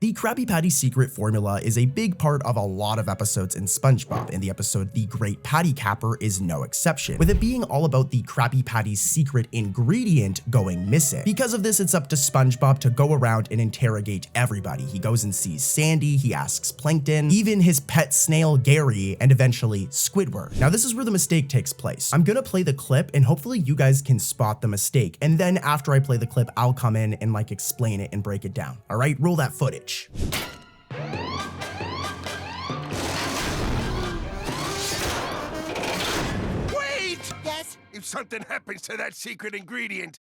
The Krabby Patty secret formula is a big part of a lot of episodes in SpongeBob, and the episode The Great Patty Capper is no exception, with it being all about the Krabby Patty's secret ingredient going missing. Because of this, it's up to SpongeBob to go around and interrogate everybody. He goes and sees Sandy, he asks Plankton, even his pet snail Gary, and eventually Squidward. Now this is where the mistake takes place. I'm gonna play the clip and hopefully you guys can spot the mistake, and then after I play the clip, I'll come in and like explain it and break it down. All right, roll that footage. Wait! Yes? If something happens to that secret ingredient,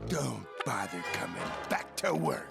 don't bother coming back to work.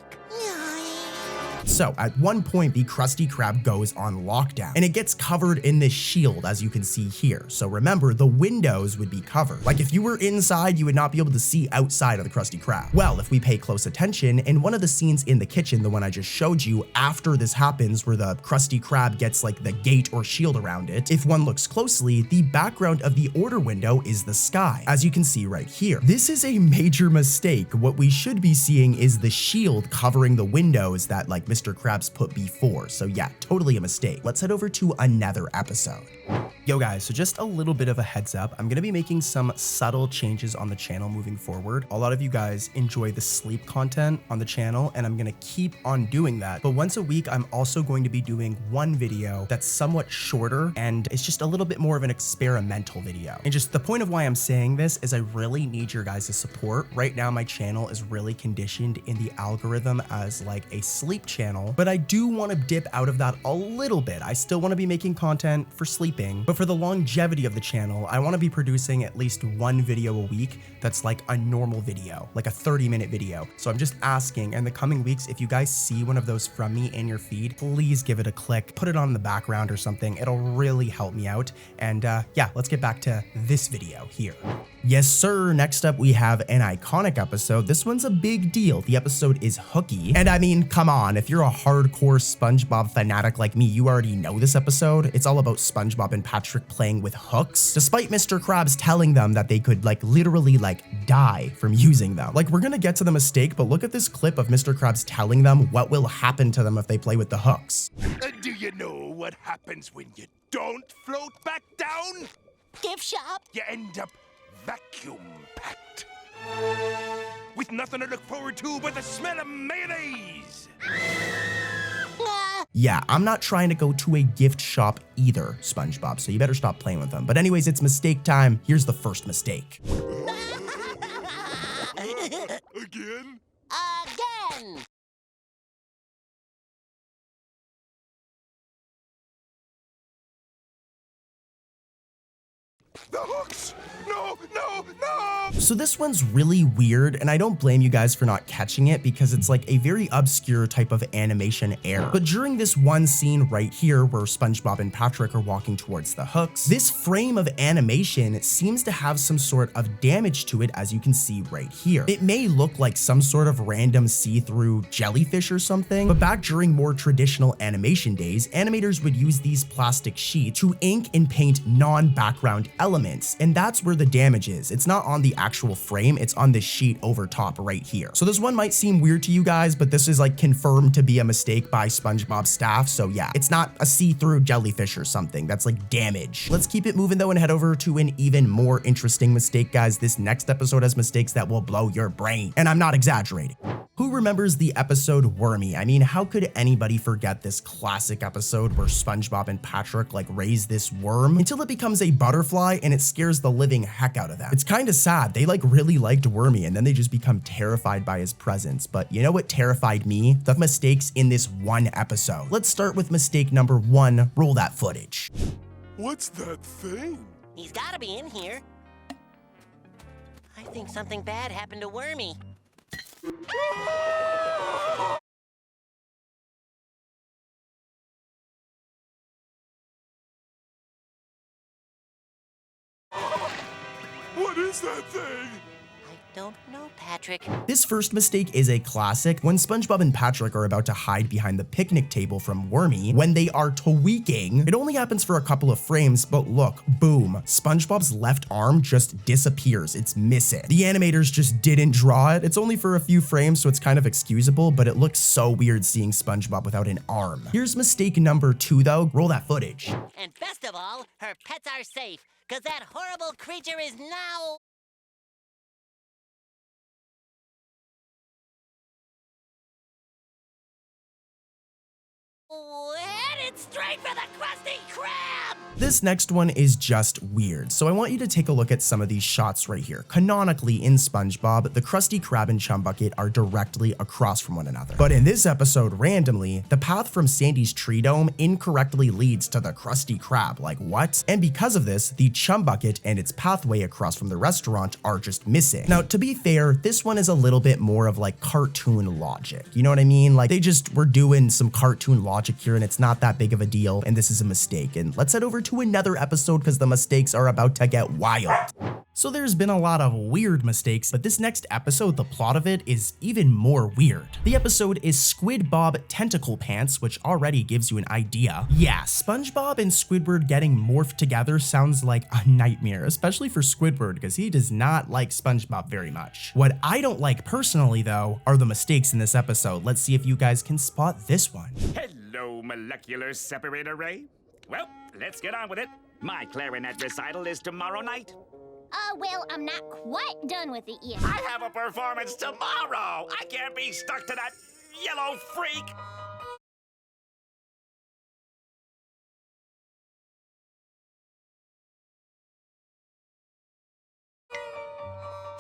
So at one point, the Krusty Krab goes on lockdown and it gets covered in this shield, as you can see here. So remember, the windows would be covered. Like if you were inside, you would not be able to see outside of the Krusty Krab. Well, if we pay close attention, in one of the scenes in the kitchen, the one I just showed you, after this happens where the Krusty Krab gets like the gate or shield around it, if one looks closely, the background of the order window is the sky, as you can see right here. This is a major mistake. What we should be seeing is the shield covering the windows that like Mr. Krabs put before. So yeah, totally a mistake. Let's head over to another episode. Yo guys, so just a little bit of a heads up. I'm gonna be making some subtle changes on the channel moving forward. A lot of you guys enjoy the sleep content on the channel, and I'm gonna keep on doing that. But once a week, I'm also going to be doing one video that's somewhat shorter, and it's just a little bit more of an experimental video. And just the point of why I'm saying this is I really need your guys' support. Right now, my channel is really conditioned in the algorithm as like a sleep channel, but I do want to dip out of that a little bit. I still want to be making content for sleeping, but for the longevity of the channel, I want to be producing at least one video a week that's like a normal video, like a 30-minute video. So I'm just asking in the coming weeks, if you guys see one of those from me in your feed, please give it a click, put it on the background or something. It'll really help me out. And yeah, let's get back to this video here. Yes, sir. Next up, we have an iconic episode. This one's a big deal. The episode is Hooky. And I mean, come on, if you're a hardcore SpongeBob fanatic like me, you already know this episode. It's all about SpongeBob and Patrick playing with hooks, despite Mr. Krabs telling them that they could like literally like die from using them. Like we're gonna get to the mistake, but look at this clip of Mr. Krabs telling them what will happen to them if they play with the hooks. Do you know what happens when you don't float back down? Gift shop. You end up vacuum packed, with nothing to look forward to but the smell of mayonnaise. Yeah, I'm not trying to go to a gift shop either, SpongeBob, so you better stop playing with them. But anyways, it's mistake time. Here's the first mistake. Again? Again. The hooks! No, no, no! So this one's really weird, and I don't blame you guys for not catching it because it's like a very obscure type of animation error. But during this one scene right here where SpongeBob and Patrick are walking towards the hooks, this frame of animation seems to have some sort of damage to it, as you can see right here. It may look like some sort of random see-through jellyfish or something, but back during more traditional animation days, animators would use these plastic sheets to ink and paint non-background elements, and that's where the damage is. It's not on the actual frame, it's on the sheet over top right here. So this one might seem weird to you guys, but this is like confirmed to be a mistake by SpongeBob staff. So yeah, it's not a see-through jellyfish or something. That's like damage. Let's keep it moving though and head over to an even more interesting mistake, guys. This next episode has mistakes that will blow your brain, and I'm not exaggerating. Who remembers the episode Wormy? I mean, how could anybody forget this classic episode where SpongeBob and Patrick like raise this worm until it becomes a butterfly and it scares the living heck out of them? It's kind of sad. They like really liked Wormy and then they just become terrified by his presence. But you know what terrified me? The mistakes in this one episode. Let's start with mistake number 1. Roll that footage. What's that thing? He's gotta be in here. I think something bad happened to Wormy. What is that thing? I Don't know, Patrick. This first mistake is a classic. When SpongeBob and Patrick are about to hide behind the picnic table from Wormy, when they are tweaking, it only happens for a couple of frames, but look, boom, SpongeBob's left arm just disappears. It's missing. The animators just didn't draw it. It's only for a few frames, so it's kind of excusable, but it looks so weird seeing SpongeBob without an arm. Here's mistake number 2 though. Roll that footage. And best of all, her pets are safe, because that horrible creature is now... headed straight for the Krusty Krab! This next one is just weird, so I want you to take a look at some of these shots right here. Canonically in SpongeBob, the Krusty Krab and Chum Bucket are directly across from one another. But in this episode, randomly, the path from Sandy's tree dome incorrectly leads to the Krusty Krab. Like, what? And because of this, the Chum Bucket and its pathway across from the restaurant are just missing. Now, to be fair, this one is a little bit more of like cartoon logic. You know what I mean? Like, they just were doing some cartoon logic here, and it's not that big of a deal, and this is a mistake. And let's head over to another episode because the mistakes are about to get wild. So there's been a lot of weird mistakes, but this next episode, the plot of it is even more weird. The episode is SquidBob Tentacle Pants, which already gives you an idea. Yeah, SpongeBob and Squidward getting morphed together sounds like a nightmare, especially for Squidward because he does not like SpongeBob very much. What I don't like personally though are the mistakes in this episode. Let's see if you guys can spot this one. Hello, molecular separator ray. Well, let's get on with it. My clarinet recital is tomorrow night. Well, I'm not quite done with it yet. I have a performance tomorrow. I can't be stuck to that yellow freak.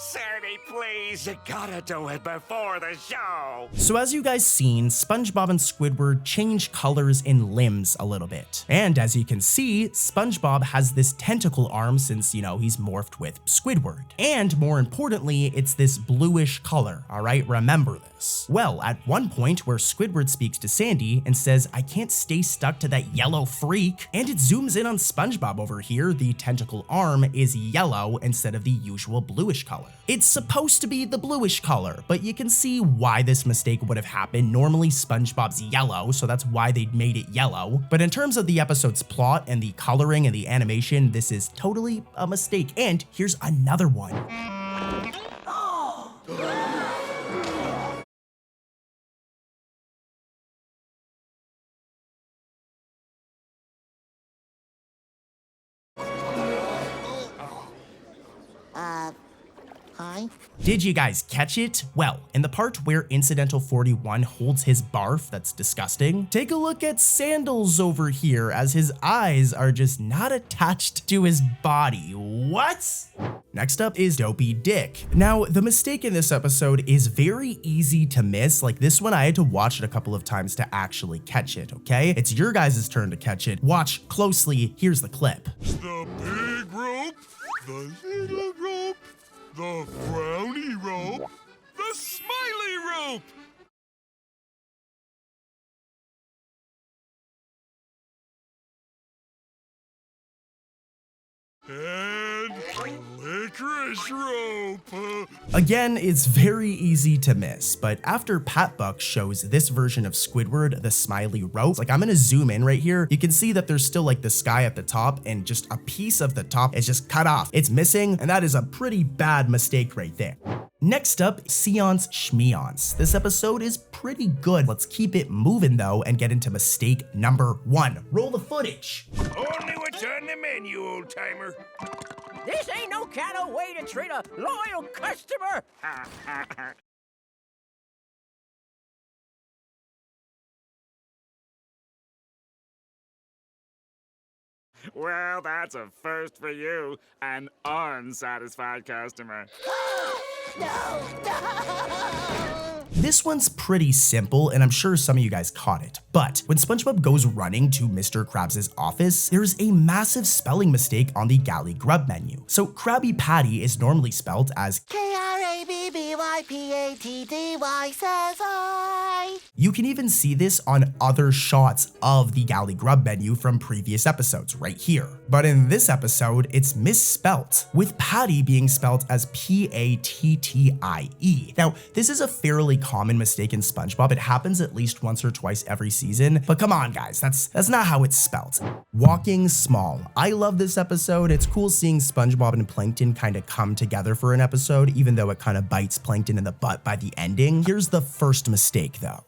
Sandy, please, you gotta do it before the show. So as you guys seen, SpongeBob and Squidward change colors and limbs a little bit. And as you can see, SpongeBob has this tentacle arm since, you know, he's morphed with Squidward. And more importantly, it's this bluish color, all right? Remember this. Well, at one point where Squidward speaks to Sandy and says, I can't stay stuck to that yellow freak, and it zooms in on SpongeBob over here, the tentacle arm is yellow instead of the usual bluish color. It's supposed to be the bluish color, but you can see why this mistake would have happened. Normally SpongeBob's yellow, so that's why they made it yellow. But in terms of the episode's plot and the coloring and the animation, this is totally a mistake. And here's another one. Hi? Did you guys catch it? Well, in the part where Incidental 41 holds his barf, that's disgusting, take a look at Sandals over here as his eyes are just not attached to his body. What? Next up is Dopey Dick. Now, the mistake in this episode is very easy to miss. Like this one, I had to watch it a couple of times to actually catch it, okay? It's your guys' turn to catch it. Watch closely. Here's the clip. The big rope, the little rope, the frowny rope, the smiley rope. And licorice rope. Again, it's very easy to miss, but after Pat Buck shows this version of Squidward, the smiley rope, like I'm gonna zoom in right here, you can see that there's still like the sky at the top and just a piece of the top is just cut off. It's missing, and that is a pretty bad mistake right there. Next up, Seance Schmeance. This episode is pretty good. Let's keep it moving though and get into mistake number 1. Roll the footage. Only what's on the menu, old timer. This ain't no kind of way to treat a loyal customer. Well, that's a first for you, an unsatisfied customer. No! This one's pretty simple, and I'm sure some of you guys caught it. But when SpongeBob goes running to Mr. Krabs' office, there's a massive spelling mistake on the Galley Grub menu. So Krabby Patty is normally spelled as Krabby says I. You can even see this on other shots of the Galley Grub menu from previous episodes right here. But in this episode, it's misspelt, with Patty being spelled as P-A-T-T-I-E. Now, this is a fairly common mistake in SpongeBob. It happens at least once or twice every season, but come on guys, that's not how it's spelled. Walking Small. I love this episode. It's cool seeing SpongeBob and Plankton kind of come together for an episode, even though it kind of bites Plankton in the butt by the ending. Here's the first mistake though.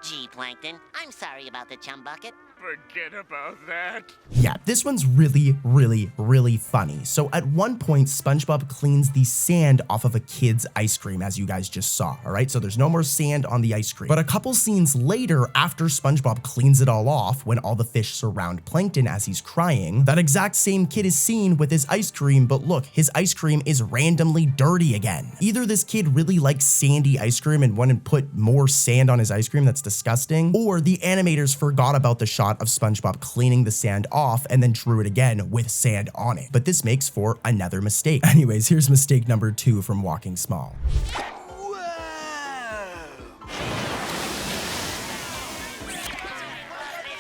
Gee, Plankton, I'm sorry about the chum bucket. Forget about that. Yeah, this one's really, really, really funny. So at one point, SpongeBob cleans the sand off of a kid's ice cream, as you guys just saw, all right? So there's no more sand on the ice cream. But a couple scenes later, after SpongeBob cleans it all off, when all the fish surround Plankton as he's crying, that exact same kid is seen with his ice cream, but look, his ice cream is randomly dirty again. Either this kid really likes sandy ice cream and wanted to put more sand on his ice cream, that's disgusting, or the animators forgot about the shot of SpongeBob cleaning the sand off and then drew it again with sand on it. But this makes for another mistake. Anyways, here's mistake number 2 from Walking Small.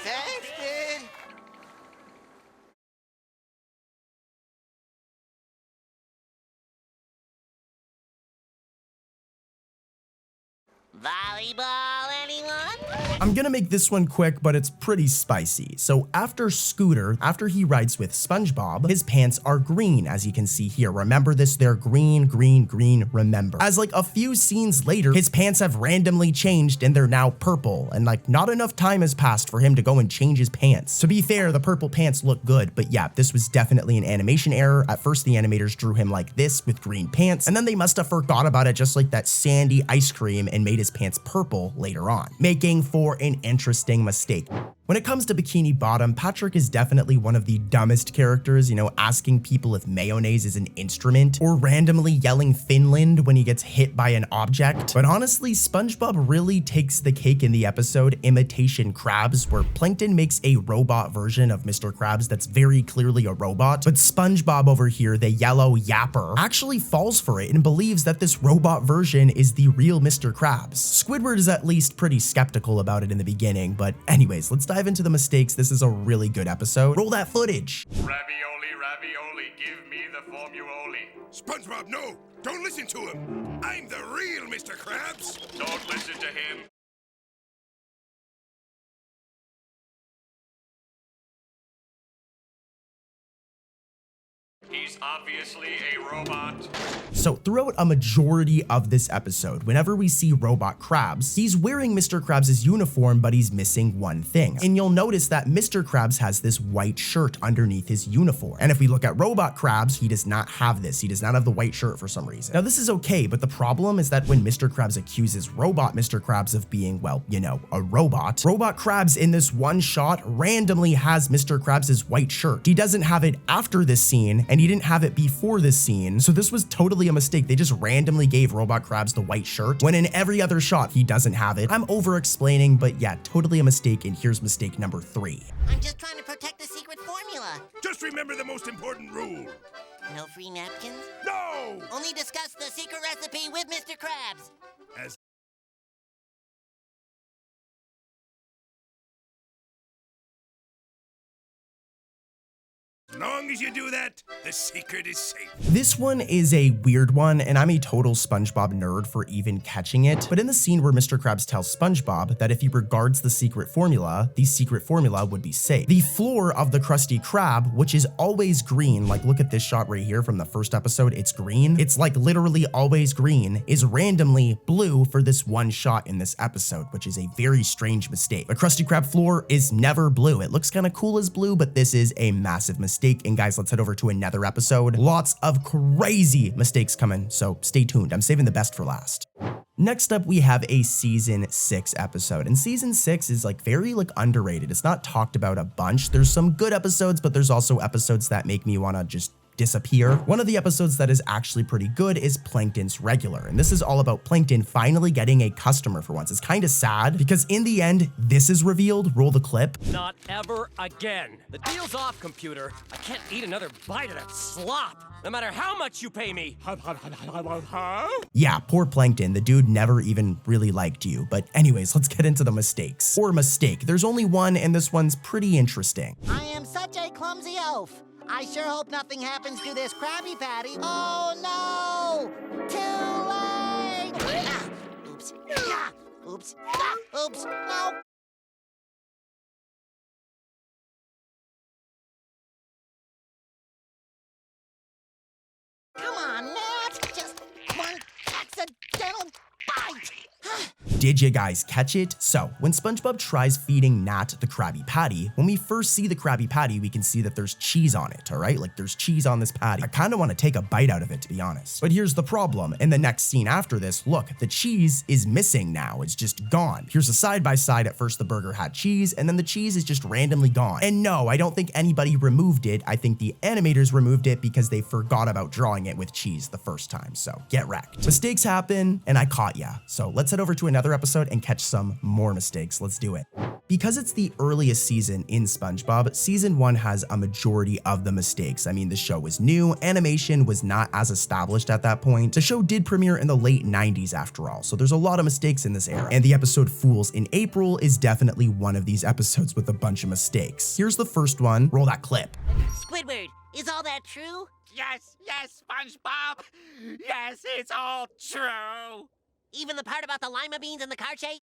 Thanks, dude. Volleyball, anyone? I'm gonna make this one quick, but it's pretty spicy. So after Scooter, after he rides with SpongeBob, his pants are green, as you can see here. Remember this, they're green, green, green, remember. As like a few scenes later, his pants have randomly changed and they're now purple, and like not enough time has passed for him to go and change his pants. To be fair, the purple pants look good, but yeah, this was definitely an animation error. At first, the animators drew him like this with green pants, and then they must have forgot about it, just like that sandy ice cream, and made his pants purple later on, making for an interesting mistake. When it comes to Bikini Bottom, Patrick is definitely one of the dumbest characters, you know, asking people if mayonnaise is an instrument, or randomly yelling Finland when he gets hit by an object. But honestly, SpongeBob really takes the cake in the episode Imitation Krabs, where Plankton makes a robot version of Mr. Krabs that's very clearly a robot, but SpongeBob over here, the yellow yapper, actually falls for it and believes that this robot version is the real Mr. Krabs. Squidward is at least pretty skeptical about it in the beginning, but anyways, let's dive into the mistakes. This is a really good episode. Roll that footage. Ravioli, ravioli, give me the formuoli. SpongeBob, no! Don't listen to him! I'm the real Mr. Krabs! Don't listen to him. He's obviously a robot. So throughout a majority of this episode, whenever we see Robot Krabs, he's wearing Mr. Krabs' uniform, but he's missing one thing. And you'll notice that Mr. Krabs has this white shirt underneath his uniform. And if we look at Robot Krabs, he does not have this. He does not have the white shirt for some reason. Now this is okay, but the problem is that when Mr. Krabs accuses Robot Mr. Krabs of being, well, you know, a robot, Robot Krabs in this one shot randomly has Mr. Krabs' white shirt. He doesn't have it after this scene, and he didn't have it before this scene, so this was totally a mistake. They just randomly gave Robot Krabs the white shirt, when in every other shot he doesn't have it. I'm over-explaining, but yeah, totally a mistake, and here's mistake number 3. I'm just trying to protect the secret formula. Just remember the most important rule. No free napkins? No! Only discuss the secret recipe with Mr. Krabs. As long as you do that, the secret is safe. This one is a weird one, and I'm a total SpongeBob nerd for even catching it, but in the scene where Mr. Krabs tells SpongeBob that if he regards the secret formula, the secret formula would be safe. The floor of the Krusty Krab, which is always green, like look at this shot right here from the first episode, it's green. It's like literally always green, is randomly blue for this one shot in this episode, which is a very strange mistake. The Krusty Krab floor is never blue. It looks kind of cool as blue, but this is a massive mistake. mistake. And guys, let's head over to another episode. Lots of crazy mistakes coming, so stay tuned. I'm saving the best for last. Next up, we have a season 6 episode, and season 6 is like very underrated. It's not talked about a bunch. There's some good episodes, but there's also episodes that make me want to just disappear. One of the episodes that is actually pretty good is Plankton's Regular, and this is all about Plankton finally getting a customer for once. It's kind of sad because in the end, this is revealed. Roll the clip. Not ever again. The deal's off, computer. I can't eat another bite of that slop, no matter how much you pay me. Yeah, poor Plankton. The dude never even really liked you. But anyways, let's get into the mistakes. Or mistake. There's only one, and this one's pretty interesting. I am such a clumsy oaf. I sure hope nothing happens to this Krabby Patty. Oh no! Too late! Ah, oops. Ah, oops. Ah, oops. No. Come on, Nat. Just one accidental bite. Did you guys catch it? So, when SpongeBob tries feeding Nat the Krabby Patty, when we first see the Krabby Patty, we can see that there's cheese on it, all right? Like, there's cheese on this patty. I kind of want to take a bite out of it, to be honest. But here's the problem. In the next scene after this, look, the cheese is missing now. It's just gone. Here's a side-by-side. At first, the burger had cheese, and then the cheese is just randomly gone. And no, I don't think anybody removed it. I think the animators removed it because they forgot about drawing it with cheese the first time. So, get wrecked. Mistakes happen, and I caught ya. So, let's head over to another episode and catch some more mistakes. Let's do it. Because it's the earliest season in SpongeBob, season 1 has a majority of the mistakes. I mean, the show was new, animation was not as established at that point. The show did premiere in the late 90s after all, so there's a lot of mistakes in this era. And the episode Fools in April is definitely one of these episodes with a bunch of mistakes. Here's the first one. Roll that clip. Squidward, is all that true? Yes, SpongeBob. Yes, it's all true. Even the part about the lima beans and the car chase?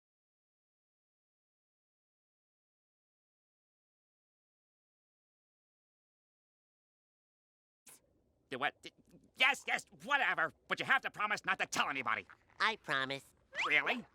What? Yes, whatever. But you have to promise not to tell anybody. I promise. Really?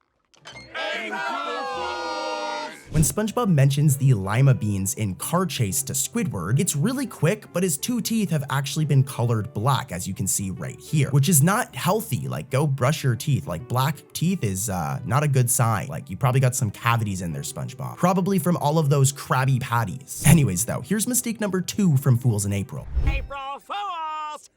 When SpongeBob mentions the lima beans in Car Chase to Squidward, it's really quick, but his 2 teeth have actually been colored black, as you can see right here, which is not healthy. Like, go brush your teeth. Like, black teeth is not a good sign. Like, you probably got some cavities in there, SpongeBob. Probably from all of those Krabby Patties. Anyways, though, here's mistake number 2 from Fools in April. April Fools!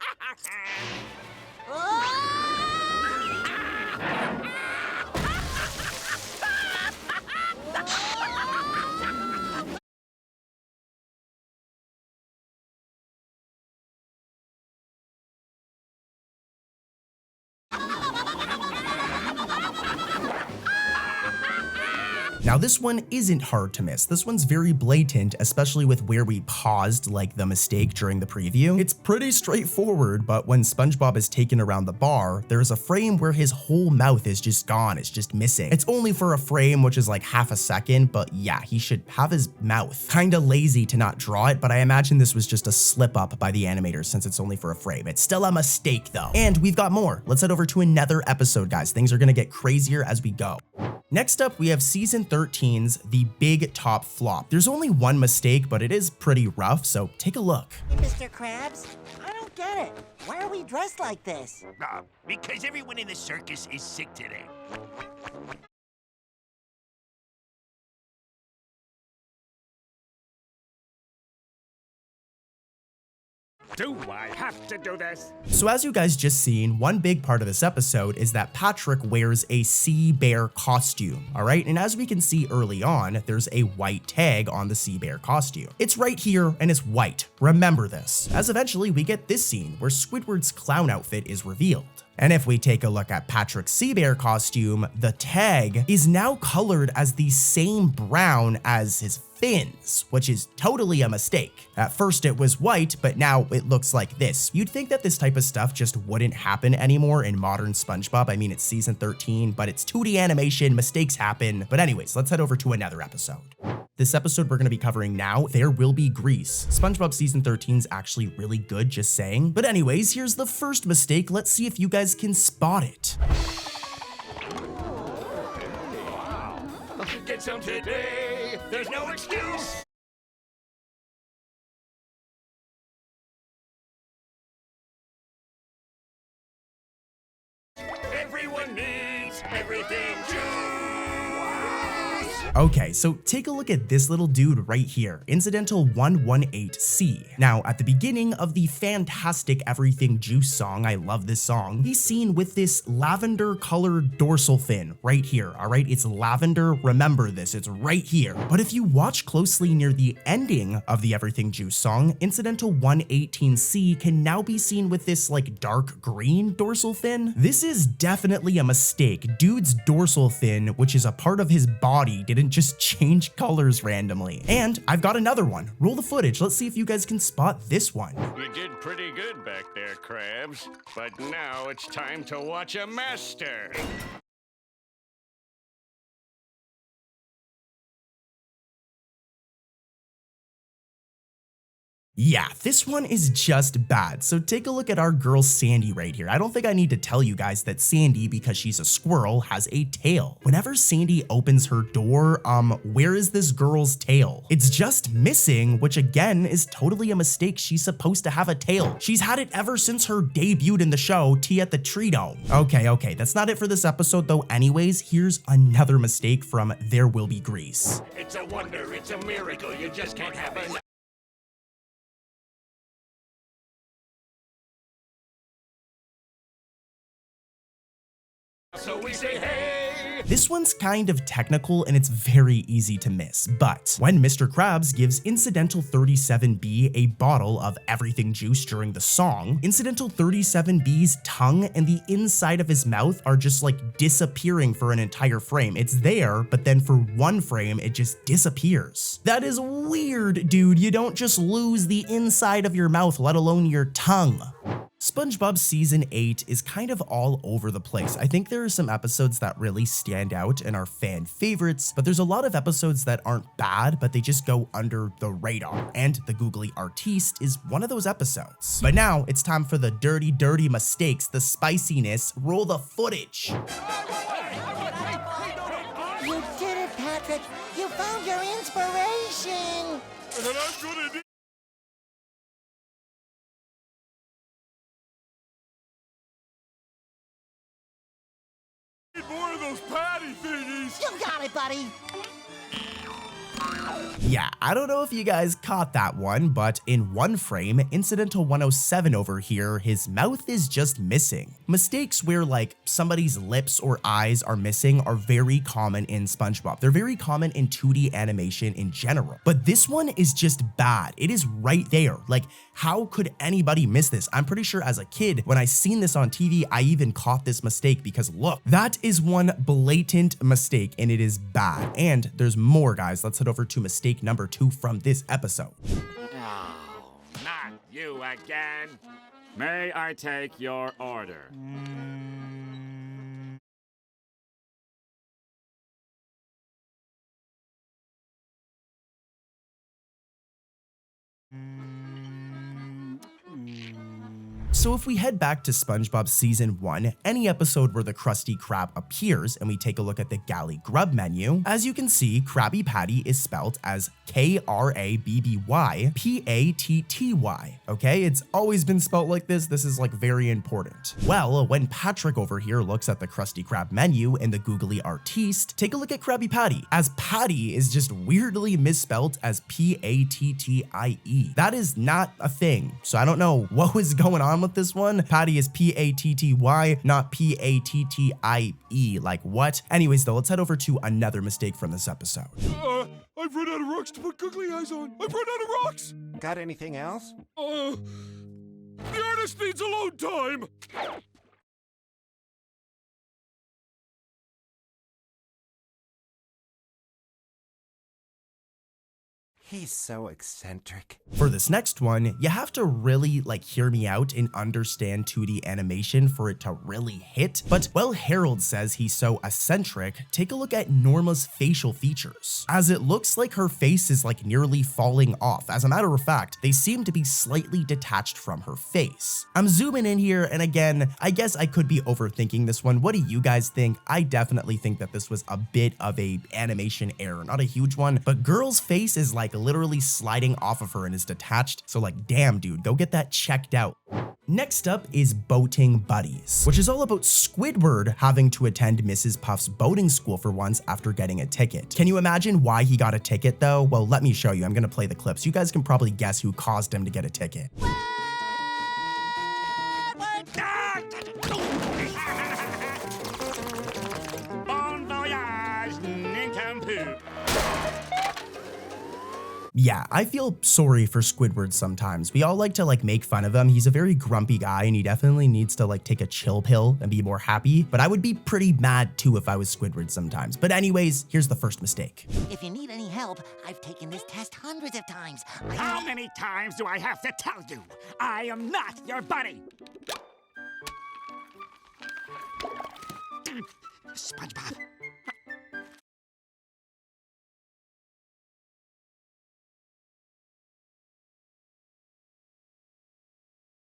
Now this one isn't hard to miss. This one's very blatant, especially with where we paused like the mistake during the preview. It's pretty straightforward, but when SpongeBob is taken around the bar, there's a frame where his whole mouth is just gone. It's just missing. It's only for a frame, which is like half a second, but yeah, he should have his mouth. Kinda lazy to not draw it, but I imagine this was just a slip up by the animators since it's only for a frame. It's still a mistake though. And we've got more. Let's head over to another episode, guys. Things are gonna get crazier as we go. Next up, we have season 13's The Big Top Flop. There's only one mistake, but it is pretty rough, so take a look. Hey, Mr. Krabs, I don't get it. Why are we dressed like this? Because everyone in the circus is sick today. Do I have to do this? So as you guys just seen, one big part of this episode is that Patrick wears a sea bear costume, all right? And as we can see early on, there's a white tag on the sea bear costume. It's right here and it's white. Remember this. As eventually we get this scene where Squidward's clown outfit is revealed. And if we take a look at Patrick's sea bear costume, the tag is now colored as the same brown as his fins, which is totally a mistake. At first it was white, but now it looks like this. You'd think that this type of stuff just wouldn't happen anymore in modern SpongeBob. I mean, it's season 13, but it's 2D animation, mistakes happen. But anyways, let's head over to another episode. This episode we're going to be covering now, There Will Be Grease. SpongeBob season 13 is actually really good, just saying. But anyways, here's the first mistake. Let's see if you guys can spot it. Get some today. There's no excuse. everything juice. Okay, so take a look at this little dude right here, Incidental 118C. Now, at the beginning of the fantastic Everything Juice song, I love this song, he's seen with this lavender colored dorsal fin right here, all right? It's lavender, remember this, it's right here. But if you watch closely near the ending of the Everything Juice song, Incidental 118C can now be seen with this like dark green dorsal fin. This is definitely a mistake. Dude's dorsal fin, which is a part of his body, didn't just change colors randomly. And I've got another one. Roll the footage. Let's see if you guys can spot this one. You did pretty good back there, Krabs. But now it's time to watch a master. Yeah, this one is just bad. So take a look at our girl Sandy right here. I don't think I need to tell you guys that Sandy, because she's a squirrel, has a tail. Whenever Sandy opens her door, where is this girl's tail? It's just missing, which again is totally a mistake. She's supposed to have a tail. She's had it ever since her debut in the show, Tea at the Tree Dome. Okay, that's not it for this episode though. Anyways, here's another mistake from There Will Be Grease. It's a wonder, it's a miracle, you just can't have enough. So we say hey! This one's kind of technical and it's very easy to miss, but when Mr. Krabs gives Incidental 37B a bottle of everything juice during the song, Incidental 37B's tongue and the inside of his mouth are just like disappearing for an entire frame. It's there, but then for one frame, it just disappears. That is weird, dude. You don't just lose the inside of your mouth, let alone your tongue. SpongeBob Season 8 is kind of all over the place. I think there are some episodes that really stand out and are fan favorites, but there's a lot of episodes that aren't bad, but they just go under the radar. And the Googly Artiste is one of those episodes. But now it's time for the dirty, dirty mistakes, the spiciness. Roll the footage. You did it, Patrick. You found your inspiration. And I'm gonna need more of those patty thingies. You got it, buddy. Yeah, I don't know if you guys caught that one, but in one frame, Incidental 107 over here, his mouth is just missing. Mistakes where like somebody's lips or eyes are missing are very common in SpongeBob. They're very common in 2D animation in general, but this one is just bad. It is right there. Like, how could anybody miss this? I'm pretty sure as a kid, when I seen this on TV, I even caught this mistake because look, that is one blatant mistake and it is bad. And there's more, guys. Let's head over to mistake number 2 from this episode. Oh, not you again. May I take your order? So if we head back to SpongeBob Season 1, any episode where the Krusty Krab appears and we take a look at the Galley Grub menu, as you can see, Krabby Patty is spelled as Krabby-Patty, okay? It's always been spelled like this. This is like very important. Well, when Patrick over here looks at the Krusty Krab menu in the Googly Artiste, take a look at Krabby Patty, as Patty is just weirdly misspelled as P-A-T-T-I-E. That is not a thing, so I don't know what was going on with this one. Patty is P-A-T-T-Y, not P-A-T-T-I-E. Like what? Anyways though, let's head over to another mistake from this episode. I've run out of rocks to put googly eyes on. I've run out of rocks. Got anything else? The artist needs alone time. He's so eccentric. For this next one, you have to really like hear me out and understand 2D animation for it to really hit. But while Harold says he's so eccentric, take a look at Norma's facial features, as it looks like her face is like nearly falling off. As a matter of fact, they seem to be slightly detached from her face. I'm zooming in here, and again, I guess I could be overthinking this one. What do you guys think? I definitely think that this was a bit of a animation error, not a huge one, but girl's face is like literally sliding off of her and is detached. So like, damn dude, go get that checked out. Next up is Boating Buddies, which is all about Squidward having to attend Mrs. Puff's boating school for once after getting a ticket. Can you imagine why he got a ticket though? Well, let me show you. I'm gonna play the clips. You guys can probably guess who caused him to get a ticket. Bon voyage, nincompoop. Yeah, I feel sorry for Squidward sometimes. We all like to make fun of him. He's a very grumpy guy and he definitely needs to take a chill pill and be more happy. But I would be pretty mad too if I was Squidward sometimes. But anyways, here's the first mistake. If you need any help, I've taken this test hundreds of times. How many times do I have to tell you? I am not your buddy. SpongeBob.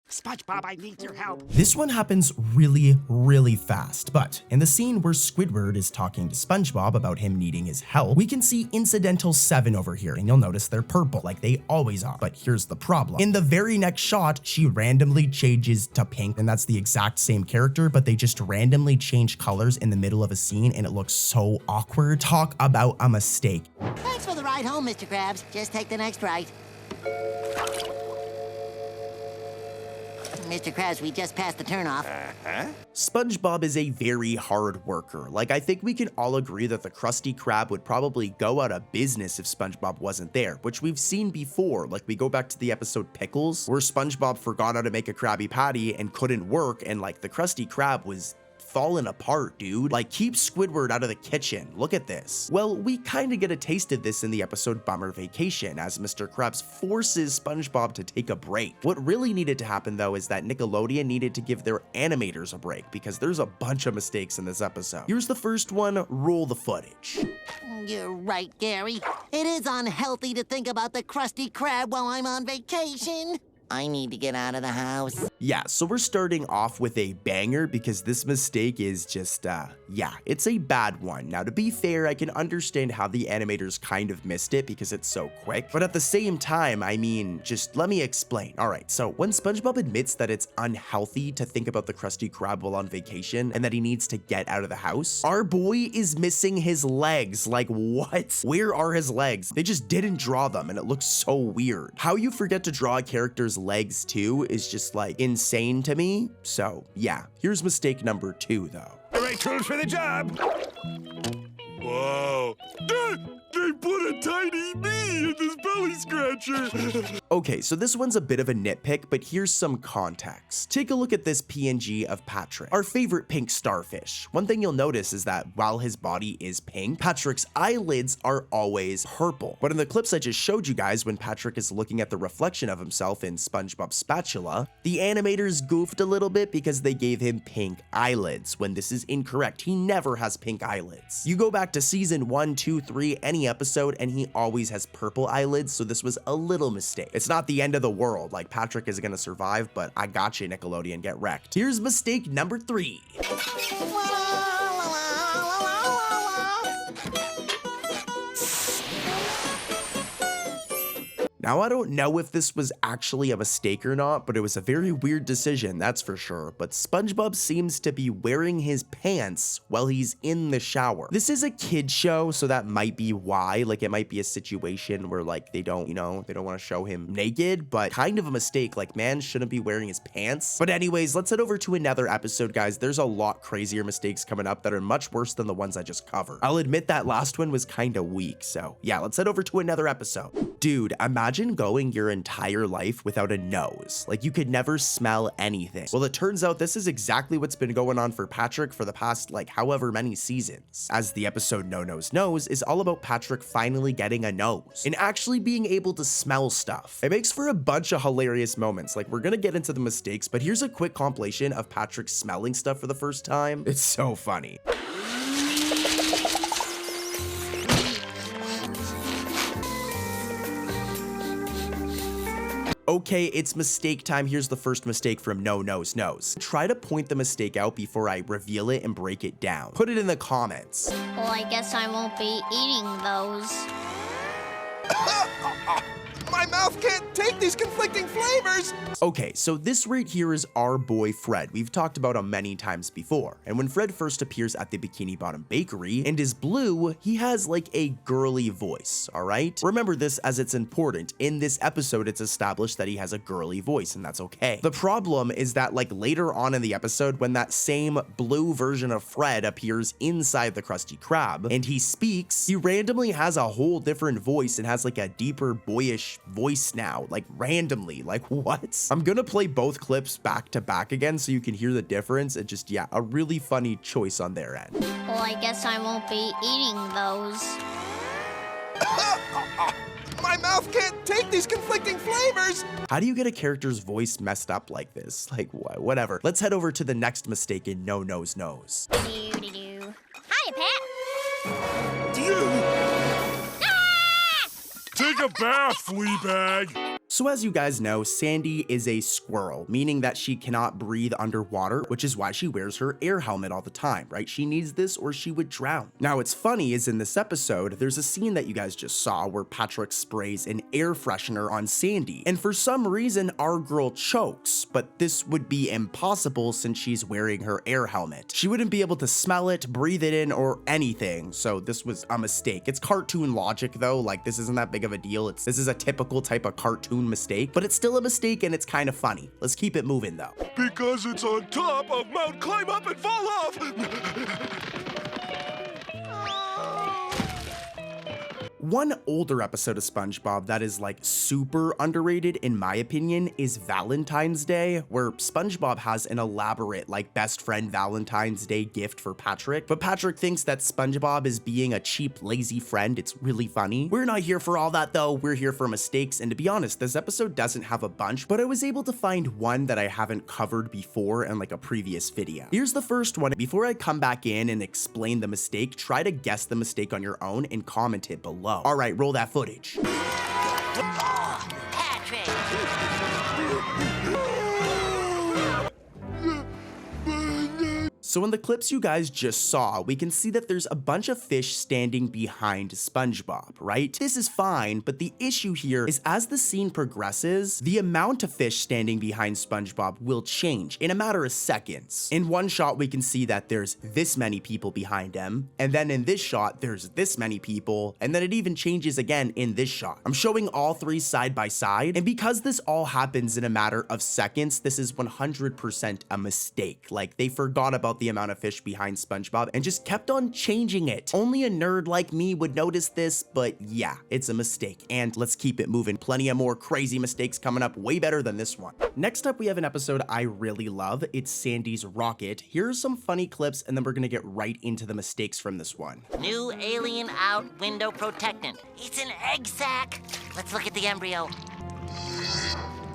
SpongeBob, I need your help. This one happens really fast, but in the scene where Squidward is talking to SpongeBob about him needing his help, we can see incidental 7 over here, and you'll notice they're purple like they always are. But here's the problem. In the very next shot, she randomly changes to pink, and that's the exact same character, but they just randomly change colors in the middle of a scene, and it looks so awkward. Talk about a mistake. Thanks for the ride home, Mr. Krabs. Just take the next right. Mr. Krabs, we just passed the turnoff. SpongeBob is a very hard worker. I think we can all agree that the Krusty Krab would probably go out of business if SpongeBob wasn't there, which we've seen before. We go back to the episode Pickles, where SpongeBob forgot how to make a Krabby Patty and couldn't work, and the Krusty Krab was falling apart, dude. Keep Squidward out of the kitchen. Look at this. Well, we kind of get a taste of this in the episode Bummer Vacation, as Mr. Krabs forces SpongeBob to take a break. What really needed to happen, though, is that Nickelodeon needed to give their animators a break, because there's a bunch of mistakes in this episode. Here's the first one. Roll the footage. You're right, Gary. It is unhealthy to think about the Krusty Krab while I'm on vacation. I need to get out of the house. Yeah, so we're starting off with a banger because this mistake is just, yeah, it's a bad one. Now, to be fair, I can understand how the animators kind of missed it because it's so quick, but at the same time, I mean, just let me explain. All right, so when SpongeBob admits that it's unhealthy to think about the Krusty Krab while on vacation and that he needs to get out of the house, our boy is missing his legs. What? Where are his legs? They just didn't draw them and it looks so weird. How you forget to draw a character's legs too is just insane to me. So yeah, here's mistake number 2 though. The right tools for the job. Whoa. They put a tiny me in this belly scratcher. Okay, so this one's a bit of a nitpick, but here's some context. Take a look at this PNG of Patrick, our favorite pink starfish. One thing you'll notice is that while his body is pink, Patrick's eyelids are always purple. But in the clips I just showed you guys, when Patrick is looking at the reflection of himself in SpongeBob's spatula, the animators goofed a little bit because they gave him pink eyelids, when this is incorrect. He never has pink eyelids. You go back to season 1, 2, 3, any episode, and he always has purple eyelids, so this was a little mistake. It's not the end of the world, Patrick is gonna survive, but I got you, Nickelodeon, get wrecked. Here's mistake number 3. Now, I don't know if this was actually a mistake or not, but it was a very weird decision, that's for sure. But SpongeBob seems to be wearing his pants while he's in the shower. This is a kid show, so that might be why. It might be a situation where they don't, they don't want to show him naked, but kind of a mistake. Man shouldn't be wearing his pants. But anyways, let's head over to another episode, guys. There's a lot crazier mistakes coming up that are much worse than the ones I just covered. I'll admit that last one was kind of weak, so yeah, let's head over to another episode. Dude, imagine going your entire life without a nose. You could never smell anything. Well, it turns out this is exactly what's been going on for Patrick for the past however many seasons, as the episode No Nose Nose is all about Patrick finally getting a nose and actually being able to smell stuff. It makes for a bunch of hilarious moments. We're gonna get into the mistakes, but here's a quick compilation of Patrick smelling stuff for the first time. It's so funny. Okay, it's mistake time. Here's the first mistake from No Nose Nose. Try to point the mistake out before I reveal it and break it down. Put it in the comments. Well, I guess I won't be eating those. My mouth can't take these conflicting flavors! Okay, so this right here is our boy Fred. We've talked about him many times before. And when Fred first appears at the Bikini Bottom Bakery and is blue, he has like a girly voice, alright? Remember this as it's important. In this episode, it's established that he has a girly voice, and that's okay. The problem is that like later on in the episode, when that same blue version of Fred appears inside the Krusty Krab and he speaks, he randomly has a whole different voice and has like a deeper boyish voice now, like randomly, like what? I'm gonna play both clips back to back again so you can hear the difference. And just, yeah, a really funny choice on their end. Well, I guess I won't be eating those. My mouth can't take these conflicting flavors! How do you get a character's voice messed up like this? Like, whatever. Let's head over to the next mistake in No Nose Nose. Hiya, Pat. Take a bath, Fleabag! So as you guys know, Sandy is a squirrel, meaning that she cannot breathe underwater, which is why she wears her air helmet all the time, right? She needs this or she would drown. Now what's funny is in this episode, there's a scene that you guys just saw where Patrick sprays an air freshener on Sandy, and for some reason our girl chokes, but this would be impossible since she's wearing her air helmet. She wouldn't be able to smell it, breathe it in, or anything, so this was a mistake. It's cartoon logic though, like this isn't that big of a deal. This is a typical type of cartoon mistake, but it's still a mistake and it's kind of funny. Let's keep it moving though. Because it's on top of Mount Climb Up and Fall Off! One older episode of SpongeBob that is like super underrated in my opinion is Valentine's Day, where SpongeBob has an elaborate like best friend Valentine's Day gift for Patrick, but Patrick thinks that SpongeBob is being a cheap, lazy friend. It's really funny. We're not here for all that though, we're here for mistakes, and to be honest, this episode doesn't have a bunch, but I was able to find one that I haven't covered before in like a previous video. Here's the first one. Before I come back in and explain the mistake, try to guess the mistake on your own and comment it below. All right, roll that footage. Oh, Patrick! So in the clips you guys just saw, we can see that there's a bunch of fish standing behind SpongeBob, right? This is fine, but the issue here is as the scene progresses, the amount of fish standing behind SpongeBob will change in a matter of seconds. In one shot, we can see that there's this many people behind him, and then in this shot, there's this many people, and then it even changes again in this shot. I'm showing all three side by side, and because this all happens in a matter of seconds, this is 100% a mistake. Like, they forgot about the amount of fish behind SpongeBob and just kept on changing it. Only a nerd like me would notice this, but yeah, it's a mistake. And let's keep it moving. Plenty of more crazy mistakes coming up, way better than this one. Next up, we have an episode I really love. It's Sandy's Rocket. Here's some funny clips, and then we're gonna get right into the mistakes from this one. New alien out window protectant. It's an egg sac. Let's look at the embryo.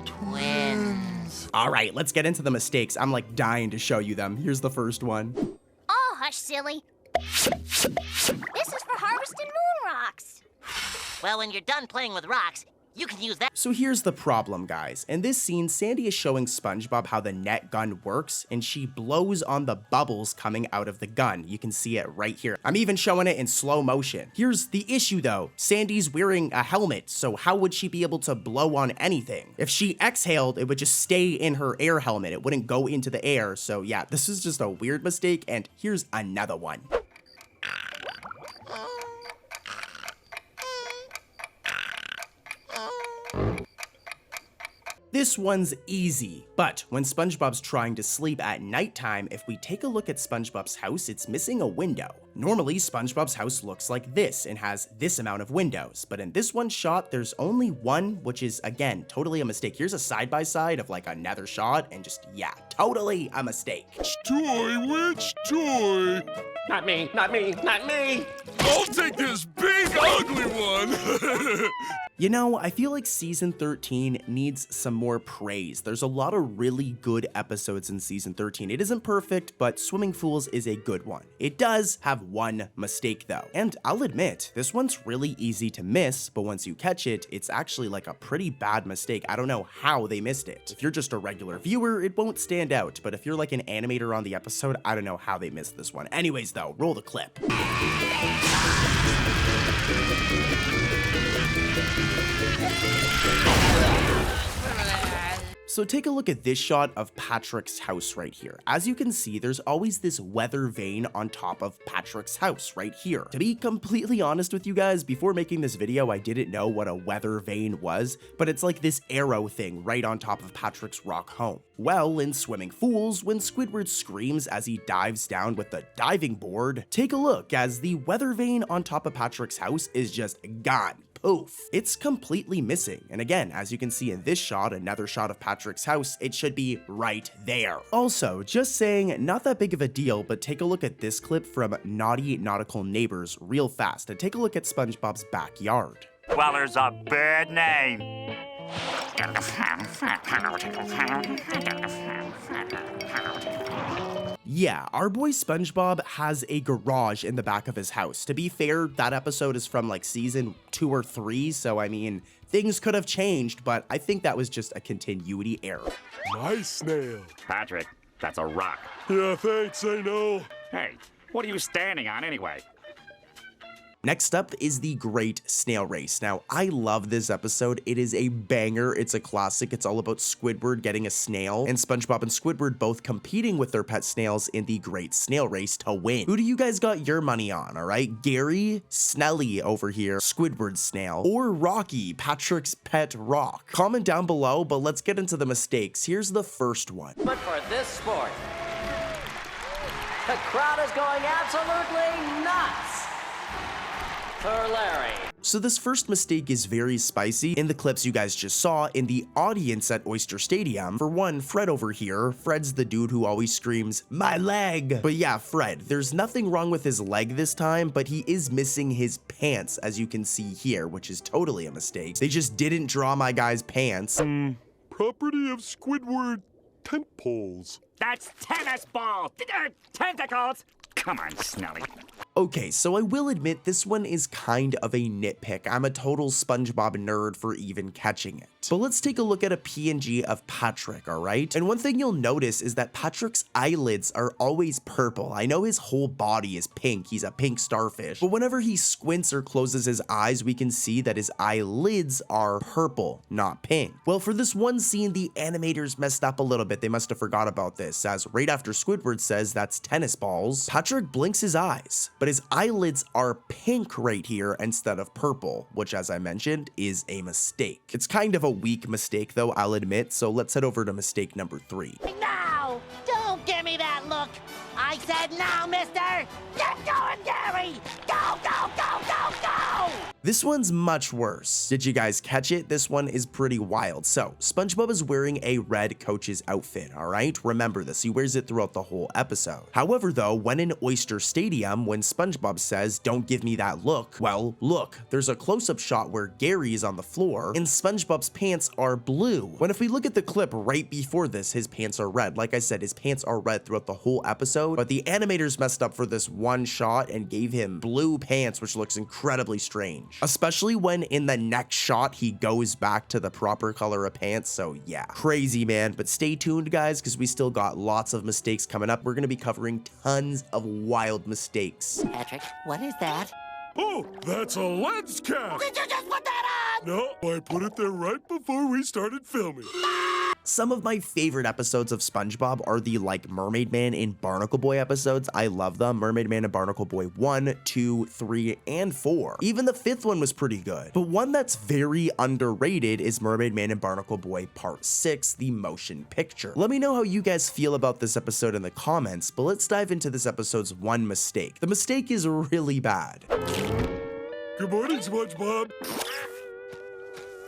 Twins. All right, let's get into the mistakes. I'm like dying to show you them. Here's the first one. Oh, hush, silly. This is for harvesting moon rocks. Well, when you're done playing with rocks, you can use that. So here's the problem, guys. In this scene, Sandy is showing SpongeBob how the net gun works, and she blows on the bubbles coming out of the gun. You can see it right here. I'm even showing it in slow motion. Here's the issue though. Sandy's wearing a helmet, so how would she be able to blow on anything? If she exhaled, it would just stay in her air helmet. It wouldn't go into the air. So yeah, this is just a weird mistake, and here's another one. This one's easy, but when SpongeBob's trying to sleep at nighttime, if we take a look at SpongeBob's house, it's missing a window. Normally, SpongeBob's house looks like this and has this amount of windows, but in this one shot, there's only one, which is, again, totally a mistake. Here's a side-by-side of like another shot, and just, yeah, totally a mistake. Toy, which toy? Not me, not me, not me! I'll take this big, ugly one! You know, I feel like season 13 needs some more praise. There's a lot of really good episodes in season 13. It isn't perfect, but Swimming Fools is a good one. It does have one mistake though. And I'll admit, this one's really easy to miss, but once you catch it, it's actually like a pretty bad mistake. I don't know how they missed it. If you're just a regular viewer, it won't stand out, but if you're like an animator on the episode, I don't know how they missed this one. Anyways though, roll the clip. So take a look at this shot of Patrick's house right here. As you can see, there's always this weather vane on top of Patrick's house right here. To be completely honest with you guys, before making this video, I didn't know what a weather vane was, but it's like this arrow thing right on top of Patrick's rock home. Well, in Swimming Fools, when Squidward screams as he dives down with the diving board, take a look as the weather vane on top of Patrick's house is just gone. Poof. It's completely missing. And again, as you can see in this shot, another shot of Patrick's house, it should be right there. Also, just saying, not that big of a deal, but take a look at this clip from Naughty Nautical Neighbors real fast and take a look at SpongeBob's backyard. Well, there's a bad name. Yeah, our boy SpongeBob has a garage in the back of his house. To be fair, that episode is from like season 2 or 3, so I mean, things could have changed, but I think that was just a continuity error. Nice snail. Patrick, that's a rock. Yeah, thanks, I know. Hey, what are you standing on anyway? Next up is the Great Snail Race. Now, I love this episode. It is a banger. It's a classic. It's all about Squidward getting a snail and SpongeBob and Squidward both competing with their pet snails in the Great Snail Race to win. Who do you guys got your money on, all right? Gary, Snelly over here, Squidward's snail, or Rocky, Patrick's pet rock? Comment down below, but let's get into the mistakes. Here's the first one. But for this sport, the crowd is going absolutely nuts for Larry. So this first mistake is very spicy. In the clips you guys just saw, in the audience at Oyster Stadium, for one, Fred over here, Fred's the dude who always screams, "My leg!" But yeah, Fred, there's nothing wrong with his leg this time, but he is missing his pants, as you can see here, which is totally a mistake. They just didn't draw my guy's pants. Property of Squidward tent poles. That's tennis ball. Tentacles. Come on, Snelly. Okay, so I will admit this one is kind of a nitpick. I'm a total SpongeBob nerd for even catching it. But let's take a look at a PNG of Patrick, alright? And one thing you'll notice is that Patrick's eyelids are always purple. I know his whole body is pink, he's a pink starfish, but whenever he squints or closes his eyes, we can see that his eyelids are purple, not pink. Well, for this one scene, the animators messed up a little bit. They must have forgot about this, as right after Squidward says that's tennis balls, Patrick blinks his eyes, but his eyelids are pink right here instead of purple, which, as I mentioned, is a mistake. It's kind of a weak mistake though, I'll admit, so let's head over to mistake number 3. No! Don't give me that look! I said no, mister! Get going, Gary! Go, go, go, go, go! This one's much worse. Did you guys catch it? This one is pretty wild. So, SpongeBob is wearing a red coach's outfit, alright? Remember this, he wears it throughout the whole episode. However though, when in Oyster Stadium, when SpongeBob says, "Don't give me that look," well, look, there's a close-up shot where Gary is on the floor and SpongeBob's pants are blue. When if we look at the clip right before this, his pants are red. Like I said, his pants are red throughout the whole episode, but the animators messed up for this one shot and gave him blue pants, which looks incredibly strange. Especially when in the next shot, he goes back to the proper color of pants, so yeah. Crazy, man, but stay tuned, guys, because we still got lots of mistakes coming up. We're gonna be covering tons of wild mistakes. Patrick, what is that? Oh, that's a lens cap. Did you just put that on? No, I put it there right before we started filming. Some of my favorite episodes of SpongeBob are the like Mermaid Man and Barnacle Boy episodes. I love them. Mermaid Man and Barnacle Boy 1, 2, 3, and 4. Even the 5th one was pretty good. But one that's very underrated is Mermaid Man and Barnacle Boy Part 6, the motion picture. Let me know how you guys feel about this episode in the comments, but let's dive into this episode's one mistake. The mistake is really bad. Good morning, SpongeBob.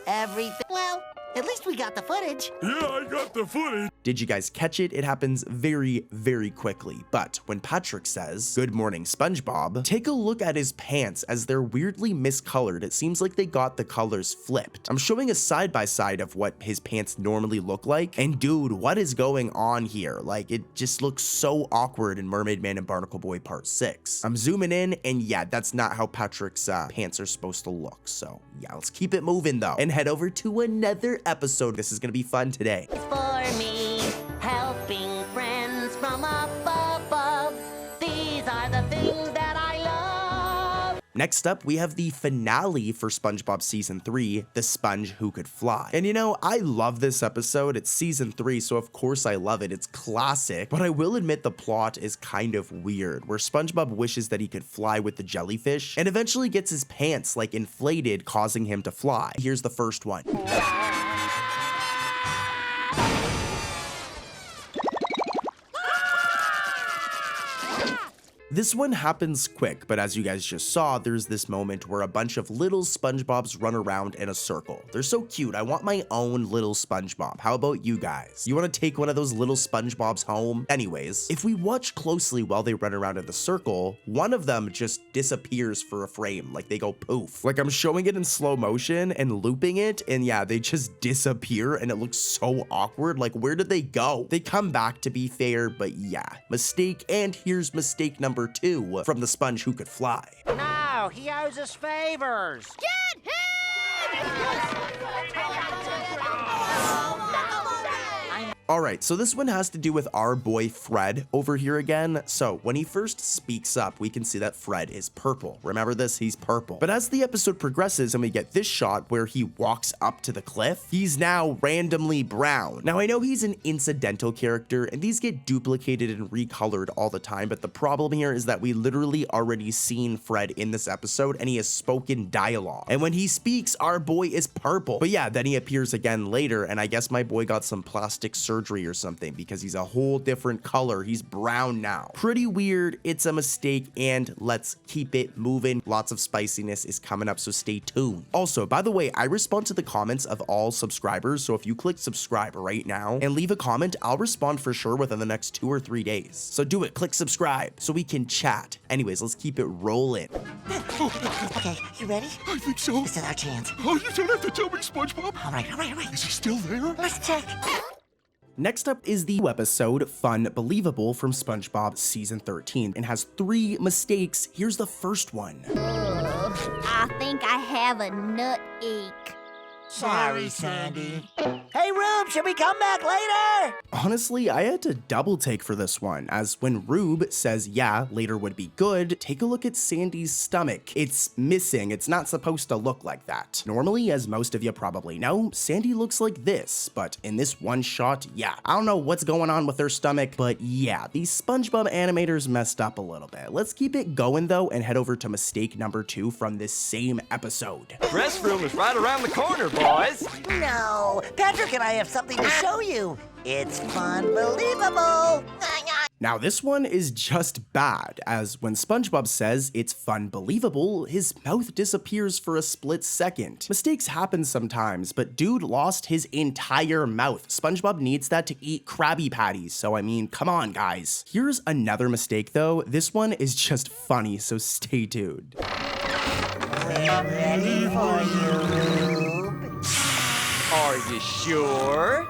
Everything. Well, at least we got the footage. Yeah, I got the footage. Did you guys catch it? It happens very, very quickly. But when Patrick says, "Good morning, SpongeBob," take a look at his pants as they're weirdly miscolored. It seems like they got the colors flipped. I'm showing a side-by-side of what his pants normally look like. And dude, what is going on here? Like, it just looks so awkward in Mermaid Man and Barnacle Boy Part 6. I'm zooming in, and yeah, that's not how Patrick's pants are supposed to look. So yeah, let's keep it moving though, and head over to another episode. This is gonna be fun today. It's for me, helping friends from up above. These are the things that I love. Next up, we have the finale for SpongeBob Season 3, The Sponge Who Could Fly. And you know, I love this episode. It's Season 3, so of course I love it. It's classic, but I will admit the plot is kind of weird, where SpongeBob wishes that he could fly with the jellyfish and eventually gets his pants like inflated, causing him to fly. Here's the first one. This one happens quick, but as you guys just saw, there's this moment where a bunch of little SpongeBobs run around in a circle. They're so cute. I want my own little SpongeBob. How about you guys? You want to take one of those little SpongeBobs home? Anyways, if we watch closely while they run around in the circle, one of them just disappears for a frame, like they go poof. Like I'm showing it in slow motion and looping it, and yeah, they just disappear and it looks so awkward. Like where did they go? They come back to be fair, but yeah, mistake, and here's mistake number 2 from the Sponge Who Could Fly. No, he owes us favors. Get Alright, so this one has to do with our boy Fred over here again. So when he first speaks up, we can see that Fred is purple. Remember this? He's purple. But as the episode progresses and we get this shot where he walks up to the cliff, he's now randomly brown. Now I know he's an incidental character and these get duplicated and recolored all the time, but the problem here is that we literally already seen Fred in this episode and he has spoken dialogue. And when he speaks, our boy is purple. But yeah, then he appears again later and I guess my boy got some plastic surgery or something because he's a whole different color. He's brown now. Pretty weird. It's a mistake and let's keep it moving. Lots of spiciness is coming up, so stay tuned. Also, by the way, I respond to the comments of all subscribers, so if you click subscribe right now and leave a comment, I'll respond for sure within the next 2 or 3 days. So do it. Click subscribe so we can chat. Anyways, let's keep it rolling. Okay, you ready? I think so. This is our chance. Oh, you don't have to tell me, SpongeBob. All right. Is he still there? Let's check. Next up is the episode Fun-believable from SpongeBob Season 13 and has 3 mistakes. Here's the first one. I think I have a nut ache. Sorry, Sandy. Hey, Rube, should we come back later? Honestly, I had to double take for this one, as when Rube says yeah, later would be good, take a look at Sandy's stomach. It's missing. It's not supposed to look like that. Normally, as most of you probably know, Sandy looks like this, but in this one shot, yeah. I don't know what's going on with her stomach, but yeah, these SpongeBob animators messed up a little bit. Let's keep it going though and head over to mistake number 2 from this same episode. Restroom is right around the corner, boys. No, Patrick and I have something to show you. It's fun-believable. Now this one is just bad, as when SpongeBob says it's fun-believable, his mouth disappears for a split second. Mistakes happen sometimes, but dude lost his entire mouth. SpongeBob needs that to eat Krabby Patties, so I mean, come on guys. Here's another mistake though. This one is just funny, so stay tuned. We're ready for you. Are you sure?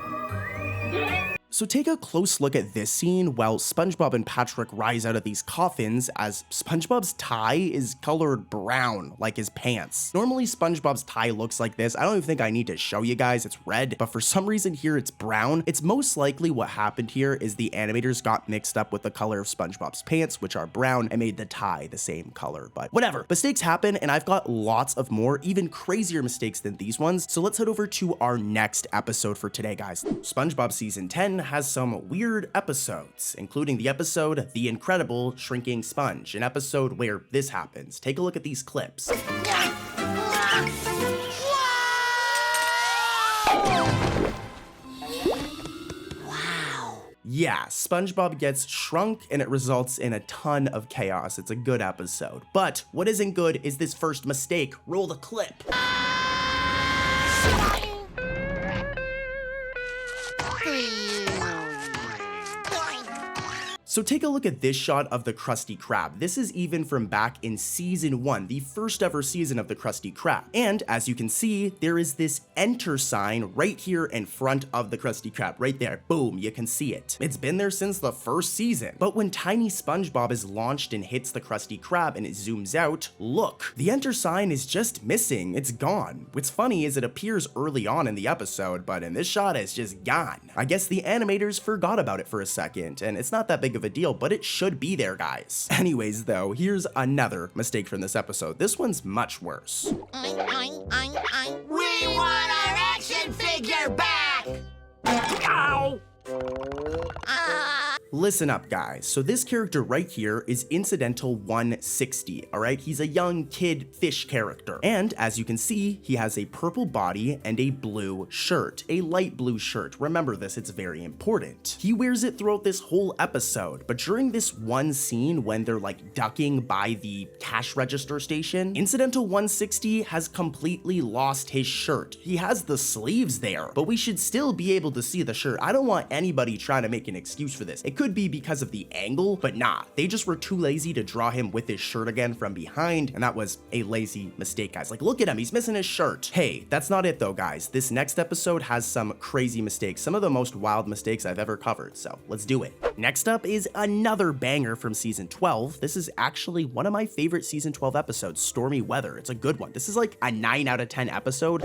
So take a close look at this scene while SpongeBob and Patrick rise out of these coffins as SpongeBob's tie is colored brown like his pants. Normally SpongeBob's tie looks like this. I don't even think I need to show you guys, it's red, but for some reason here it's brown. It's most likely what happened here is the animators got mixed up with the color of SpongeBob's pants, which are brown, and made the tie the same color, but whatever. Mistakes happen and I've got lots of more, even crazier mistakes than these ones. So let's head over to our next episode for today, guys. SpongeBob Season 10 has some weird episodes, including the episode The Incredible Shrinking Sponge, an episode where this happens. Take a look at these clips. Yeah, SpongeBob gets shrunk and it results in a ton of chaos. It's a good episode. But what isn't good is this first mistake. Roll the clip. So take a look at this shot of the Krusty Krab. This is even from back in season 1, the first ever season of the Krusty Krab. And as you can see, there is this enter sign right here in front of the Krusty Krab, right there. Boom, you can see it. It's been there since the first season. But when tiny SpongeBob is launched and hits the Krusty Krab and it zooms out, look, the enter sign is just missing. It's gone. What's funny is it appears early on in the episode, but in this shot it's just gone. I guess the animators forgot about it for a second, and it's not that big of of a deal, but it should be there, guys. Anyways, though, here's another mistake from this episode. This one's much worse. We want our action figure back! Ow! Listen up, guys. So this character right here is Incidental 160, all right? He's a young kid fish character. And as you can see, he has a purple body and a blue shirt, a light blue shirt. Remember this, it's very important. He wears it throughout this whole episode, but during this one scene when they're like ducking by the cash register station, Incidental 160 has completely lost his shirt. He has the sleeves there, but we should still be able to see the shirt. I don't want anybody trying to make an excuse for this. It could be because of the angle, but nah, they just were too lazy to draw him with his shirt again from behind, and that was a lazy mistake, guys. Like, look at him, he's missing his shirt. Hey, that's not it though, guys. This next episode has some crazy mistakes, some of the most wild mistakes I've ever covered, so let's do it. Next up is another banger from season 12. This is actually one of my favorite season 12 episodes, Stormy Weather. It's a good one. This is like a 9 out of 10 episode.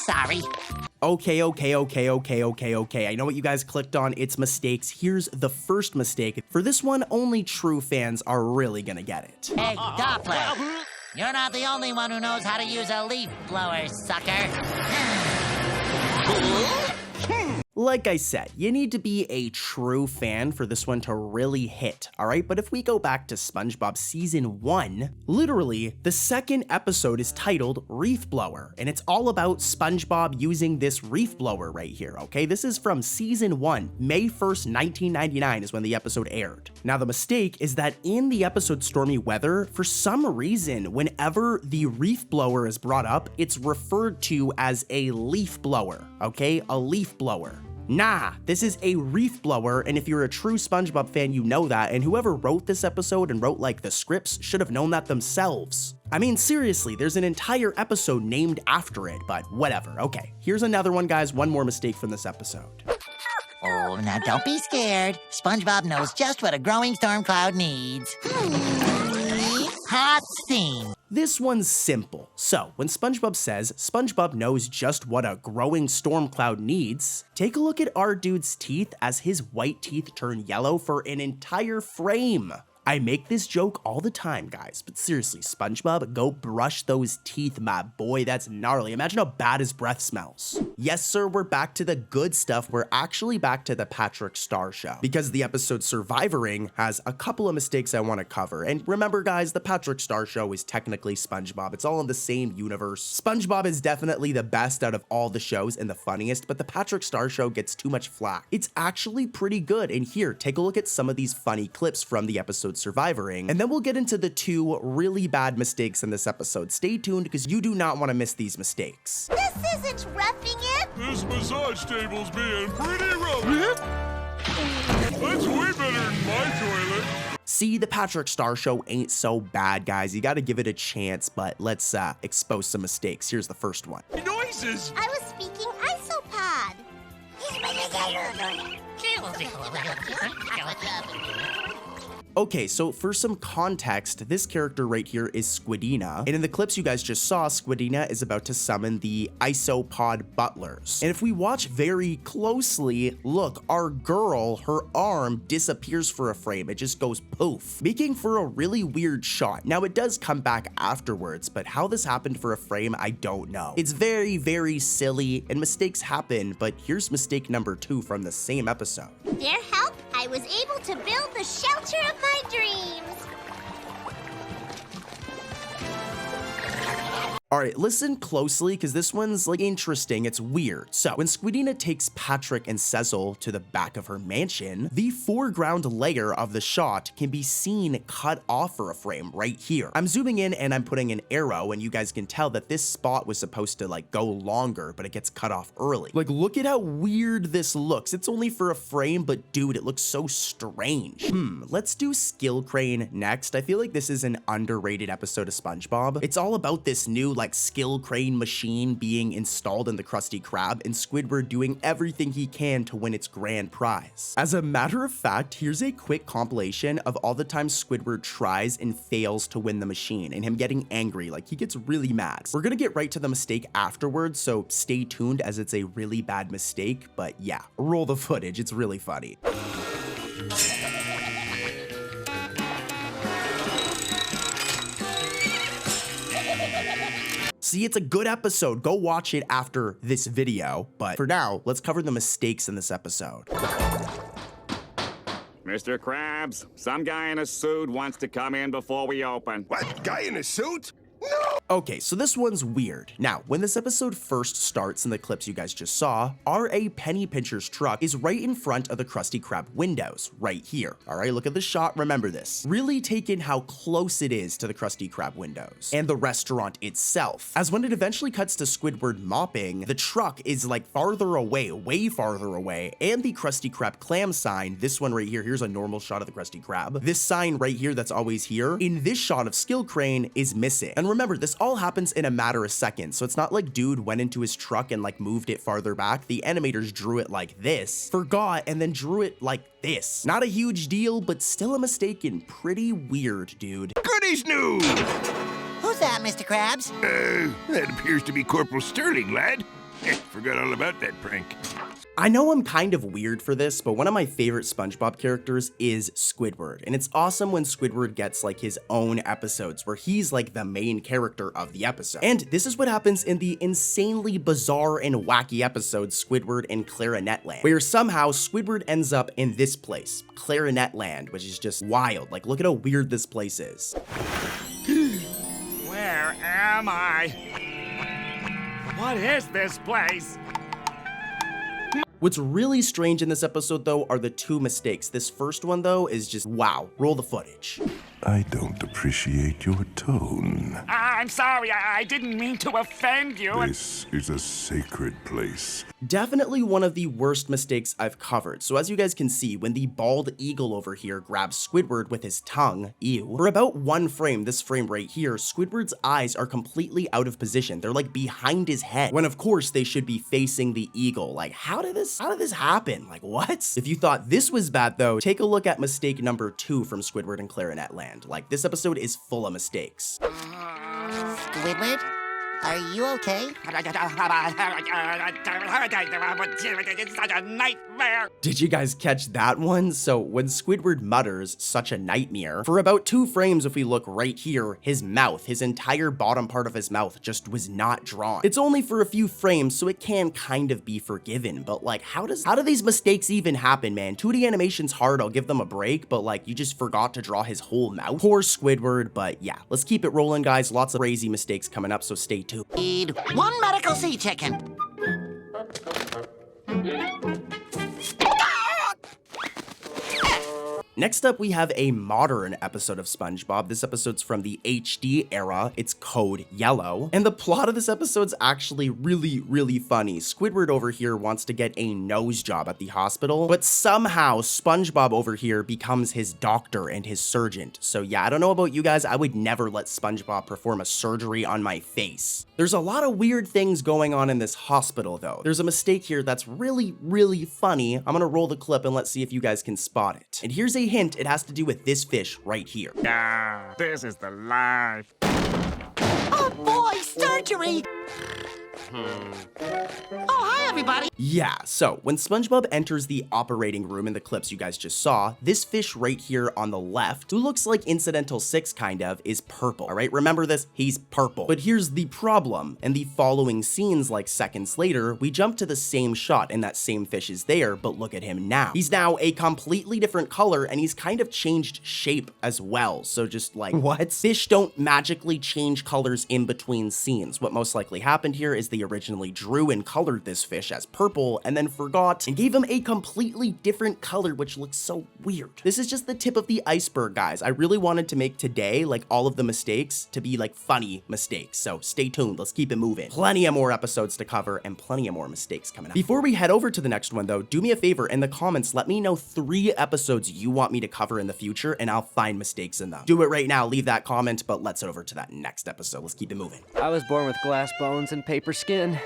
Sorry. Okay. I know what you guys clicked on. It's mistakes. Here's the first mistake. For this one, only true fans are really gonna get it. Hey, Doppler. You're not the only one who knows how to use a leaf blower, sucker. Like I said, you need to be a true fan for this one to really hit, alright? But if we go back to SpongeBob season 1, literally, the second episode is titled Reef Blower, and it's all about SpongeBob using this reef blower right here, okay? This is from season 1, May 1st, 1999 is when the episode aired. Now, the mistake is that in the episode Stormy Weather, for some reason, whenever the reef blower is brought up, it's referred to as a leaf blower, okay? A leaf blower. Nah, this is a reef blower, and if you're a true SpongeBob fan, you know that, and whoever wrote this episode and wrote like the scripts should have known that themselves. I mean, seriously, there's an entire episode named after it, but whatever. Okay, here's another one, guys, one more mistake from this episode. Oh, now don't be scared. SpongeBob knows just what a growing storm cloud needs. Hot steam. This one's simple. So, when SpongeBob says SpongeBob knows just what a growing storm cloud needs, take a look at our dude's teeth as his white teeth turn yellow for an entire frame. I make this joke all the time, guys, but seriously, SpongeBob, go brush those teeth, my boy. That's gnarly. Imagine how bad his breath smells. Yes, sir, we're back to the good stuff. We're actually back to the Patrick Star Show, because the episode Survivoring has a couple of mistakes I want to cover. And remember, guys, the Patrick Star Show is technically SpongeBob. It's all in the same universe. SpongeBob is definitely the best out of all the shows and the funniest, but the Patrick Star Show gets too much flack. It's actually pretty good. And here, take a look at some of these funny clips from the episode Survivoring, and then we'll get into the 2 really bad mistakes in this episode. Stay tuned, because you do not want to miss these mistakes. This isn't roughing it. This massage table's being pretty rough. That's way better than my toilet. See, the Patrick Star Show ain't so bad, guys. You gotta give it a chance, but let's expose some mistakes. Here's the first one. Noises. I was speaking isopod. Okay, so for some context, this character right here is Squidina, and in the clips you guys just saw, Squidina is about to summon the isopod butlers. And if we watch very closely, look, our girl, her arm disappears for a frame. It just goes poof, making for a really weird shot. Now, it does come back afterwards, but how this happened for a frame, I don't know. It's very, very silly, and mistakes happen, but here's mistake number 2 from the same episode. With their help, I was able to build the shelter of my dreams. All right, listen closely, because this one's like interesting. It's weird. So when Squidina takes Patrick and Cecil to the back of her mansion, the foreground layer of the shot can be seen cut off for a frame right here. I'm zooming in and I'm putting an arrow, and you guys can tell that this spot was supposed to like go longer, but it gets cut off early. Like, look at how weird this looks. It's only for a frame, but dude, it looks so strange. Let's do Skill Crane next. I feel like this is an underrated episode of SpongeBob. It's all about this new like skill crane machine being installed in the Krusty Krab, and Squidward doing everything he can to win its grand prize. As a matter of fact, here's a quick compilation of all the times Squidward tries and fails to win the machine, and him getting angry, like he gets really mad. We're gonna get right to the mistake afterwards, so stay tuned as it's a really bad mistake, but yeah, roll the footage, it's really funny. See, it's a good episode. Go watch it after this video. But for now, let's cover the mistakes in this episode. Mr. Krabs, some guy in a suit wants to come in before we open. What? Guy in a suit? No! Okay, so this one's weird. Now, when this episode first starts in the clips you guys just saw, R.A. Penny Pincher's truck is right in front of the Krusty Krab windows, right here. All right, look at the shot, remember this. Really take in how close it is to the Krusty Krab windows and the restaurant itself. As when it eventually cuts to Squidward mopping, the truck is like farther away, way farther away, and the Krusty Krab clam sign, this one right here, here's a normal shot of the Krusty Krab. This sign right here that's always here, in this shot of Skill Crane, is missing. And remember, this all happens in a matter of seconds, so it's not like dude went into his truck and like moved it farther back. The animators drew it like this, forgot, and then drew it like this. Not a huge deal, but still a mistake and pretty weird, dude. Goodies news! Who's that, Mr. Krabs? That appears to be Corporal Sterling, lad. Forgot all about that prank. I know I'm kind of weird for this, but one of my favorite SpongeBob characters is Squidward, and it's awesome when Squidward gets like his own episodes where he's like the main character of the episode. And this is what happens in the insanely bizarre and wacky episode Squidward and Clarinet Land, where somehow Squidward ends up in this place, Clarinet Land, which is just wild. Like, look at how weird this place is. Where am I? What is this place? What's really strange in this episode, though, are the two mistakes. This first one, though, is just wow. Roll the footage. I don't appreciate your tone. I'm sorry, I didn't mean to offend you. This is a sacred place. Definitely one of the worst mistakes I've covered. So as you guys can see, when the bald eagle over here grabs Squidward with his tongue, ew, for about one frame, this frame right here, Squidward's eyes are completely out of position. They're like behind his head, when of course they should be facing the eagle. Like, how did this happen? Like, what? If you thought this was bad though, take a look at mistake number 2 from Squidward and Clarinet Land. Like, this episode is full of mistakes. Squidward? Are you okay? It's such a nightmare. Did you guys catch that one? So when Squidward mutters, such a nightmare, for about 2 frames, if we look right here, his mouth, his entire bottom part of his mouth just was not drawn. It's only for a few frames, so it can kind of be forgiven, but like, how do these mistakes even happen, man? 2D animation's hard, I'll give them a break, but like, you just forgot to draw his whole mouth? Poor Squidward, but yeah, let's keep it rolling, guys. Lots of crazy mistakes coming up, so stay tuned. Need 1 medical sea chicken. Next up, we have a modern episode of SpongeBob. This episode's from the HD era. It's Code Yellow. And the plot of this episode's actually really funny. Squidward over here wants to get a nose job at the hospital, but somehow SpongeBob over here becomes his doctor and his surgeon. So yeah, I don't know about you guys, I would never let SpongeBob perform a surgery on my face. There's a lot of weird things going on in this hospital though. There's a mistake here that's really funny. I'm gonna roll the clip and let's see if you guys can spot it. And here's a hint, it has to do with this fish right here. Ah, this is the life. Oh boy, surgery! Oh, hi everybody! Yeah, so when SpongeBob enters the operating room in the clips you guys just saw, this fish right here on the left, who looks like Incidental 6 kind of, is purple. All right, remember this? He's purple. But here's the problem. In the following scenes, like seconds later, we jump to the same shot and that same fish is there, but look at him now. He's now a completely different color and he's kind of changed shape as well. So just like, what? Fish don't magically change colors in between scenes. What most likely happened here is they originally drew and colored this fish jellyfish as purple and then forgot and gave him a completely different color, which looks so weird. This is just the tip of the iceberg, guys. I really wanted to make today, like all of the mistakes, to be like funny mistakes. So stay tuned. Let's keep it moving. Plenty of more episodes to cover and plenty of more mistakes coming up. Before we head over to the next one though, do me a favor in the comments, let me know 3 episodes you want me to cover in the future and I'll find mistakes in them. Do it right now, leave that comment, but let's head over to that next episode. Let's keep it moving. I was born with glass bones and paper skin.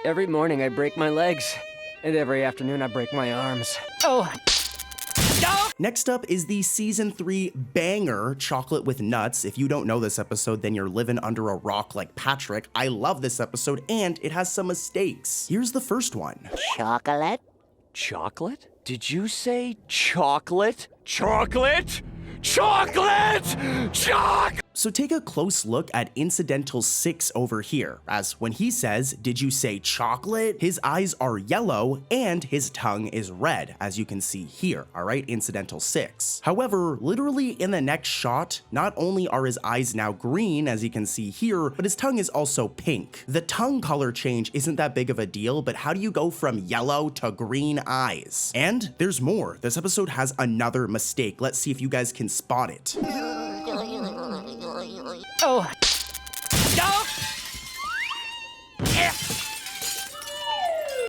Every morning I break my legs, and every afternoon I break my arms. Oh! Next up is the season 3 banger, Chocolate with Nuts. If you don't know this episode, then you're living under a rock like Patrick. I love this episode and it has some mistakes. Here's the first one. Chocolate? Chocolate? Did you say chocolate? Chocolate? Chocolate! Chocolate! So take a close look at incidental 6 over here, as when he says, "Did you say chocolate?" his eyes are yellow and his tongue is red, as you can see here, alright, incidental 6. However, literally in the next shot, not only are his eyes now green, as you can see here, but his tongue is also pink. The tongue color change isn't that big of a deal, but how do you go from yellow to green eyes? And there's more. This episode has another mistake. Let's see if you guys can spot it. Oh!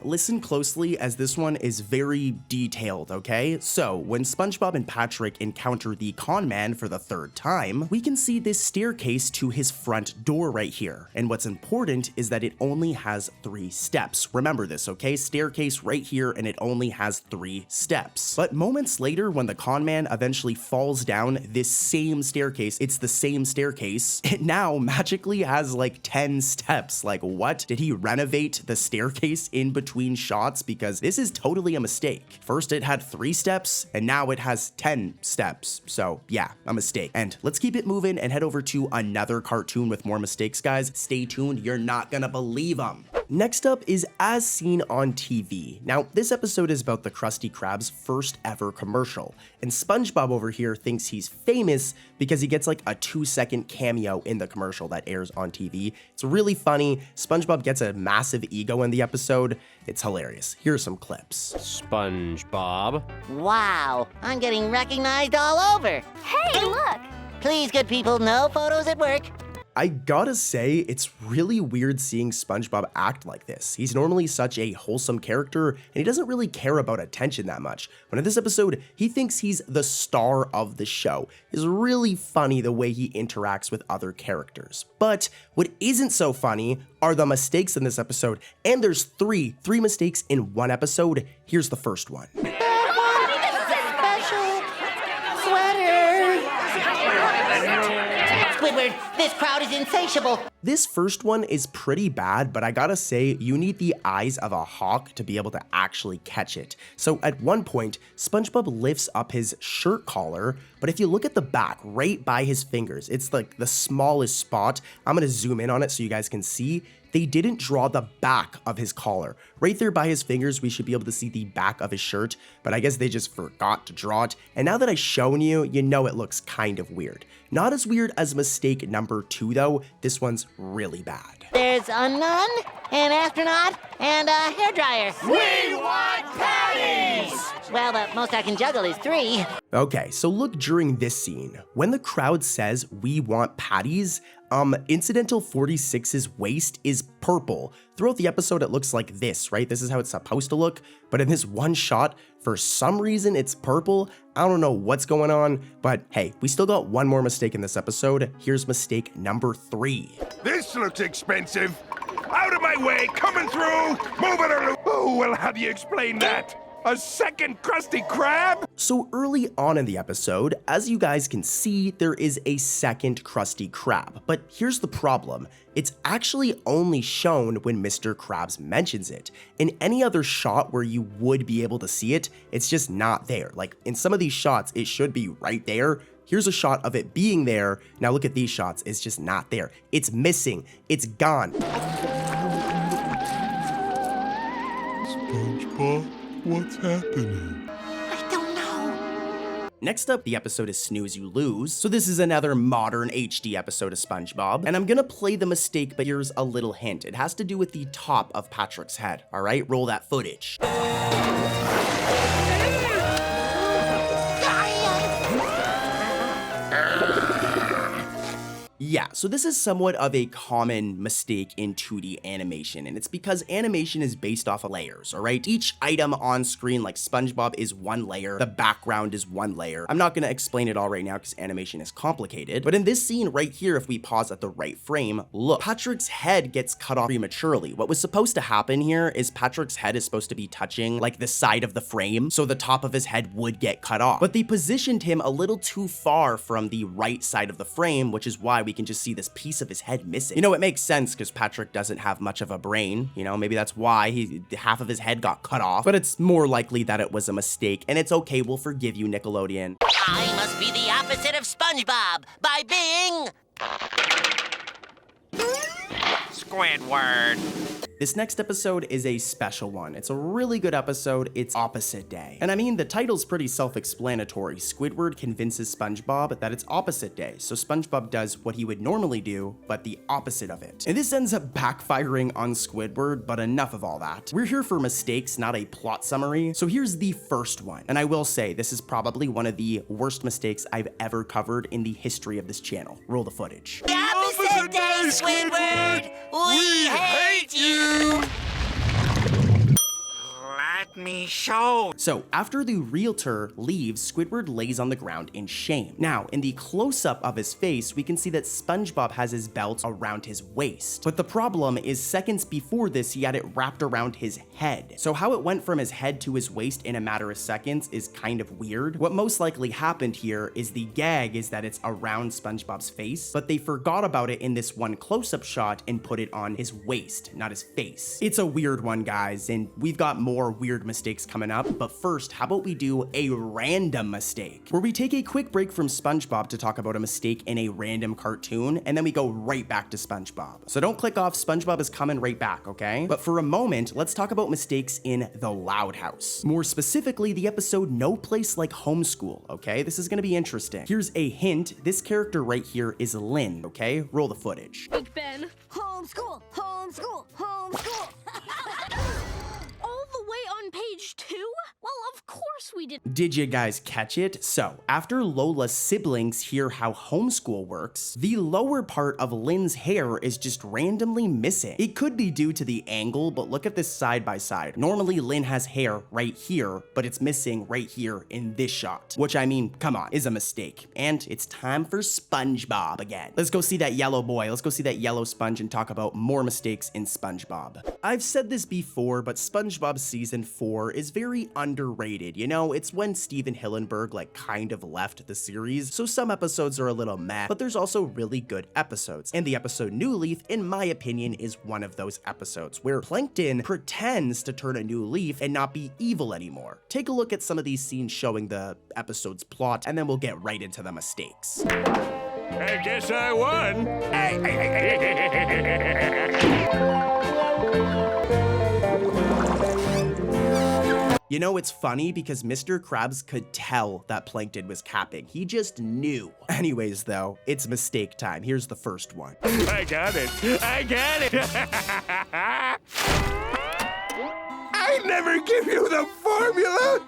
Listen closely as this one is very detailed, okay? So, when SpongeBob and Patrick encounter the con man for the 3rd time, we can see this staircase to his front door right here. And what's important is that it only has 3 steps. Remember this, okay? Staircase right here and it only has 3 steps. But moments later, when the con man eventually falls down this same staircase, it's the same staircase, it now magically has like 10 steps. Like what? Did he renovate the staircase in between shots? Because this is totally a mistake. First it had 3 steps and now it has 10 steps. So yeah, a mistake. And let's keep it moving and head over to another cartoon with more mistakes, guys. Stay tuned, you're not gonna believe them. Next up is As Seen on TV. Now, this episode is about the Krusty Krab's first ever commercial, and SpongeBob over here thinks he's famous because he gets like a 2-second cameo in the commercial that airs on TV. It's really funny. SpongeBob gets a massive ego in the episode. It's hilarious. Here are some clips. SpongeBob. Wow, I'm getting recognized all over. Hey, look! Please, good people, no photos at work. I gotta say, it's really weird seeing SpongeBob act like this. He's normally such a wholesome character, and he doesn't really care about attention that much. But in this episode, he thinks he's the star of the show. It's really funny the way he interacts with other characters. But what isn't so funny are the mistakes in this episode, and there's three mistakes in one episode. Here's the first one. Squidward, this crowd is insatiable. This first one is pretty bad, but I gotta say, you need the eyes of a hawk to be able to actually catch it. So at one point, SpongeBob lifts up his shirt collar, but if you look at the back, right by his fingers, it's like the smallest spot. I'm gonna zoom in on it so you guys can see. They didn't draw the back of his collar. Right there by his fingers, we should be able to see the back of his shirt, but I guess they just forgot to draw it. And now that I've shown you, you know it looks kind of weird. Not as weird as mistake number 2 though, this one's really bad. There's a nun, an astronaut, and a hairdryer. We want patties! Well, the most I can juggle is 3. Okay, so look during this scene. When the crowd says, "We want patties," Incidental 46's waist is purple. Throughout the episode, it looks like this, right? This is how it's supposed to look, but in this one shot, for some reason, it's purple. I don't know what's going on, but hey, we still got one more mistake in this episode. Here's mistake number 3. This looks expensive. Out of my way, coming through. Move it or oh, we'll have you explain that. A second Krusty Krab? So early on in the episode, as you guys can see, there is a second Krusty Krab. But here's the problem. It's actually only shown when Mr. Krabs mentions it. In any other shot where you would be able to see it, it's just not there. Like in some of these shots, it should be right there. Here's a shot of it being there. Now look at these shots, it's just not there. It's missing, it's gone. SpongeBob? What's happening? I don't know. Next up, the episode is Snooze You Lose. So this is another modern HD episode of SpongeBob, and I'm gonna play the mistake, but here's a little hint. It has to do with the top of Patrick's head, all right? Roll that footage. Yeah, so this is somewhat of a common mistake in 2D animation, and it's because animation is based off of layers, all right? Each item on screen, like SpongeBob, is one layer, the background is one layer. I'm not gonna explain it all right now because animation is complicated, but in this scene right here, if we pause at the right frame, look, Patrick's head gets cut off prematurely. What was supposed to happen here is Patrick's head is supposed to be touching like the side of the frame, so the top of his head would get cut off, but they positioned him a little too far from the right side of the frame, which is why we can just see this piece of his head missing. You know, it makes sense because Patrick doesn't have much of a brain, you know, maybe that's why half of his head got cut off, but it's more likely that it was a mistake, and it's okay, we'll forgive you, Nickelodeon. I must be the opposite of SpongeBob by being... Squidward. This next episode is a special one. It's a really good episode. It's Opposite Day. And I mean, the title's pretty self-explanatory. Squidward convinces SpongeBob that it's opposite day, so SpongeBob does what he would normally do, but the opposite of it. And this ends up backfiring on Squidward, but enough of all that. We're here for mistakes, not a plot summary. So here's the first one. And I will say, this is probably one of the worst mistakes I've ever covered in the history of this channel. Roll the footage. The opposite day, Squidward! We hate you! Let me show. So after the realtor leaves, Squidward lays on the ground in shame. Now, in the close-up of his face, we can see that SpongeBob has his belt around his waist. But the problem is seconds before this, he had it wrapped around his head. So how it went from his head to his waist in a matter of seconds is kind of weird. What most likely happened here is the gag is that it's around SpongeBob's face, but they forgot about it in this one close-up shot and put it on his waist, not his face. It's a weird one, guys, and we've got more weird mistakes coming up, but first, how about we do a random mistake, where we take a quick break from SpongeBob to talk about a mistake in a random cartoon, and then we go right back to SpongeBob. So don't click off, SpongeBob is coming right back, okay? But for a moment, let's talk about mistakes in The Loud House. More specifically, the episode No Place Like Homeschool, okay? This is gonna be interesting. Here's a hint, this character right here is Lynn, okay? Roll the footage. Big Ben. Homeschool, homeschool, homeschool. All the way on page 2? Well, of course we did. Did you guys catch it? So, after Lola's siblings hear how homeschool works, the lower part of Lynn's hair is just randomly missing. It could be due to the angle, but look at this side by side. Normally, Lynn has hair right here, but it's missing right here in this shot, which I mean, come on, is a mistake. And it's time for SpongeBob again. Let's go see that yellow boy. Let's go see that yellow sponge and talk about more mistakes in SpongeBob. I've said this before, but SpongeBob season 4 is very underrated. You know, it's when Steven Hillenburg like kind of left the series, so some episodes are a little meh, but there's also really good episodes. And the episode New Leaf, in my opinion, is one of those episodes where Plankton pretends to turn a new leaf and not be evil anymore. Take a look at some of these scenes showing the episode's plot, and then we'll get right into the mistakes. I guess I won. You know, it's funny because Mr. Krabs could tell that Plankton was capping. He just knew. Anyways, though, it's mistake time. Here's the first one. I got it. I got it. I never give you the formula.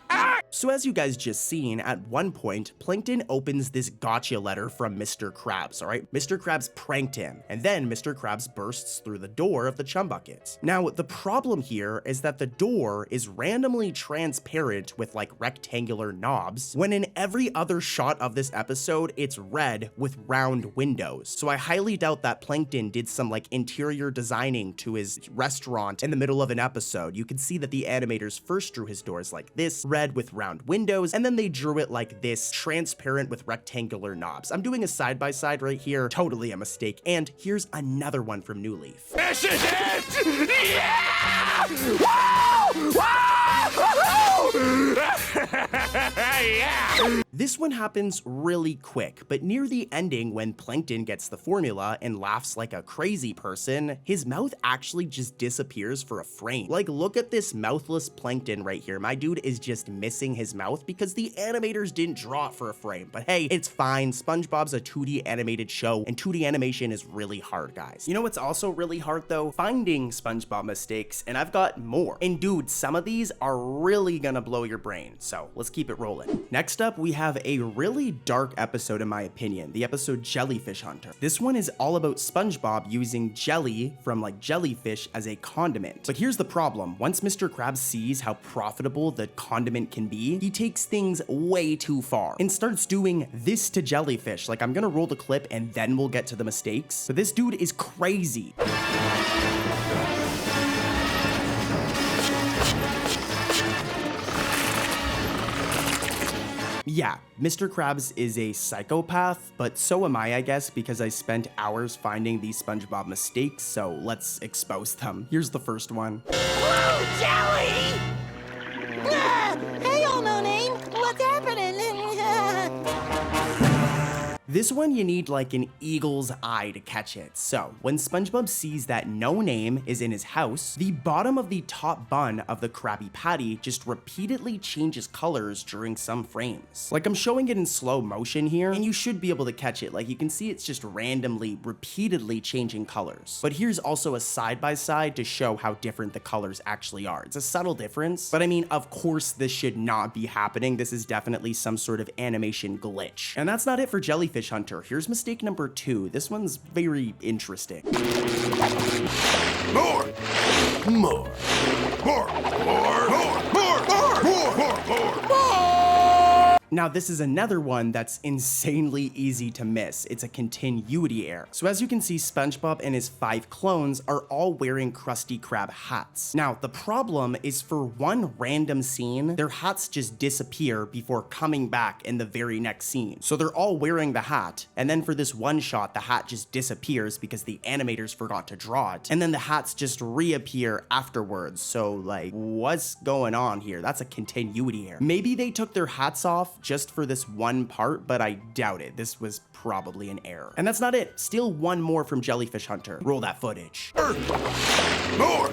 So as you guys just seen, at one point, Plankton opens this gotcha letter from Mr. Krabs, all right? Mr. Krabs pranked him, and then Mr. Krabs bursts through the door of the Chum Bucket. Now, the problem here is that the door is randomly transparent with like rectangular knobs, when in every other shot of this episode, it's red with round windows. So I highly doubt that Plankton did some like interior designing to his restaurant in the middle of an episode. You can see that the animators first drew his doors like this, red with round windows, and then they drew it like this, transparent with rectangular knobs. I'm doing a side-by-side right here, totally a mistake. And here's another one from New Leaf. This is it! Yeah! Woo! Woo! Yeah! This one happens really quick, but near the ending when Plankton gets the formula and laughs like a crazy person, his mouth actually just disappears for a frame. Like, look at this mouthless Plankton right here. My dude is just missing his mouth because the animators didn't draw it for a frame. But hey, it's fine. SpongeBob's a 2D animated show, and 2D animation is really hard, guys. You know what's also really hard though? Finding SpongeBob mistakes, and I've got more. And dude, some of these are really gonna blow your brain, so let's keep it rolling. Next up, we have a really dark episode in my opinion, the episode Jellyfish Hunter. This one is all about SpongeBob using jelly from like jellyfish as a condiment. But here's the problem. Once Mr. Krabs sees how profitable the condiment can be, he takes things way too far and starts doing this to jellyfish. Like, I'm gonna roll the clip and then we'll get to the mistakes. But this dude is crazy. Yeah, Mr. Krabs is a psychopath, but so am I guess, because I spent hours finding these SpongeBob mistakes, so let's expose them. Here's the first one. Whoa, Jelly! Hey, old no name, what's happening? This one you need like an eagle's eye to catch it. So when SpongeBob sees that no name is in his house, the bottom of the top bun of the Krabby Patty just repeatedly changes colors during some frames. Like, I'm showing it in slow motion here, and you should be able to catch it. Like, you can see it's just randomly, repeatedly changing colors. But here's also a side-by-side to show how different the colors actually are. It's a subtle difference, but I mean, of course this should not be happening. This is definitely some sort of animation glitch. And that's not it for Jellyfish Hunter. Here's mistake number 2. This one's very interesting. More! Now, this is another one that's insanely easy to miss. It's a continuity error. So as you can see, SpongeBob and his 5 clones are all wearing Krusty Krab hats. Now, the problem is for one random scene, their hats just disappear before coming back in the very next scene. So they're all wearing the hat, and then for this one shot, the hat just disappears because the animators forgot to draw it. And then the hats just reappear afterwards. So like, what's going on here? That's a continuity error. Maybe they took their hats off just for this one part, but I doubt it. This was probably an error. And that's not it. Still one more from Jellyfish Hunter. Roll that footage. More!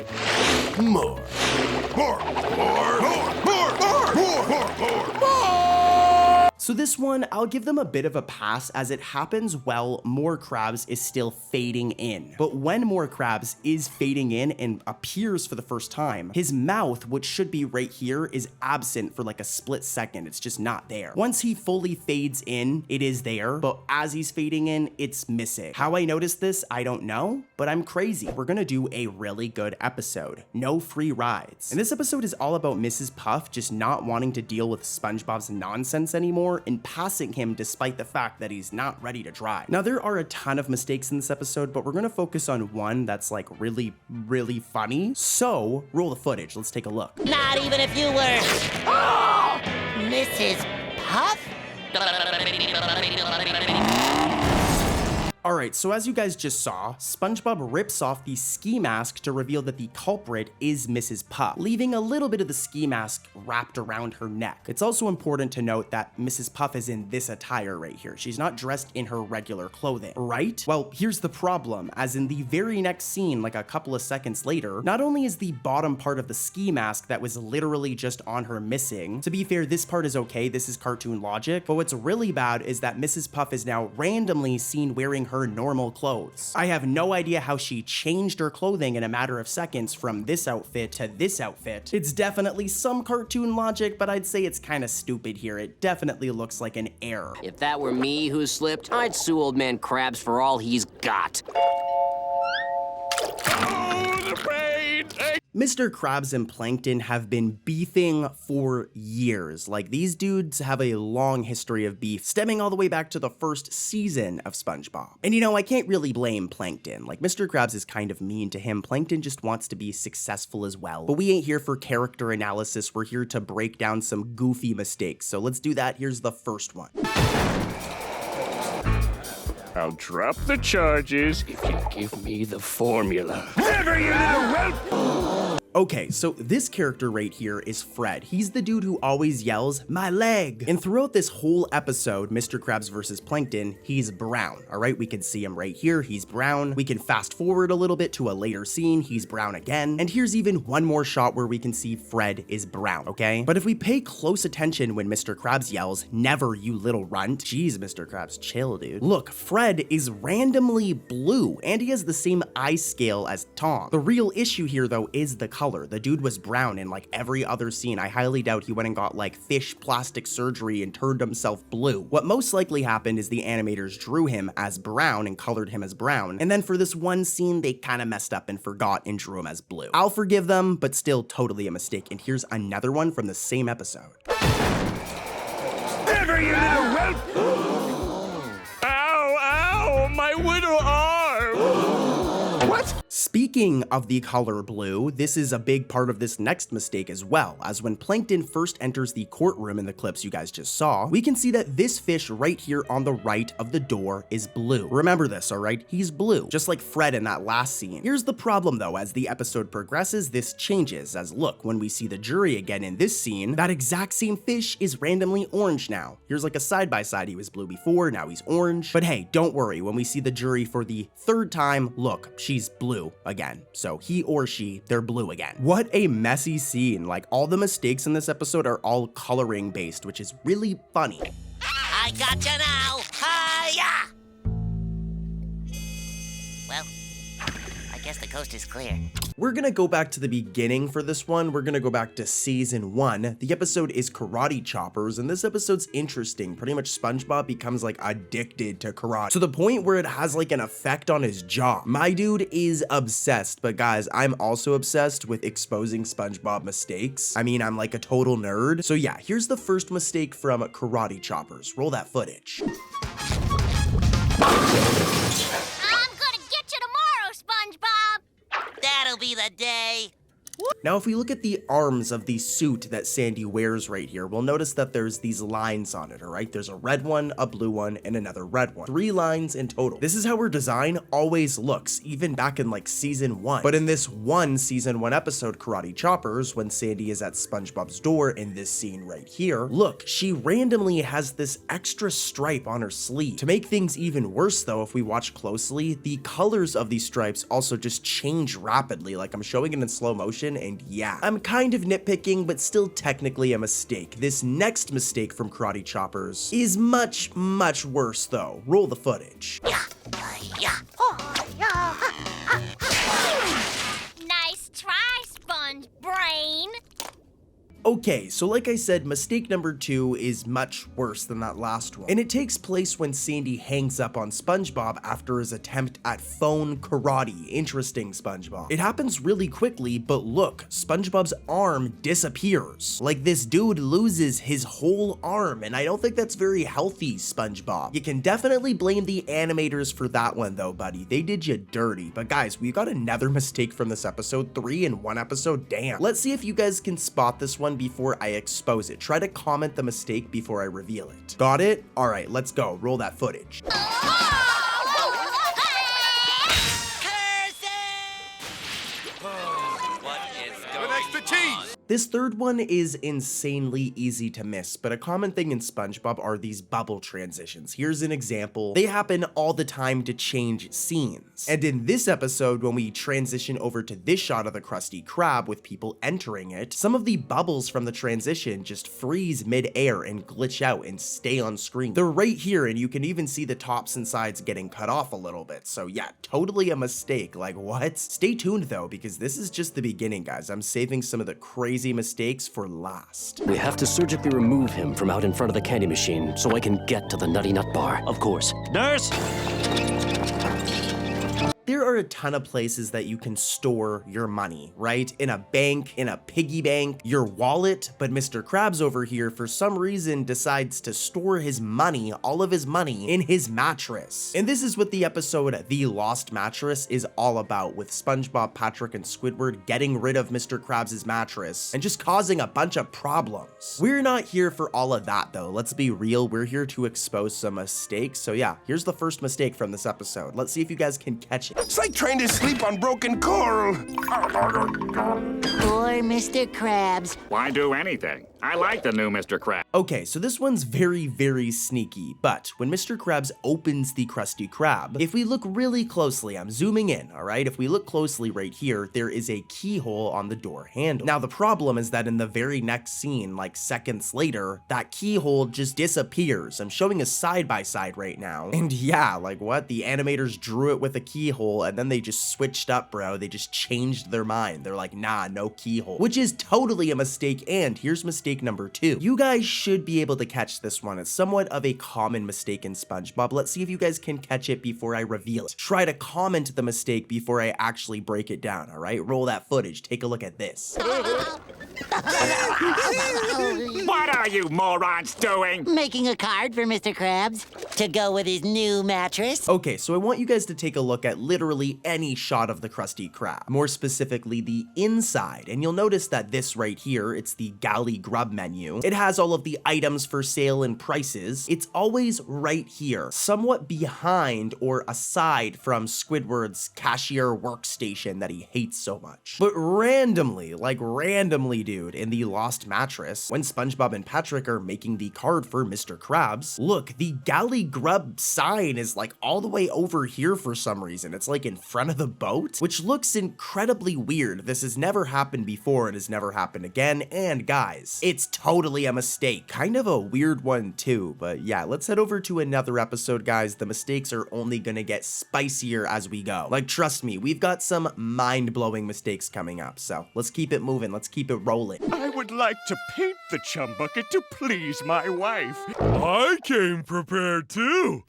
So this one, I'll give them a bit of a pass as it happens while More Krabs is still fading in. But when More Krabs is fading in and appears for the first time, his mouth, which should be right here, is absent for like a split second. It's just not there. Once he fully fades in, it is there, but as he's fading in, it's missing. How I noticed this, I don't know, but I'm crazy. We're gonna do a really good episode. No free rides. And this episode is all about Mrs. Puff just not wanting to deal with SpongeBob's nonsense anymore and passing him despite the fact that he's not ready to drive. Now, there are a ton of mistakes in this episode, but we're gonna focus on one that's like really, really funny. So roll the footage. Let's take a look. Not even if you were... Oh! Mrs. Puff? Alright, so as you guys just saw, SpongeBob rips off the ski mask to reveal that the culprit is Mrs. Puff, leaving a little bit of the ski mask wrapped around her neck. It's also important to note that Mrs. Puff is in this attire right here. She's not dressed in her regular clothing, right? Well, here's the problem, as in the very next scene, like a couple of seconds later, not only is the bottom part of the ski mask that was literally just on her missing. To be fair, this part is okay, this is cartoon logic, but what's really bad is that Mrs. Puff is now randomly seen wearing her normal clothes. I have no idea how she changed her clothing in a matter of seconds from this outfit to this outfit. It's definitely some cartoon logic, but I'd say it's kind of stupid here. It definitely looks like an error. If that were me who slipped, I'd sue old man Krabs for all he's got. Oh, the pain! Mr. Krabs and Plankton have been beefing for years. Like, these dudes have a long history of beef, stemming all the way back to the first season of SpongeBob. And you know, I can't really blame Plankton. Like, Mr. Krabs is kind of mean to him. Plankton just wants to be successful as well. But we ain't here for character analysis. We're here to break down some goofy mistakes. So let's do that. Here's the first one. I'll drop the charges if you give me the formula. Never, you little whelp! Okay, so this character right here is Fred. He's the dude who always yells, "My leg!" And throughout this whole episode, Mr. Krabs versus Plankton, he's brown, all right? We can see him right here, he's brown. We can fast forward a little bit to a later scene, he's brown again. And here's even one more shot where we can see Fred is brown, okay? But if we pay close attention when Mr. Krabs yells, "Never, you little runt." Jeez, Mr. Krabs, chill, dude. Look, Fred is randomly blue, and he has the same eye scale as Tom. The real issue here, though, is the color. The dude was brown in like every other scene. I highly doubt he went and got like fish plastic surgery and turned himself blue. What most likely happened is the animators drew him as brown and colored him as brown, and then for this one scene, they kind of messed up and forgot and drew him as blue. I'll forgive them, but still totally a mistake. And here's another one from the same episode. Never, you little whelp! Ow, ow, my little arm! What? Speaking of the color blue, this is a big part of this next mistake as well, as when Plankton first enters the courtroom in the clips you guys just saw, we can see that this fish right here on the right of the door is blue. Remember this, alright? He's blue, just like Fred in that last scene. Here's the problem though, as the episode progresses, this changes, as look, when we see the jury again in this scene, that exact same fish is randomly orange now. Here's like a side-by-side, he was blue before, now he's orange. But hey, don't worry, when we see the jury for the third time, look, she's blue again. So he or she, they're blue again. What a messy scene. Like, all the mistakes in this episode are all coloring based, which is really funny. I gotcha now! Hi-ya! Well, I guess the coast is clear. We're gonna go back to the beginning for this one. We're gonna go back to season 1. The episode is Karate Choppers, and this episode's interesting. Pretty much SpongeBob becomes like addicted to karate to the point where it has like an effect on his jaw. My dude is obsessed, but guys, I'm also obsessed with exposing SpongeBob mistakes. I mean, I'm like a total nerd. So yeah, here's the first mistake from Karate Choppers. Roll that footage. That'll be the day. Now, if we look at the arms of the suit that Sandy wears right here, we'll notice that there's these lines on it, all right? There's a red one, a blue one, and another red one. 3 lines in total. This is how her design always looks, even back in like season 1. But in this one season 1 episode, Karate Choppers, when Sandy is at SpongeBob's door in this scene right here, look, she randomly has this extra stripe on her sleeve. To make things even worse though, if we watch closely, the colors of these stripes also just change rapidly. Like, I'm showing it in slow motion, and yeah, I'm kind of nitpicking, but still technically a mistake. This next mistake from Karate Choppers is much, much worse though. Roll the footage. Nice try, Sponge Brain. Okay, so like I said, mistake number 2 is much worse than that last one. And it takes place when Sandy hangs up on SpongeBob after his attempt at phone karate. Interesting, SpongeBob. It happens really quickly, but look, SpongeBob's arm disappears. Like, this dude loses his whole arm, and I don't think that's very healthy, SpongeBob. You can definitely blame the animators for that one though, buddy. They did you dirty. But guys, we got another mistake from this episode, 3 in 1 episode, damn. Let's see if you guys can spot this one before I expose it. Try to comment the mistake before I reveal it. Got it? All right, let's go. Roll that footage. This third one is insanely easy to miss, but a common thing in SpongeBob are these bubble transitions. Here's an example. They happen all the time to change scenes. And in this episode, when we transition over to this shot of the Krusty Krab with people entering it, some of the bubbles from the transition just freeze mid-air and glitch out and stay on screen. They're right here, and you can even see the tops and sides getting cut off a little bit. So yeah, totally a mistake. Like, what? Stay tuned though, because this is just the beginning, guys. I'm saving some of the crazy mistakes for last. We have to surgically remove him from out in front of the candy machine so I can get to the Nutty Nut Bar. Of course. Nurse! There are a ton of places that you can store your money, right? In a bank, in a piggy bank, your wallet, but Mr. Krabs over here, for some reason, decides to store his money, all of his money, in his mattress. And this is what the episode The Lost Mattress is all about, with SpongeBob, Patrick, and Squidward getting rid of Mr. Krabs' mattress and just causing a bunch of problems. We're not here for all of that though. Let's be real, we're here to expose some mistakes. So yeah, here's the first mistake from this episode. Let's see if you guys can catch it. It's like trying to sleep on broken coral. Poor Mr. Krabs. Why do anything? I like the new Mr. Krabs. Okay, so this one's very, very sneaky, but when Mr. Krabs opens the Krusty Krab, if we look really closely, I'm zooming in, all right? If we look closely right here, there is a keyhole on the door handle. Now, the problem is that in the very next scene, like seconds later, that keyhole just disappears. I'm showing a side-by-side right now. And yeah, like what? The animators drew it with a keyhole and then they just switched up, bro. They just changed their mind. They're like, nah, no keyhole, which is totally a mistake. And here's mistake number 2. You guys should be able to catch this one. It's somewhat of a common mistake in SpongeBob. Let's see if you guys can catch it before I reveal it. Try to comment the mistake before I actually break it down, all right? Roll that footage. Take a look at this. What are you morons doing? Making a card for Mr. Krabs to go with his new mattress. Okay, so I want you guys to take a look at literally any shot of the Krusty Krab, more specifically the inside, and you'll notice that this right here, it's the Galley Grub menu. It has all of the items for sale and prices. It's always right here, somewhat behind or aside from Squidward's cashier workstation that he hates so much. But randomly, dude, in the Lost Mattress, when SpongeBob and Patrick are making the card for Mr. Krabs, look, the Galley Grub sign is like all the way over here for some reason. It's like in front of the boat, which looks incredibly weird. This has never happened before and has never happened again. And guys, it's totally a mistake. Kind of a weird one too, but yeah, let's head over to another episode, guys. The mistakes are only gonna get spicier as we go. Like, trust me, we've got some mind-blowing mistakes coming up, so let's keep it moving. Let's keep it rolling. I would like to paint the chum bucket to please my wife. I came prepared too.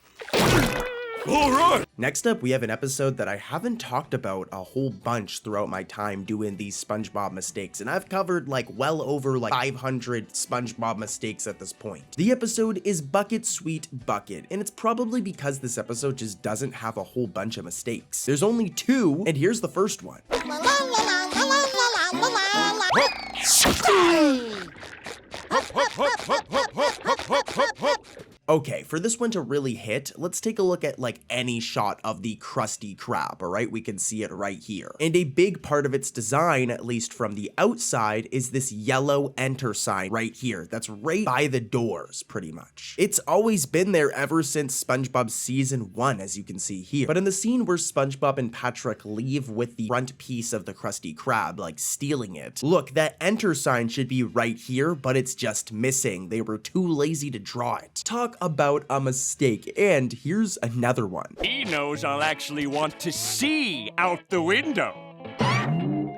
All right. Next up, we have an episode that I haven't talked about a whole bunch throughout my time doing these SpongeBob mistakes, and I've covered like well over like 500 SpongeBob mistakes at this point. The episode is Bucket Sweet Bucket, and it's probably because this episode just doesn't have a whole bunch of mistakes. There's only 2, and here's the first one. Okay, for this one to really hit, let's take a look at like any shot of the Krusty Krab, all right? We can see it right here. And a big part of its design, at least from the outside, is this yellow enter sign right here. That's right by the doors, pretty much. It's always been there ever since SpongeBob Season 1, as you can see here. But in the scene where SpongeBob and Patrick leave with the front piece of the Krusty Krab, like stealing it, look, that enter sign should be right here, but it's just missing. They were too lazy to draw it. Talk about a mistake, and here's another one. He knows I'll actually want to see out the window.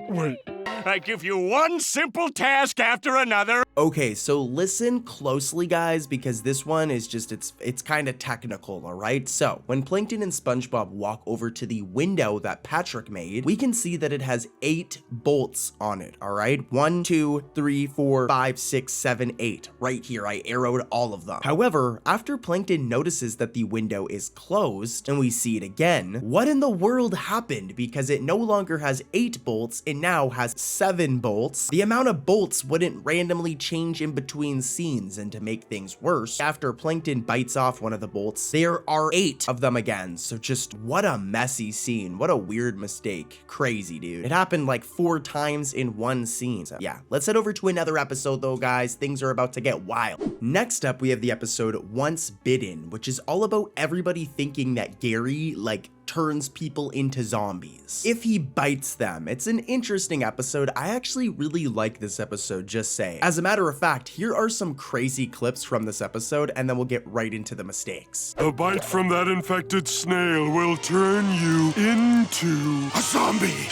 Wait, I give you one simple task after another. Okay, so listen closely, guys, because this one is just, it's kind of technical, all right? So when Plankton and SpongeBob walk over to the window that Patrick made, we can see that it has 8 bolts on it, all right? 1, 2, 3, 4, 5, 6, 7, 8. Right here, I arrowed all of them. However, after Plankton notices that the window is closed, and we see it again, what in the world happened? Because it no longer has 8 bolts, it now has 7 bolts. The amount of bolts wouldn't randomly change in between scenes, and to make things worse, after Plankton bites off one of the bolts, there are 8 of them again. So just what a messy scene. What a weird mistake. Crazy, dude. It happened like 4 times in one scene. So yeah, let's head over to another episode though, guys. Things are about to get wild. Next up, we have the episode Once Bitten, which is all about everybody thinking that Gary like turns people into zombies if he bites them. It's an interesting episode. I actually really like this episode, just say. As a matter of fact, here are some crazy clips from this episode, and then we'll get right into the mistakes. A bite from that infected snail will turn you into a zombie.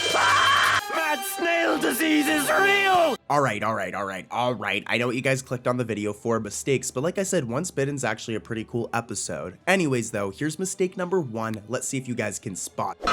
That snail disease is real! All right. I know what you guys clicked on the video for mistakes, but like I said, Once Bitten's actually a pretty cool episode. Anyways though, here's mistake number 1. Let's see if you guys can spot it.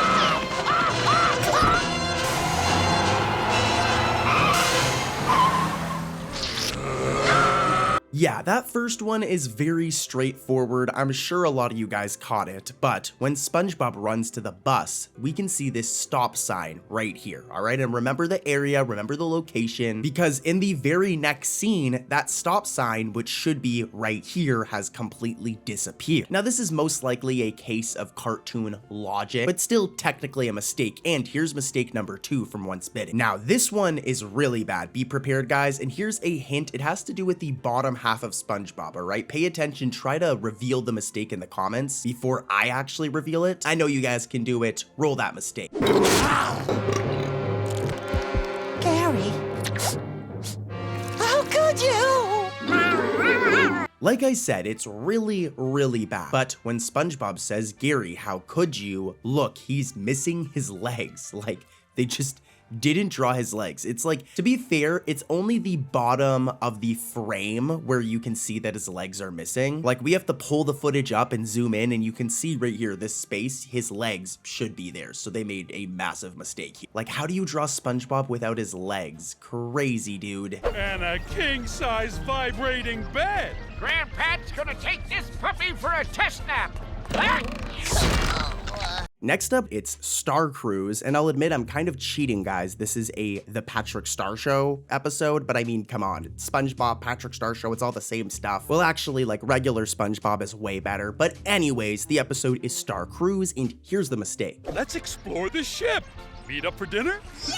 Yeah, that first one is very straightforward. I'm sure a lot of you guys caught it, but when SpongeBob runs to the bus, we can see this stop sign right here, all right? And remember the area, remember the location, because in the very next scene, that stop sign, which should be right here, has completely disappeared. Now, this is most likely a case of cartoon logic, but still technically a mistake, and here's mistake number 2 from Once Bitten. Now, this one is really bad. Be prepared, guys, and here's a hint. It has to do with the bottom half of SpongeBob, all right? Pay attention, try to reveal the mistake in the comments before I actually reveal it. I know you guys can do it. Roll that mistake. Gary, how could you? Like I said, it's really, really bad. But when SpongeBob says, Gary, how could you? Look, he's missing his legs. Like, they just didn't draw his legs. It's like, to be fair, it's only the bottom of the frame where you can see that his legs are missing. Like, we have to pull the footage up and zoom in, and you can see right here, this space, his legs should be there. So they made a massive mistake here. Like, how do you draw SpongeBob without his legs? Crazy, dude. And a king-size vibrating bed. Grandpat's gonna take this puppy for a test nap. Next up, it's Star Cruise, and I'll admit I'm kind of cheating, guys. This is the Patrick Star Show episode, but I mean, come on. SpongeBob, Patrick Star Show, it's all the same stuff. Well, actually, like, regular SpongeBob is way better, but anyways, the episode is Star Cruise, and here's the mistake. Let's explore the ship. Meet up for dinner? Yeah!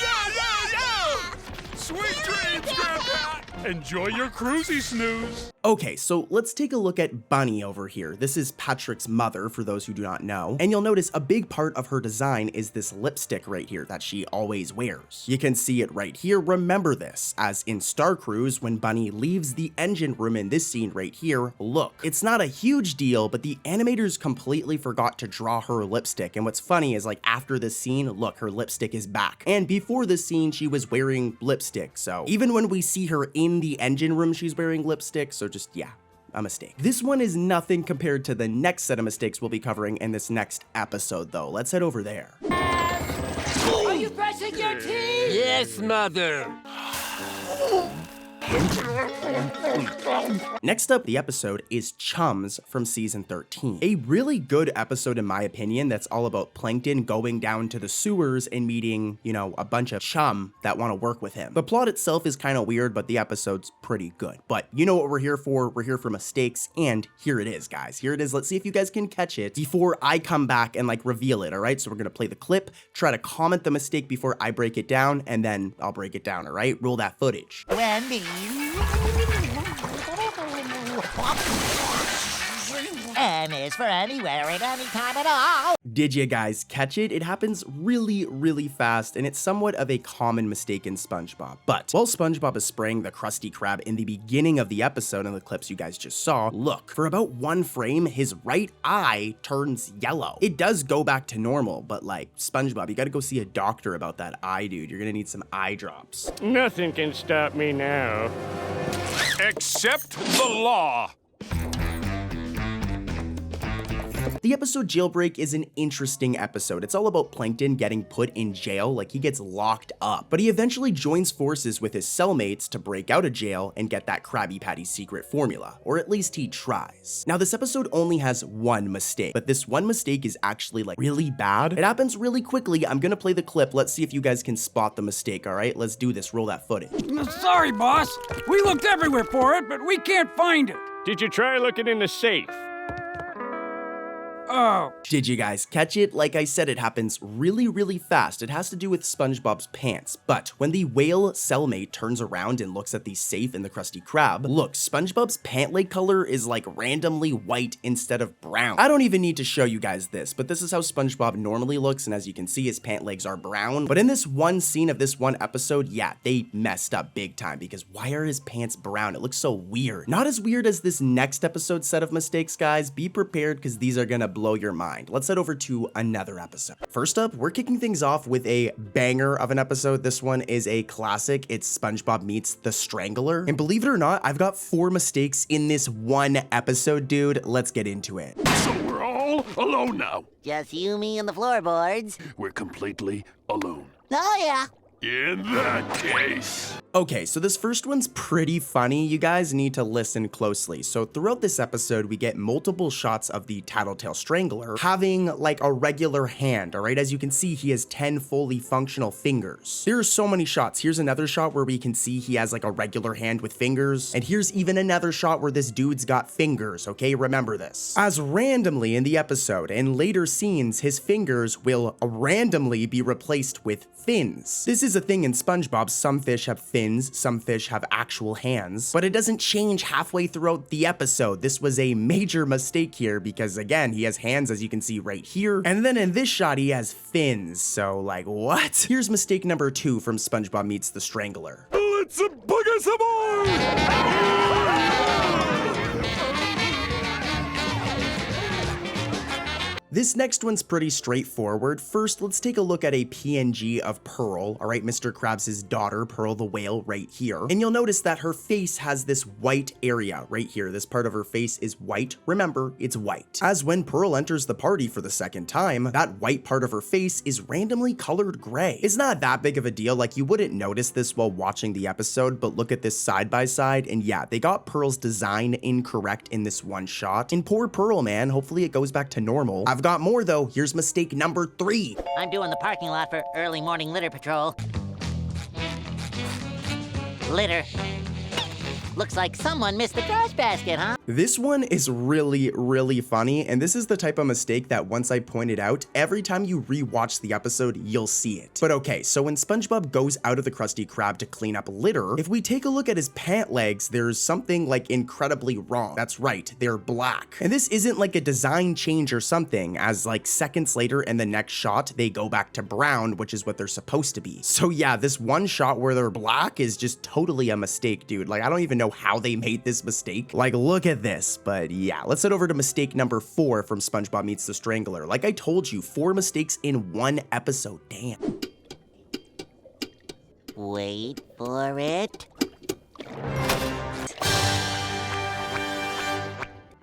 Sweet dreams, Grandpa! Enjoy your cruisy snooze. Okay, so let's take a look at Bunny over here. This is Patrick's mother, for those who do not know. And you'll notice a big part of her design is this lipstick right here that she always wears. You can see it right here. Remember this, as in Star Cruise, when Bunny leaves the engine room in this scene right here, look. It's not a huge deal, but the animators completely forgot to draw her lipstick. And what's funny is, like, after this scene, look, her lipstick is back. And before this scene, she was wearing lipstick. So even when we see her in the engine room, she's wearing lipstick. So just, yeah, a mistake. This one is nothing compared to the next set of mistakes we'll be covering in this next episode, though. Let's head over there. Are you brushing your teeth? Yes, Mother. Next up, the episode is Chums from season 13. A really good episode in my opinion that's all about Plankton going down to the sewers and meeting, you know, a bunch of chum that want to work with him. The plot itself is kind of weird, but the episode's pretty good. But you know what we're here for? We're here for mistakes, and here it is, guys. Here it is. Let's see if you guys can catch it before I come back and, like, reveal it, all right? So we're gonna play the clip, try to comment the mistake before I break it down, and then I'll break it down, all right? Roll that footage. Wendy. N is for anywhere at any time at all. Did you guys catch it? It happens really, really fast, and it's somewhat of a common mistake in SpongeBob. But while SpongeBob is spraying the Krusty Krab in the beginning of the episode in the clips you guys just saw, look, for about one frame, his right eye turns yellow. It does go back to normal, but like, SpongeBob, you gotta go see a doctor about that eye, dude. You're gonna need some eye drops. Nothing can stop me now. Except the law. The episode Jailbreak is an interesting episode. It's all about Plankton getting put in jail, like he gets locked up. But he eventually joins forces with his cellmates to break out of jail and get that Krabby Patty secret formula, or at least he tries. Now this episode only has one mistake, but this one mistake is actually like really bad. It happens really quickly. I'm gonna play the clip. Let's see if you guys can spot the mistake, all right? Let's do this. Roll that footage. Sorry, boss. We looked everywhere for it, but we can't find it. Did you try looking in the safe? Oh. Did you guys catch it? Like I said, it happens really, really fast. It has to do with SpongeBob's pants. But when the whale cellmate turns around and looks at the safe in the Krusty Krab, look, SpongeBob's pant leg color is like randomly white instead of brown. I don't even need to show you guys this, but this is how SpongeBob normally looks, and as you can see, his pant legs are brown. But in this one scene of this one episode, yeah, they messed up big time, because why are his pants brown? It looks so weird. Not as weird as this next episode set of mistakes, guys. Be prepared, because these are gonna blow your mind. Let's head over to another episode. First up, we're kicking things off with a banger of an episode. This one is a classic. It's SpongeBob Meets the Strangler. And believe it or not, I've got 4 mistakes in this one episode, dude. Let's get into it. So we're all alone now. Just you, me, and the floorboards. We're completely alone. Oh, yeah. In that case... Okay, so this first one's pretty funny. You guys need to listen closely. So throughout this episode, we get multiple shots of the Tattletale Strangler having like a regular hand, all right? As you can see, he has 10 fully functional fingers. There are so many shots. Here's another shot where we can see he has like a regular hand with fingers. And here's even another shot where this dude's got fingers, okay? Remember this. As randomly in the episode, in later scenes, his fingers will randomly be replaced with fins. This is a thing in SpongeBob. Some fish have fins, some fish have actual hands, but it doesn't change halfway throughout the episode. This was a major mistake here because again, he has hands as you can see right here. And then in this shot, he has fins. So like, what? Here's mistake number 2 from SpongeBob Meets the Strangler. Let's booger some more! This next one's pretty straightforward. First, let's take a look at a PNG of Pearl, all right, Mr. Krabs' daughter, Pearl the whale, right here. And you'll notice that her face has this white area right here. This part of her face is white. Remember, it's white. As when Pearl enters the party for the second time, that white part of her face is randomly colored gray. It's not that big of a deal, like you wouldn't notice this while watching the episode, but look at this side by side, and yeah, they got Pearl's design incorrect in this one shot. And poor Pearl, man, hopefully it goes back to normal. I've got more though. Here's mistake number 3. I'm doing the parking lot for early morning litter patrol. Litter. Looks like someone missed the trash basket, huh? This one is really funny, and this is the type of mistake that once I pointed out, every time you rewatch the episode, you'll see it. But okay, so when SpongeBob goes out of the Krusty Krab to clean up litter, if we take a look at his pant legs, there's something like incredibly wrong. That's right, they're black. And this isn't like a design change or something, as like seconds later in the next shot, they go back to brown, which is what they're supposed to be. So yeah, this one shot where they're black is just totally a mistake, dude. Like, I don't even know how they made this mistake. Like, look at this. But yeah, let's head over to mistake number 4 from SpongeBob Meets the Strangler. Like I told you, 4 mistakes in one episode. Damn. Wait for it.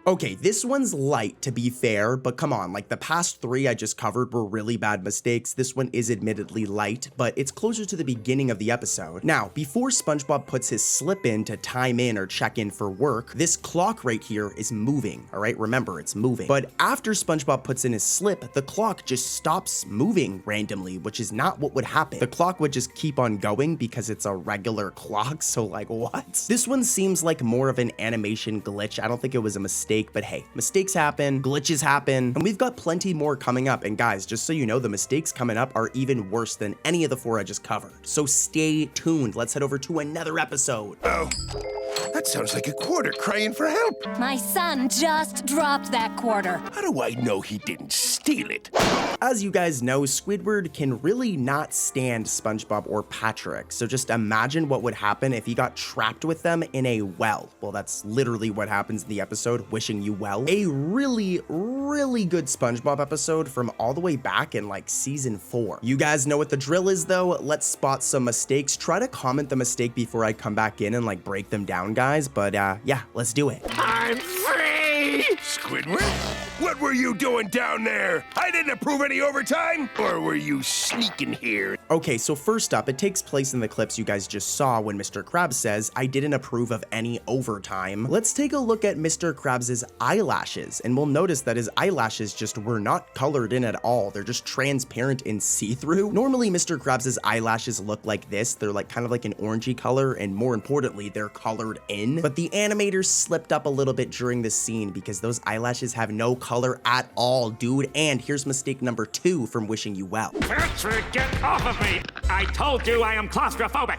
Okay, this one's light to be fair, but come on, like the past 3 I just covered were really bad mistakes. This one is admittedly light, but it's closer to the beginning of the episode. Now, before SpongeBob puts his slip in to time in or check in for work, this clock right here is moving, all right? Remember, it's moving. But after SpongeBob puts in his slip, the clock just stops moving randomly, which is not what would happen. The clock would just keep on going because it's a regular clock, so like what? This one seems like more of an animation glitch. I don't think it was a mistake, but hey, mistakes happen, glitches happen, and we've got plenty more coming up. And guys, just so you know, the mistakes coming up are even worse than any of the 4 I just covered. So stay tuned. Let's head over to another episode. Oh, that sounds like a quarter crying for help. My son just dropped that quarter. How do I know he didn't steal it? As you guys know, Squidward can really not stand SpongeBob or Patrick, so just imagine what would happen if he got trapped with them in a well. Well, that's literally what happens in the episode, Wishing You Well. A really good SpongeBob episode from all the way back in like season 4. You guys know what the drill is though. Let's spot some mistakes. Try to comment the mistake before I come back in and like break them down, guys, but yeah, let's do it. I'm free! Squidward? What were you doing down there? I didn't approve any overtime? Or were you sneaking here? Okay, so first up, it takes place in the clips you guys just saw when Mr. Krabs says, I didn't approve of any overtime. Let's take a look at Mr. Krabs' eyelashes, and we'll notice that his eyelashes just were not colored in at all. They're just transparent and see-through. Normally, Mr. Krabs' eyelashes look like this. They're like kind of like an orangey color, and more importantly, they're colored in. But the animators slipped up a little bit during this scene because those eyelashes have no color at all, dude. And here's mistake number 2 from Wishing You Well. Patrick, get off of me! I told you I am claustrophobic.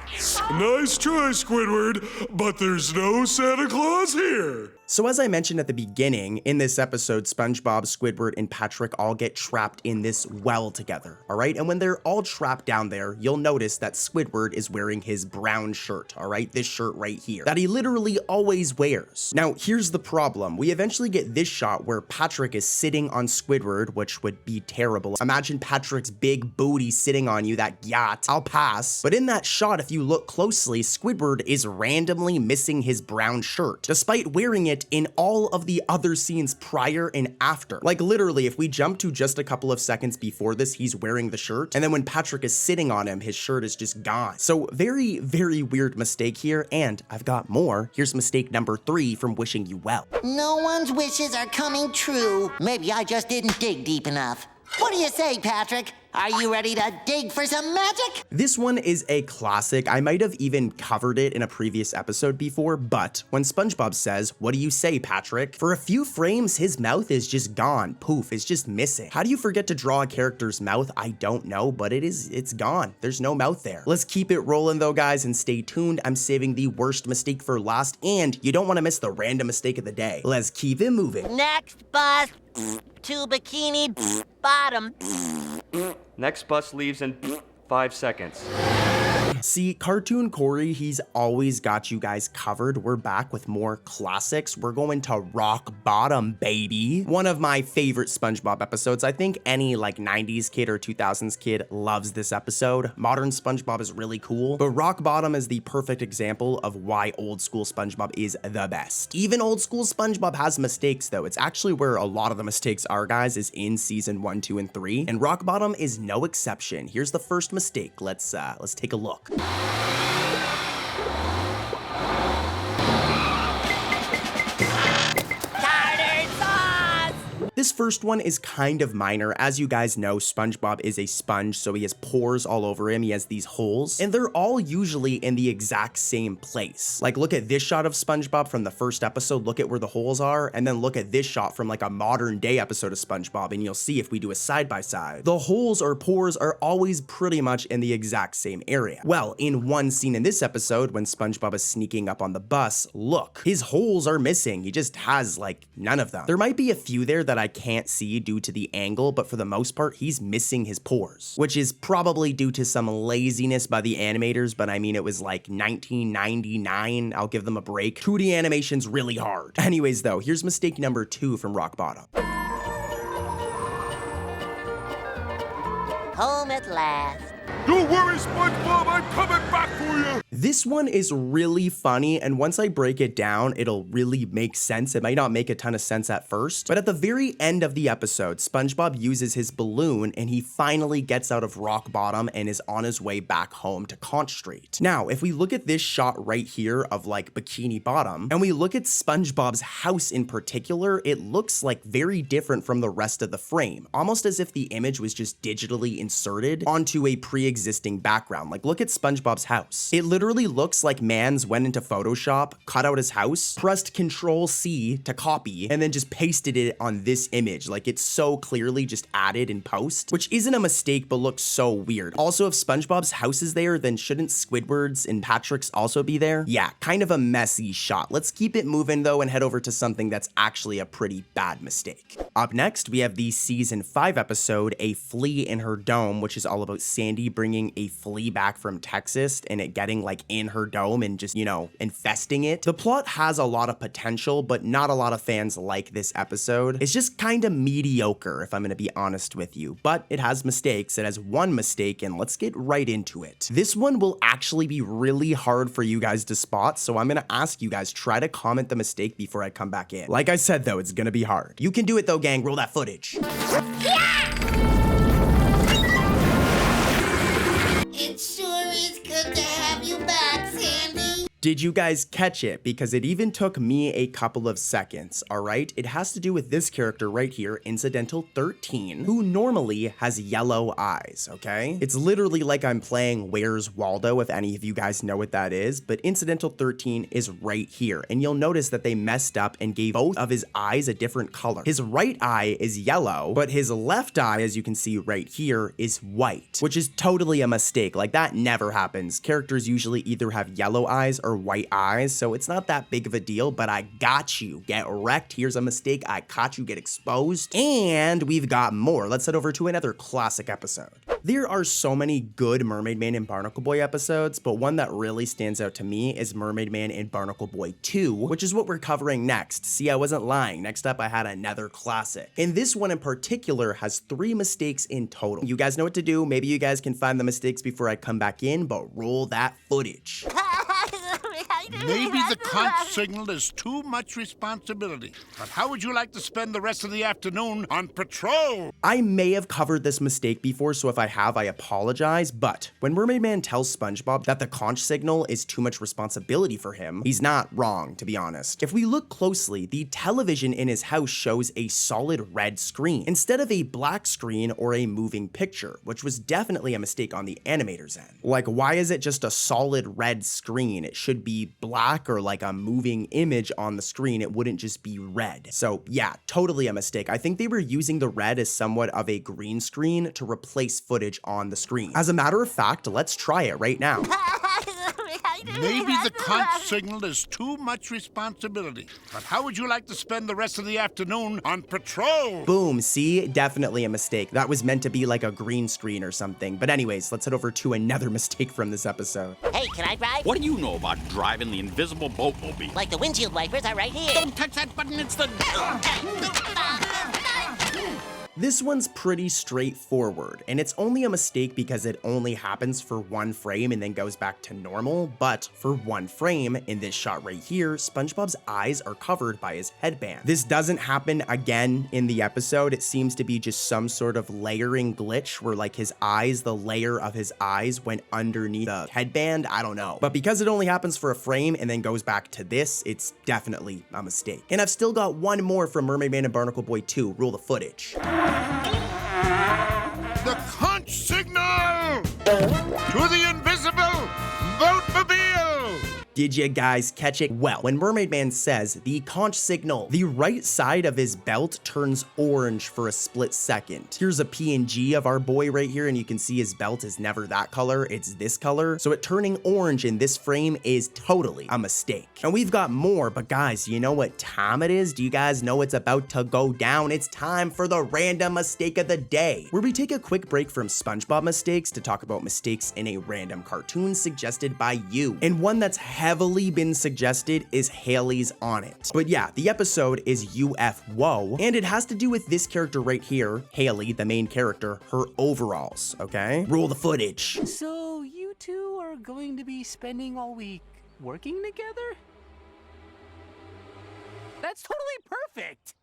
Nice try, Squidward, but there's no Santa Claus here. So as I mentioned at the beginning, in this episode, SpongeBob, Squidward, and Patrick all get trapped in this well together, all right? And when they're all trapped down there, you'll notice that Squidward is wearing his brown shirt, all right? This shirt right here, that he literally always wears. Now, here's the problem. We eventually get this shot where Patrick is sitting on Squidward, which would be terrible. Imagine Patrick's big booty sitting on you, that yacht. I'll pass. But in that shot, if you look closely, Squidward is randomly missing his brown shirt, despite wearing it it in all of the other scenes prior and after. Like literally, if we jump to just a couple of seconds before this, he's wearing the shirt, and then when Patrick is sitting on him, his shirt is just gone. So very, very weird mistake here, and I've got more. Here's mistake number 3 from Wishing You Well. No one's wishes are coming true. Maybe I just didn't dig deep enough. What do you say, Patrick? Are you ready to dig for some magic? This one is a classic. I might have even covered it in a previous episode before, but when SpongeBob says, "What do you say, Patrick?" for a few frames, his mouth is just gone. Poof, it's just missing. How do you forget to draw a character's mouth? I don't know, but it's gone. There's no mouth there. Let's keep it rolling though, guys, and stay tuned. I'm saving the worst mistake for last, and you don't want to miss the random mistake of the day. Let's keep it moving. Next bus to Bikini Bottom. Next bus leaves in 5 seconds. See, Cartoon Corey, he's always got you guys covered. We're back with more classics. We're going to Rock Bottom, baby. One of my favorite SpongeBob episodes. I think any like 90s kid or 2000s kid loves this episode. Modern SpongeBob is really cool, but Rock Bottom is the perfect example of why old school SpongeBob is the best. Even old school SpongeBob has mistakes though. It's actually where a lot of the mistakes are, guys, is in season 1, 2, and 3, and Rock Bottom is no exception. Here's the first mistake. Let's take a look. This first one is kind of minor. As you guys know, SpongeBob is a sponge, so he has pores all over him. He has these holes, and they're all usually in the exact same place. Like, look at this shot of SpongeBob from the first episode. Look at where the holes are, and then look at this shot from like a modern day episode of SpongeBob, and you'll see if we do a side by side. The holes or pores are always pretty much in the exact same area. Well, in one scene in this episode, when SpongeBob is sneaking up on the bus, look, his holes are missing. He just has like none of them. There might be a few there that I can't see due to the angle, but for the most part, he's missing his pores, which is probably due to some laziness by the animators, but I mean, it was like 1999. I'll give them a break. 2D animation's really hard. Anyways, though, here's mistake number 2 from Rock Bottom. Home at last. Don't worry, SpongeBob, I'm coming back for you! This one is really funny, and once I break it down, it'll really make sense. It might not make a ton of sense at first, but at the very end of the episode, SpongeBob uses his balloon, and he finally gets out of Rock Bottom and is on his way back home to Conch Street. Now, if we look at this shot right here of like Bikini Bottom, and we look at SpongeBob's house in particular, it looks like very different from the rest of the frame, almost as if the image was just digitally inserted onto a pre-existing background. Like, look at SpongeBob's house. It literally looks like Mans went into Photoshop, cut out his house, pressed Control-C to copy, and then just pasted it on this image. Like, it's so clearly just added in post, which isn't a mistake, but looks so weird. Also, if SpongeBob's house is there, then shouldn't Squidward's and Patrick's also be there? Yeah, kind of a messy shot. Let's keep it moving though and head over to something that's actually a pretty bad mistake. Up next, we have the season 5 episode, A Flea in Her Dome, which is all about Sandy bringing a flea back from Texas and it getting like in her dome and just, you know, infesting it. The plot has a lot of potential, but not a lot of fans like this episode. It's just kind of mediocre, if I'm gonna be honest with you, but it has mistakes. It has one mistake, and let's get right into it. This one will actually be really hard for you guys to spot, so I'm gonna ask you guys, try to comment the mistake before I come back in. Like I said though, it's gonna be hard. You can do it though, gang. Roll that footage. It sure is good to have you back, Sandy. Did you guys catch it? Because it even took me a couple of seconds, all right? It has to do with this character right here, Incidental 13, who normally has yellow eyes, okay? It's literally like I'm playing Where's Waldo, if any of you guys know what that is, but Incidental 13 is right here, and you'll notice that they messed up and gave both of his eyes a different color. His right eye is yellow, but his left eye, as you can see right here, is white, which is totally a mistake. Like, that never happens. Characters usually either have yellow eyes or white eyes, so it's not that big of a deal, but I got you. Get wrecked. Here's a mistake. I caught you. Get exposed. And we've got more. Let's head over to another classic episode. There are so many good Mermaid Man and Barnacle Boy episodes, but one that really stands out to me is Mermaid Man and Barnacle Boy 2, which is what we're covering next. See, I wasn't lying. Next up, I had another classic. And this one in particular has 3 mistakes in total. You guys know what to do. Maybe you guys can find the mistakes before I come back in, but roll that footage. Maybe the conch signal is too much responsibility. But how would you like to spend the rest of the afternoon on patrol? I may have covered this mistake before, so if I have, I apologize, but when Mermaid Man tells SpongeBob that the conch signal is too much responsibility for him, he's not wrong, to be honest. If we look closely, the television in his house shows a solid red screen instead of a black screen or a moving picture, which was definitely a mistake on the animator's end. Like, why is it just a solid red screen? It should be black or like a moving image on the screen. It wouldn't just be red. So yeah, totally a mistake. I think they were using the red as somewhat of a green screen to replace footage on the screen. As a matter of fact, let's try it right now. Maybe the conch signal is too much responsibility. But how would you like to spend the rest of the afternoon on patrol? Boom, see? Definitely a mistake. That was meant to be like a green screen or something. But anyways, let's head over to another mistake from this episode. Hey, can I drive? What do you know about driving the invisible boatmobile? Like the windshield wipers are right here. Don't touch that button, it's the... This one's pretty straightforward, and it's only a mistake because it only happens for one frame and then goes back to normal, but for one frame, in this shot right here, SpongeBob's eyes are covered by his headband. This doesn't happen again in the episode. It seems to be just some sort of layering glitch where like his eyes, the layer of his eyes went underneath the headband, I don't know. But because it only happens for a frame and then goes back to this, it's definitely a mistake. And I've still got one more from Mermaid Man and Barnacle Boy 2, roll the footage. The conch signal! To the invisible boatmobile! Did you guys catch it? Well, when Mermaid Man says the conch signal, the right side of his belt turns orange for a split second. Here's a PNG of our boy right here, and you can see his belt is never that color, it's this color. So it turning orange in this frame is totally a mistake. And we've got more, but guys, you know what time it is? Do you guys know it's about to go down? It's time for the random mistake of the day, where we take a quick break from SpongeBob mistakes to talk about mistakes in a random cartoon suggested by you. And one that's heavily been suggested is Haley's on it. But yeah, the episode is UFWO, and it has to do with this character right here, Haley, the main character, her overalls, okay? Roll the footage. So you two are going to be spending all week working together? That's totally perfect!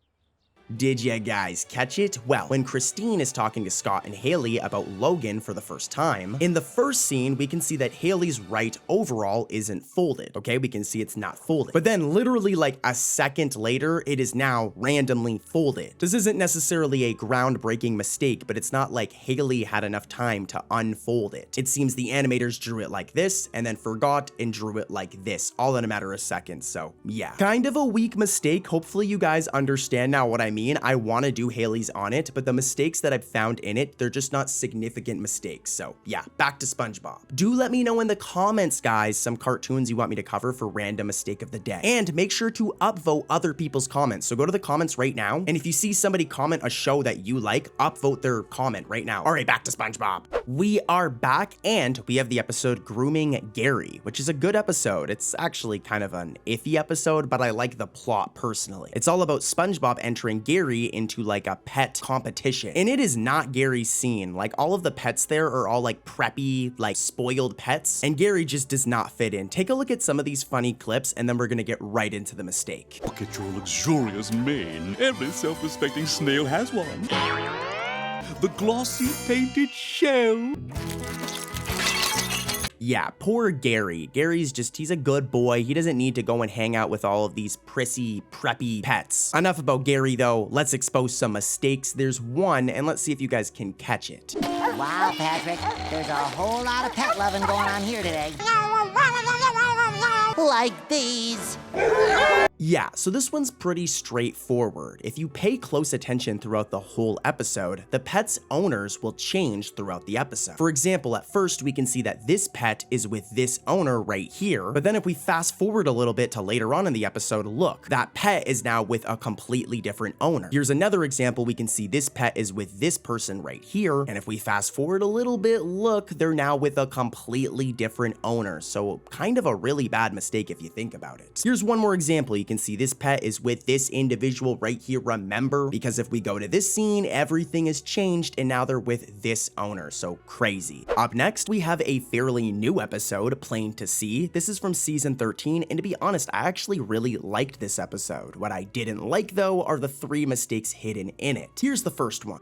Did you guys catch it? Well, when Christine is talking to Scott and Haley about Logan for the first time, in the first scene, we can see that Haley's right overall isn't folded, okay? We can see it's not folded. But then literally like a second later, it is now randomly folded. This isn't necessarily a groundbreaking mistake, but it's not like Haley had enough time to unfold it. It seems the animators drew it like this and then forgot and drew it like this, all in a matter of seconds, so yeah. Kind of a weak mistake. Hopefully you guys understand now what I mean. I want to do Haley's on it, but the mistakes that I've found in it, they're just not significant mistakes. So yeah, back to SpongeBob. Do let me know in the comments, guys, some cartoons you want me to cover for random mistake of the day. And make sure to upvote other people's comments. So go to the comments right now, and if you see somebody comment a show that you like, upvote their comment right now. All right, back to SpongeBob. We are back, and we have the episode Grooming Gary, which is a good episode. It's actually kind of an iffy episode, but I like the plot personally. It's all about SpongeBob entering Gary into like a pet competition, and it is not Gary's scene. Like all of the pets there are all like preppy, like spoiled pets, and Gary just does not fit in. Take a look at some of these funny clips, and then we're gonna get right into the mistake. Look at your luxurious mane. Every self-respecting snail has one. The glossy painted shell. Yeah, poor Gary. Gary's just, he's a good boy. He doesn't need to go and hang out with all of these prissy, preppy pets. Enough about Gary though, let's expose some mistakes. There's one, and let's see if you guys can catch it. Wow, Patrick, there's a whole lot of pet loving going on here today. Like these. Yeah, so this one's pretty straightforward. If you pay close attention throughout the whole episode, the pet's owners will change throughout the episode. For example, at first we can see that this pet is with this owner right here, but then if we fast forward a little bit to later on in the episode, look, that pet is now with a completely different owner. Here's another example. We can see this pet is with this person right here, and if we fast forward a little bit, look, they're now with a completely different owner. So kind of a really bad mistake if you think about it. Here's one more example. You can see this pet is with this individual right here, remember? Because if we go to this scene, everything has changed and now they're with this owner, so crazy. Up next, we have a fairly new episode, Plain to See. This is from season 13, and to be honest, I actually really liked this episode. What I didn't like though are the 3 mistakes hidden in it. Here's the first one.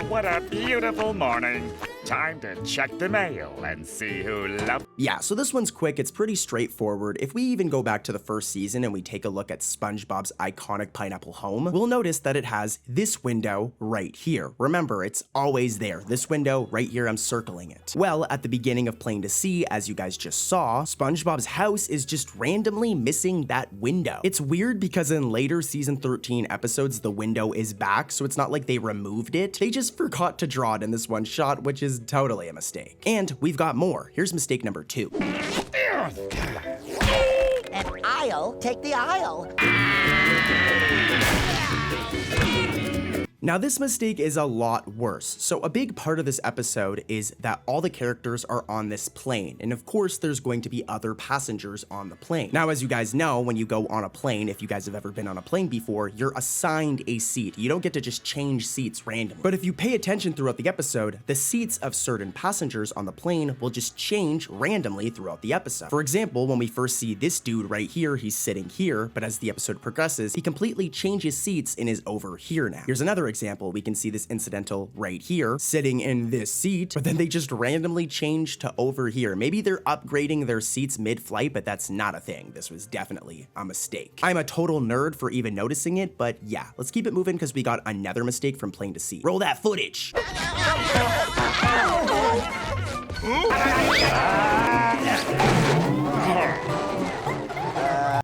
What a beautiful morning. Time to check the mail and see who loves. Yeah, so this one's quick. It's pretty straightforward. If we even go back to the first season and we take a look at SpongeBob's iconic pineapple home, we'll notice that it has this window right here. Remember, it's always there. This window right here, I'm circling it. Well, at the beginning of Plain to See, as you guys just saw, SpongeBob's house is just randomly missing that window. It's weird because in later season 13 episodes, the window is back, so it's not like they removed it. They just forgot to draw it in this one shot, which is totally a mistake. And we've got more. Here's mistake number 2. An aisle? Take the aisle. Now this mistake is a lot worse. So a big part of this episode is that all the characters are on this plane, and of course there's going to be other passengers on the plane. Now as you guys know, when you go on a plane, if you guys have ever been on a plane before, you're assigned a seat. You don't get to just change seats randomly. But if you pay attention throughout the episode, the seats of certain passengers on the plane will just change randomly throughout the episode. For example, when we first see this dude right here, he's sitting here, but as the episode progresses, he completely changes seats and is over here now. Here's another example. We can see this incidental right here sitting in this seat, but then they just randomly change to over here. Maybe they're upgrading their seats mid-flight, but that's not a thing. This was definitely a mistake. I'm a total nerd for even noticing it, but yeah, let's keep it moving because we got another mistake from Plain to See. Roll that footage.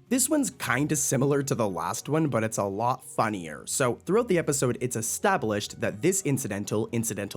This one's kinda similar to the last one, but it's a lot funnier. So throughout the episode, it's established that this incidental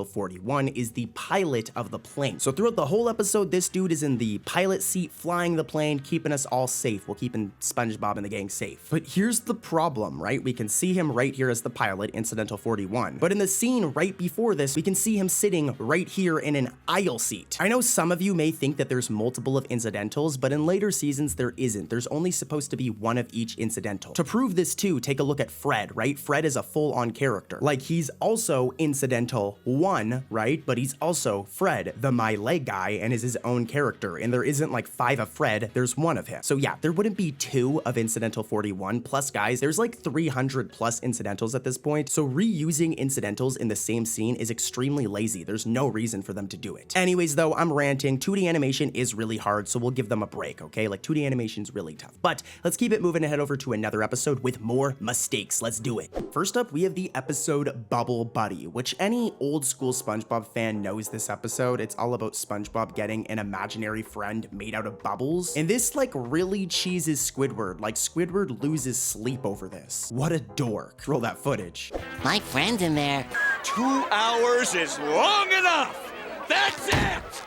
41, is the pilot of the plane. So throughout the whole episode, this dude is in the pilot seat, flying the plane, keeping us all safe. Well, keeping SpongeBob and the gang safe. But here's the problem, right? We can see him right here as the pilot, incidental 41. But in the scene right before this, we can see him sitting right here in an aisle seat. I know some of you may think that there's multiple of incidentals, but in later seasons, there isn't. There's only supposed to be one of each incidental. To prove this too, take a look at Fred, right? Fred is a full-on character. Like, he's also incidental 1, right? But he's also Fred, the my leg guy, and is his own character. And there isn't like 5 of Fred, there's 1 of him. So yeah, there wouldn't be 2 of incidental 41. Plus guys, there's like 300 plus incidentals at this point. So reusing incidentals in the same scene is extremely lazy. There's no reason for them to do it. Anyways though, I'm ranting. 2D animation is really hard, so we'll give them a break, okay? Like 2D animation's really tough. But let's keep it moving and head over to another episode with more mistakes. Let's do it. First up, we have the episode Bubble Buddy, which any old school SpongeBob fan knows this episode. It's all about SpongeBob getting an imaginary friend made out of bubbles. And this like really cheeses Squidward. Like Squidward loses sleep over this. What a dork. Roll that footage. My friend's in there. 2 hours is long enough. That's it.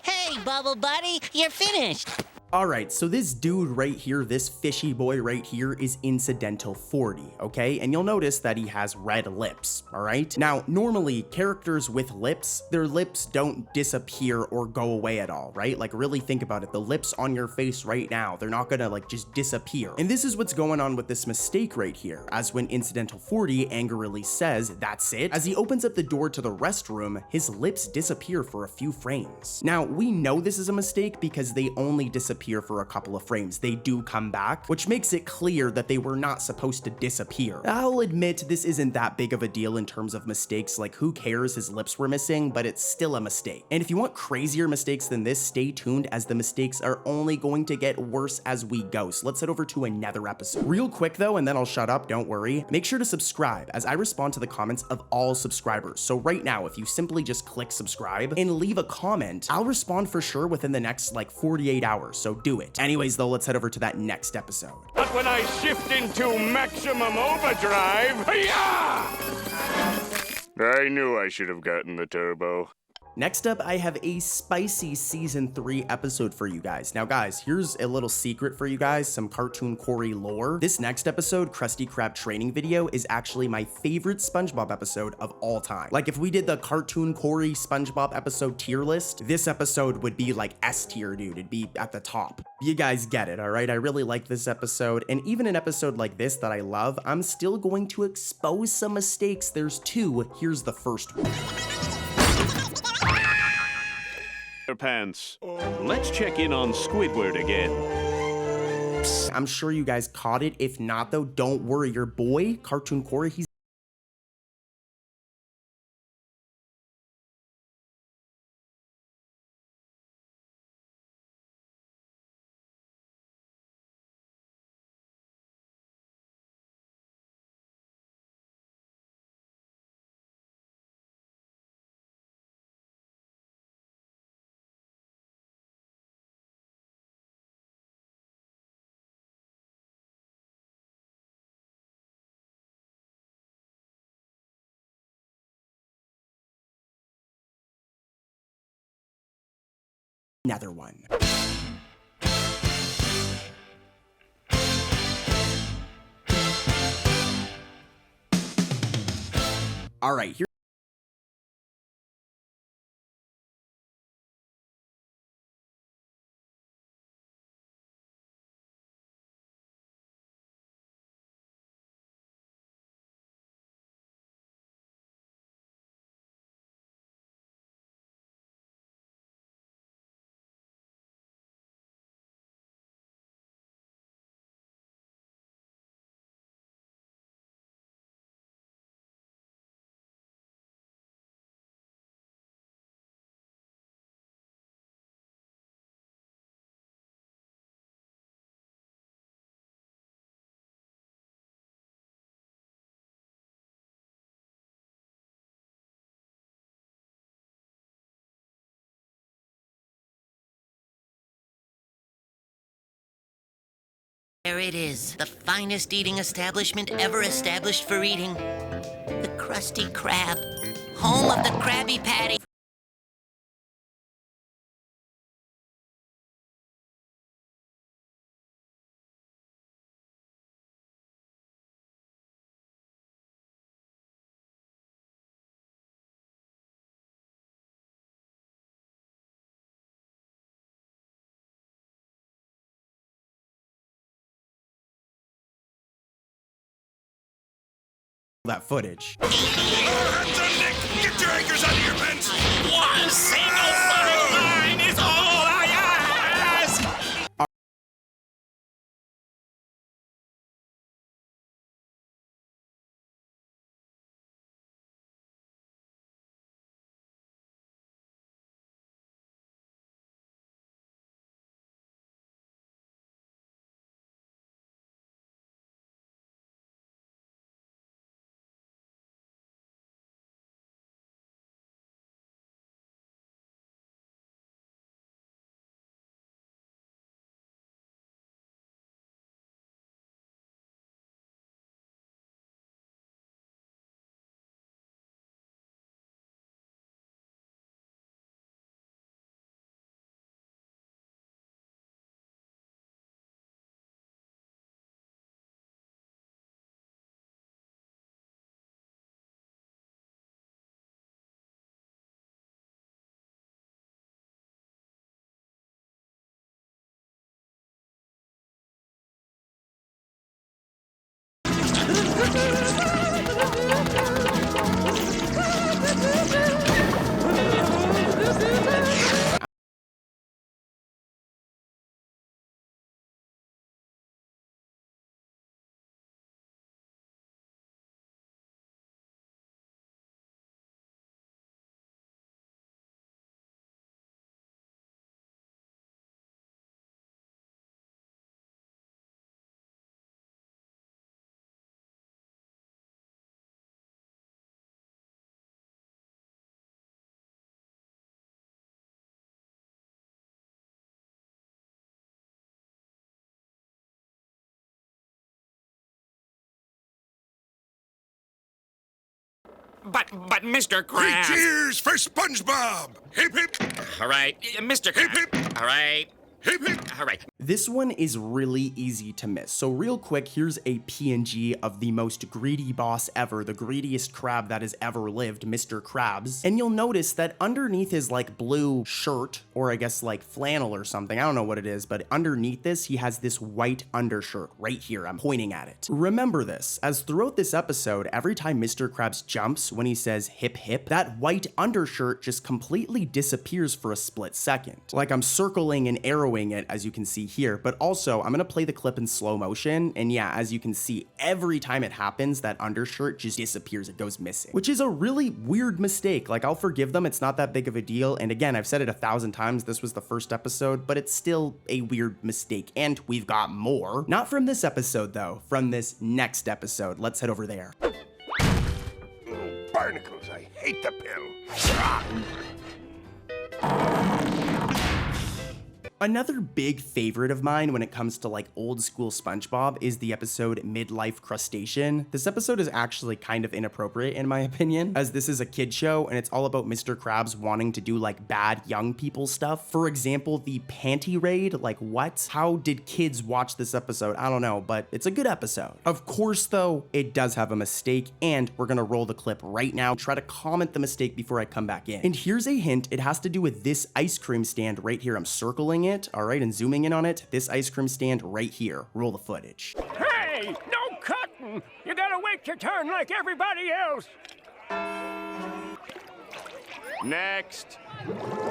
Hey, Bubble Buddy, you're finished. Alright, so this dude right here, this fishy boy right here is incidental 40, okay? And you'll notice that he has red lips, alright? Now, normally, characters with lips, their lips don't disappear or go away at all, right? Like, really think about it. The lips on your face right now, they're not gonna, like, just disappear. And this is what's going on with this mistake right here, as when incidental 40 angrily says, "That's it," as he opens up the door to the restroom, his lips disappear for a few frames. Now, we know this is a mistake because they only disappear for a couple of frames. They do come back, which makes it clear that they were not supposed to disappear. I'll admit this isn't that big of a deal in terms of mistakes. Like, who cares his lips were missing, but it's still a mistake. And if you want crazier mistakes than this, stay tuned as the mistakes are only going to get worse as we go. So let's head over to another episode. Real quick though, and then I'll shut up, don't worry. Make sure to subscribe as I respond to the comments of all subscribers. So right now, if you simply just click subscribe and leave a comment, I'll respond for sure within the next like 48 hours. So do it. Anyways though, let's head over to that next episode. But when I shift into maximum overdrive, hi-ya! I knew I should have gotten the turbo. Next up, I have a spicy season 3 episode for you guys. Now guys, here's a little secret for you guys, some Cartoon Corey lore. This next episode, Krusty Krab training video, is actually my favorite SpongeBob episode of all time. Like if we did the Cartoon Corey SpongeBob episode tier list, this episode would be like S tier, dude. It'd be at the top. You guys get it, all right? I really like this episode, and even an episode like this that I love, I'm still going to expose some mistakes. There's 2. Here's the first one. Pants. Let's check in on Squidward again. I'm sure you guys caught it. If not, though, don't worry. Your boy, Cartoon Corey, he's another one. All right, here. There it is, the finest eating establishment ever established for eating. The Krusty Krab, home of the Krabby Patty. That footage. Get your anchors out of your pants! One single funny line is all I ask! But Mr. Krabs. Three cheers for SpongeBob! Hip hip! All right, Mr. Krabs. Hip hip! All right. Hip hip! All right. This one is really easy to miss. So real quick, here's a PNG of the most greedy boss ever, the greediest crab that has ever lived, Mr. Krabs. And you'll notice that underneath his like blue shirt, or I guess like flannel or something, I don't know what it is, but underneath this, he has this white undershirt right here. I'm pointing at it. Remember this, as throughout this episode, every time Mr. Krabs jumps when he says hip hip, that white undershirt just completely disappears for a split second. Like I'm circling and arrowing it, as you can see here, but also I'm gonna play the clip in slow motion, and yeah, as you can see, every time it happens, that undershirt just disappears, it goes missing, which is a really weird mistake. Like I'll forgive them, it's not that big of a deal, and again, I've said it 1,000 times, this was the first episode, but it's still a weird mistake, and we've got more. Not from this episode though, from this next episode. Let's head over there. Oh, barnacles, I hate the pill. Another big favorite of mine when it comes to like old school SpongeBob is the episode Midlife Crustacean. This episode is actually kind of inappropriate in my opinion, as this is a kid show and it's all about Mr. Krabs wanting to do like bad young people stuff. For example, the panty raid, like what? How did kids watch this episode? I don't know, but it's a good episode. Of course though, it does have a mistake, and we're gonna roll the clip right now, try to comment the mistake before I come back in. And here's a hint, it has to do with this ice cream stand right here. I'm circling it, all right, and zooming in on it, this ice cream stand right here. Roll the footage. Hey, no cutting! You gotta wait your turn like everybody else. Next.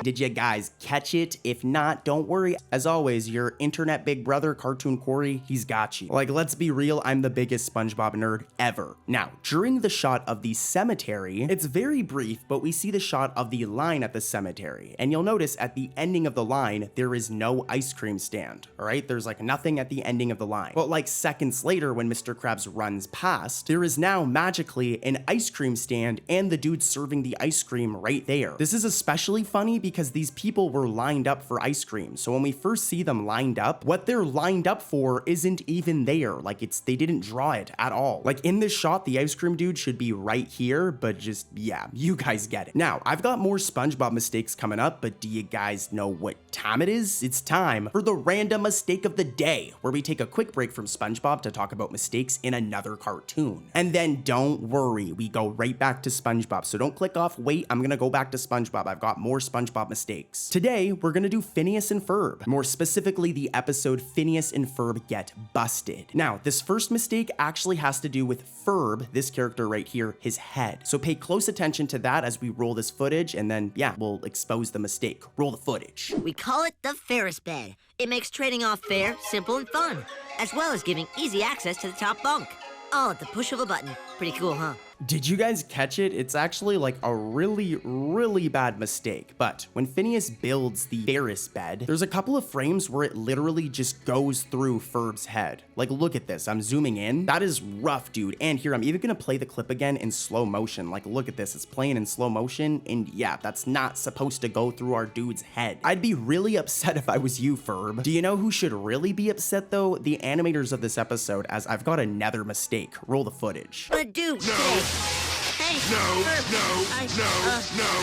Did you guys catch it? If not, don't worry. As always, your internet big brother, Cartoon Corey, he's got you. Like, let's be real, I'm the biggest SpongeBob nerd ever. Now, during the shot of the cemetery, it's very brief, but we see the shot of the line at the cemetery. And you'll notice at the ending of the line, there is no ice cream stand, all right? There's like nothing at the ending of the line. But like seconds later, when Mr. Krabs runs past, there is now magically an ice cream stand and the dude serving the ice cream right there. This is especially funny because these people were lined up for ice cream. So when we first see them lined up, what they're lined up for isn't even there. Like they didn't draw it at all. Like in this shot, the ice cream dude should be right here, but just, yeah, you guys get it. Now, I've got more SpongeBob mistakes coming up, but do you guys know what time it is? It's time for the random mistake of the day, where we take a quick break from SpongeBob to talk about mistakes in another cartoon. And then don't worry, we go right back to SpongeBob. So don't click off, wait, I'm gonna go back to SpongeBob. I've got more SpongeBob mistakes. Today, we're gonna do Phineas and Ferb. More specifically, the episode Phineas and Ferb Get Busted. Now, this first mistake actually has to do with Ferb, this character right here, his head. So pay close attention to that as we roll this footage, and then, yeah, we'll expose the mistake. Roll the footage. We call it the Ferris bed. It makes trading off fair, simple, and fun, as well as giving easy access to the top bunk. All at the push of a button. Pretty cool, huh? Did you guys catch it? It's actually like a really, really bad mistake. But when Phineas builds the Ferris bed, there's a couple of frames where it literally just goes through Ferb's head. Like, look at this. I'm zooming in. That is rough, dude. And here, I'm even gonna play the clip again in slow motion. Like, look at this. It's playing in slow motion. And yeah, that's not supposed to go through our dude's head. I'd be really upset if I was you, Ferb. Do you know who should really be upset, though? The animators of this episode, as I've got another mistake. Roll the footage. But dude, no. Hey, no, Ferb, no.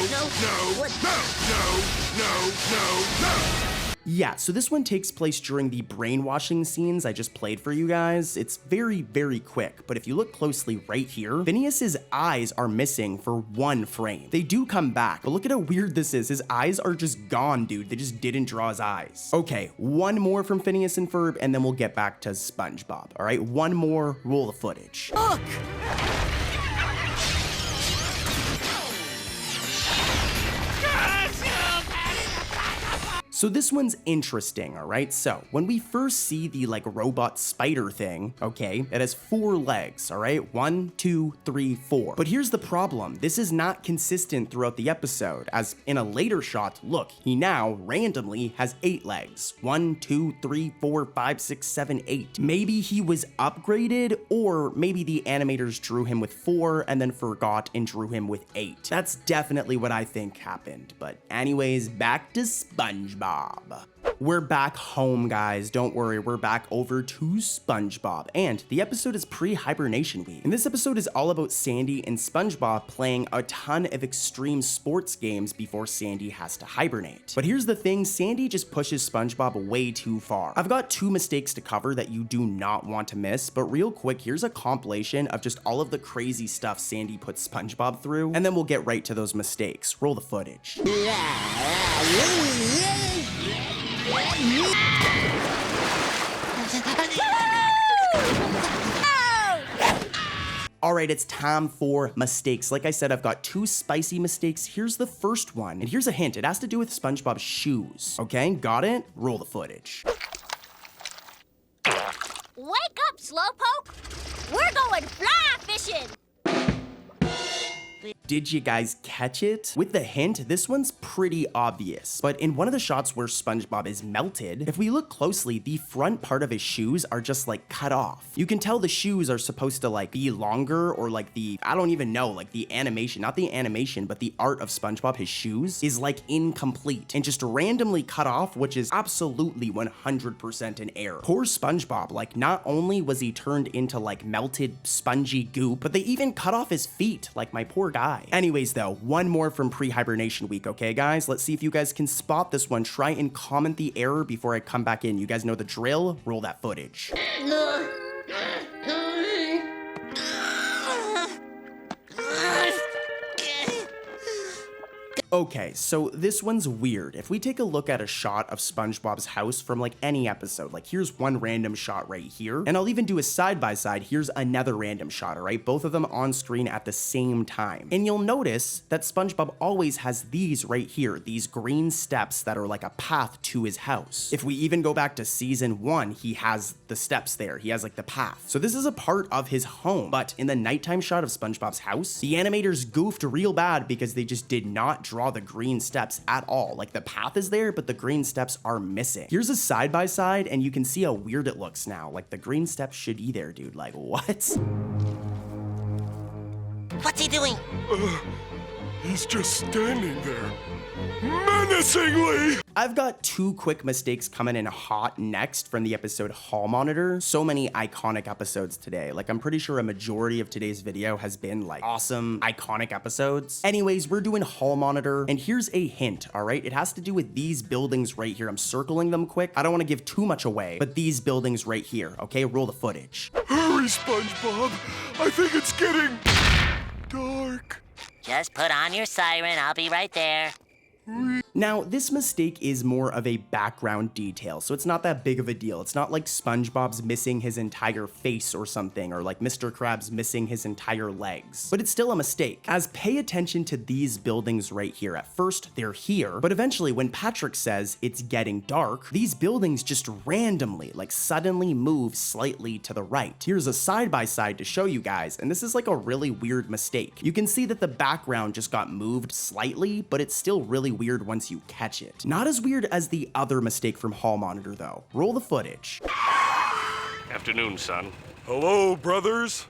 Yeah, so this one takes place during the brainwashing scenes I just played for you guys. It's very, very quick, but if you look closely right here, Phineas's eyes are missing for one frame. They do come back, but look at how weird this is. His eyes are just gone, dude. They just didn't draw his eyes. Okay, one more from Phineas and Ferb, and then we'll get back to SpongeBob. All right, one more, roll the footage. Look! So this one's interesting, all right? So when we first see the like robot spider thing, okay, it has 4 legs, all right? 1, 2, 3, 4. But here's the problem. This is not consistent throughout the episode, as in a later shot, look, he now randomly has 8 legs. 1, 2, 3, 4, 5, 6, 7, 8. Maybe he was upgraded, or maybe the animators drew him with 4 and then forgot and drew him with 8. That's definitely what I think happened. But anyways, back to SpongeBob. We're back home, guys. Don't worry, we're back over to SpongeBob. And the episode is pre-hibernation week. And this episode is all about Sandy and SpongeBob playing a ton of extreme sports games before Sandy has to hibernate. But here's the thing, Sandy just pushes SpongeBob way too far. I've got 2 mistakes to cover that you do not want to miss, but real quick, here's a compilation of just all of the crazy stuff Sandy puts SpongeBob through, and then we'll get right to those mistakes. Roll the footage. All right, it's time for mistakes. Like I said, I've got 2 spicy mistakes. Here's the first one, and here's a hint. It has to do with SpongeBob's shoes. Okay, got it? Roll the footage. Wake up, Slowpoke! We're going fly fishing! Did you guys catch it? With the hint, this one's pretty obvious, but in one of the shots where SpongeBob is melted, if we look closely, the front part of his shoes are just like cut off. You can tell the shoes are supposed to like be longer, or like I don't even know, like the animation, not the animation, but the art of SpongeBob, his shoes, is like incomplete and just randomly cut off, which is absolutely 100% an error. Poor SpongeBob, like not only was he turned into like melted spongy goop, but they even cut off his feet, like my poor guy. Anyways though, one more from pre-hibernation week, okay guys? Let's see if you guys can spot this one. Try and comment the error before I come back in. You guys know the drill? Roll that footage. Okay, so this one's weird. If we take a look at a shot of SpongeBob's house from like any episode, like here's one random shot right here, and I'll even do a side-by-side. Here's another random shot, all right? Both of them on screen at the same time. And you'll notice that SpongeBob always has these right here, these green steps that are like a path to his house. If we even go back to season 1, he has the steps there. He has like the path. So this is a part of his home. But in the nighttime shot of SpongeBob's house, the animators goofed real bad because they just did not draw the green steps at all. Like the path is there, but the green steps are missing. Here's a side-by-side, and you can see how weird it looks now. Like the green steps should be there, dude. Like what? What's he doing? He's just standing there, menacingly. I've got 2 quick mistakes coming in hot next from the episode Hall Monitor. So many iconic episodes today. Like I'm pretty sure a majority of today's video has been like awesome, iconic episodes. Anyways, we're doing Hall Monitor, and here's a hint, all right? It has to do with these buildings right here. I'm circling them quick. I don't want to give too much away, but these buildings right here, okay? Roll the footage. Hurry, SpongeBob. I think it's getting dark. Just put on your siren. I'll be right there. Now, this mistake is more of a background detail, so it's not that big of a deal. It's not like SpongeBob's missing his entire face or something, or like Mr. Krabs missing his entire legs. But it's still a mistake, as pay attention to these buildings right here. At first, they're here, but eventually when Patrick says it's getting dark, these buildings just randomly, like suddenly move slightly to the right. Here's a side-by-side to show you guys, and this is like a really weird mistake. You can see that the background just got moved slightly, but it's still really weird once you catch it. Not as weird as the other mistake from Hall Monitor though. Roll the footage. Afternoon, son. Hello, brothers.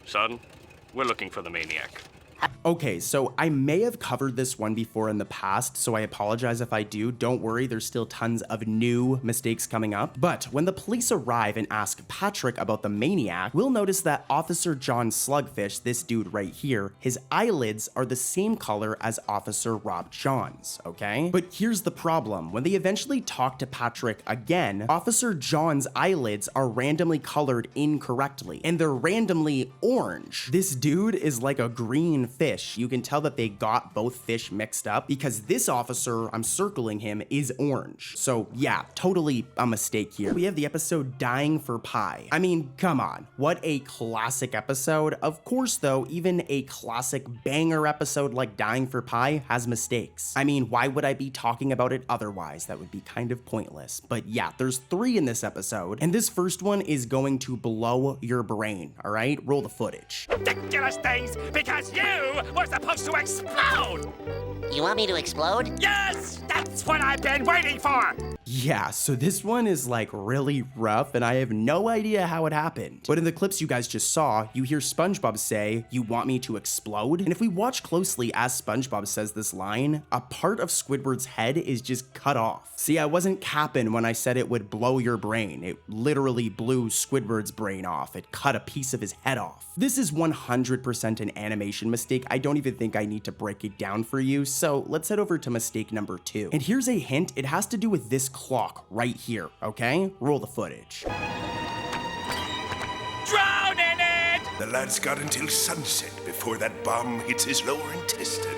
Son, we're looking for the maniac. Okay, so I may have covered this one before in the past, so I apologize if I do. Don't worry, there's still tons of new mistakes coming up. But when the police arrive and ask Patrick about the maniac, we'll notice that Officer John Slugfish, this dude right here, his eyelids are the same color as Officer Rob John's, okay? But here's the problem. When they eventually talk to Patrick again, Officer John's eyelids are randomly colored incorrectly, and they're randomly orange. This dude is like a green fish. You can tell that they got both fish mixed up because this officer, I'm circling him, is orange. So yeah, totally a mistake here. We have the episode Dying for Pie. I mean, come on, what a classic episode. Of course though, even a classic banger episode like Dying for Pie has mistakes. I mean, why would I be talking about it otherwise? That would be kind of pointless. But yeah, there's 3 in this episode, and this first one is going to blow your brain, all right? Roll the footage. Ridiculous things because you You were supposed to explode! You want me to explode? Yes! That's what I've been waiting for! Yeah, so this one is like really rough and I have no idea how it happened. But in the clips you guys just saw, you hear SpongeBob say, "You want me to explode?" And if we watch closely as SpongeBob says this line, a part of Squidward's head is just cut off. See, I wasn't capping when I said it would blow your brain. It literally blew Squidward's brain off. It cut a piece of his head off. This is 100% an animation mistake. I don't even think I need to break it down for you, so let's head over to mistake number 2. And here's a hint, it has to do with this clock right here, okay? Roll the footage. Drown in it! The lad's got until sunset before that bomb hits his lower intestine.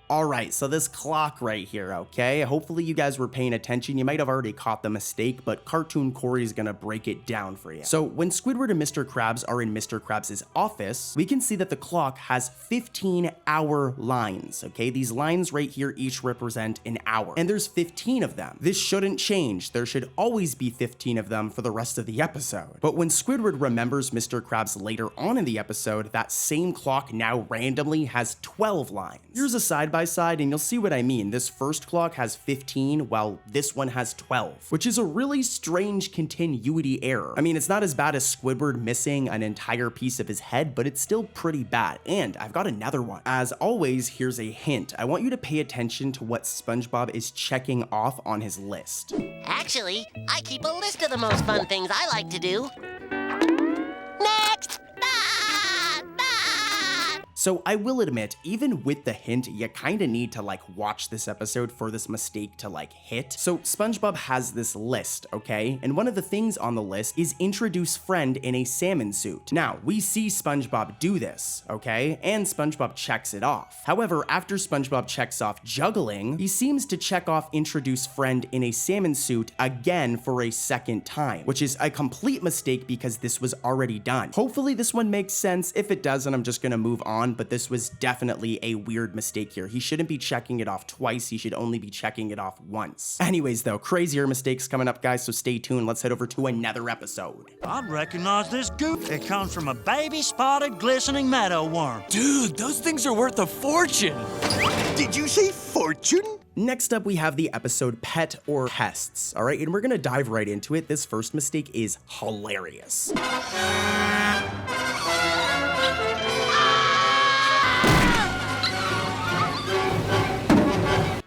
Alright, so this clock right here, okay? Hopefully you guys were paying attention. You might have already caught the mistake, but Cartoon Corey's gonna break it down for you. So when Squidward and Mr. Krabs are in Mr. Krabs' office, we can see that the clock has 15-hour lines, okay? These lines right here each represent an hour, and there's 15 of them. This shouldn't change. There should always be 15 of them for the rest of the episode. But when Squidward remembers Mr. Krabs later on in the episode, that same clock now randomly has 12 lines. Here's a side-by-side and you'll see what I mean. This first clock has 15 while this one has 12, which is a really strange continuity error. I mean, it's not as bad as Squidward missing an entire piece of his head, but it's still pretty bad. And I've got another one. As always, here's a hint. I want you to pay attention to what SpongeBob is checking off on his list. Actually, I keep a list of the most fun things I like to do. Next! So I will admit, even with the hint, you kinda need to like watch this episode for this mistake to like hit. So SpongeBob has this list, okay? And one of the things on the list is introduce friend in a salmon suit. Now, we see SpongeBob do this, okay? And SpongeBob checks it off. However, after SpongeBob checks off juggling, he seems to check off introduce friend in a salmon suit again for a second time, which is a complete mistake because this was already done. Hopefully this one makes sense. If it doesn't, I'm just gonna move on. But this was definitely a weird mistake here. He shouldn't be checking it off twice. He should only be checking it off once. Anyways, though, crazier mistakes coming up, guys, so stay tuned. Let's head over to another episode. I recognize this goop. It comes from a baby spotted glistening meadow worm. Dude, those things are worth a fortune. Did you say fortune? Next up, we have the episode Pet or Pests. All right, and we're gonna dive right into it. This first mistake is hilarious.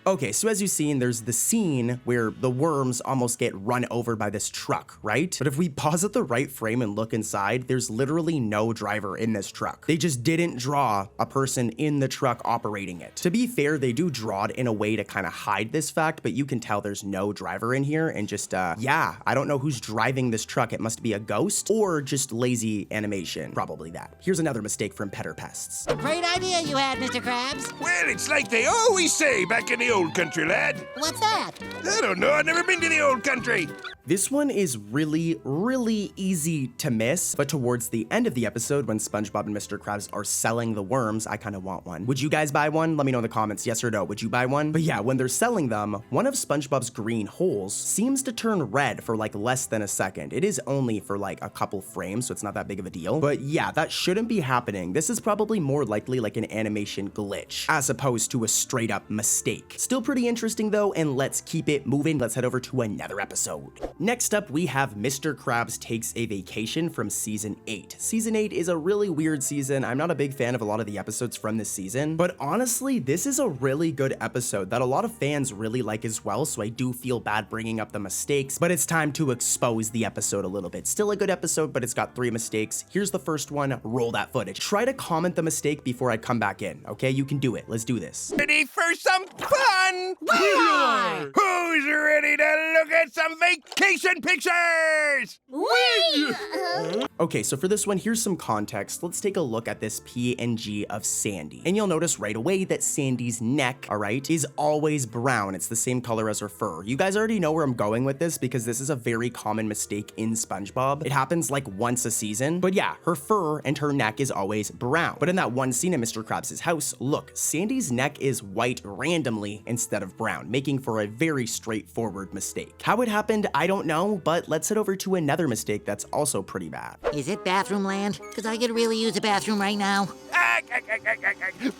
Okay, so as you've seen, there's the scene where the worms almost get run over by this truck, right? But if we pause at the right frame and look inside, there's literally no driver in this truck. They just didn't draw a person in the truck operating it. To be fair, they do draw it in a way to kind of hide this fact, but you can tell there's no driver in here and just, yeah, I don't know who's driving this truck. It must be a ghost or just lazy animation. Probably that. Here's another mistake from Pet or Pests. Great idea you had, Mr. Krabs. Well, it's like they always say back in the old country, lad. What's that? I don't know. I've never been to the old country. This one is really, really easy to miss, but towards the end of the episode, when SpongeBob and Mr. Krabs are selling the worms, I kind of want one. Would you guys buy one? Let me know in the comments, yes or no. Would you buy one? But yeah, when they're selling them, one of SpongeBob's green holes seems to turn red for like less than a second. It is only for like a couple frames, so it's not that big of a deal. But yeah, that shouldn't be happening. This is probably more likely like an animation glitch, as opposed to a straight up mistake. Still pretty interesting though, and let's keep it moving. Let's head over to another episode. Next up, we have Mr. Krabs Takes a Vacation from Season 8. Season 8 is a really weird season. I'm not a big fan of a lot of the episodes from this season, but honestly, this is a really good episode that a lot of fans really like as well, so I do feel bad bringing up the mistakes, but it's time to expose the episode a little bit. Still a good episode, but it's got 3 mistakes. Here's the first one. Roll that footage. Try to comment the mistake before I come back in, okay? You can do it. Let's do this. Ready for some fun? Who's ready to look at some vacation pictures? Okay, so for this one, here's some context. Let's take a look at this PNG of Sandy. And you'll notice right away that Sandy's neck, all right, is always brown. It's the same color as her fur. You guys already know where I'm going with this because this is a very common mistake in SpongeBob. It happens like once a season. But yeah, her fur and her neck is always brown. But in that one scene in Mr. Krabs' house, look, Sandy's neck is white randomly instead of brown, making for a very straightforward mistake. How it happened, I don't know, but let's head over to another mistake that's also pretty bad. Is it bathroom land? Because I could really use a bathroom right now.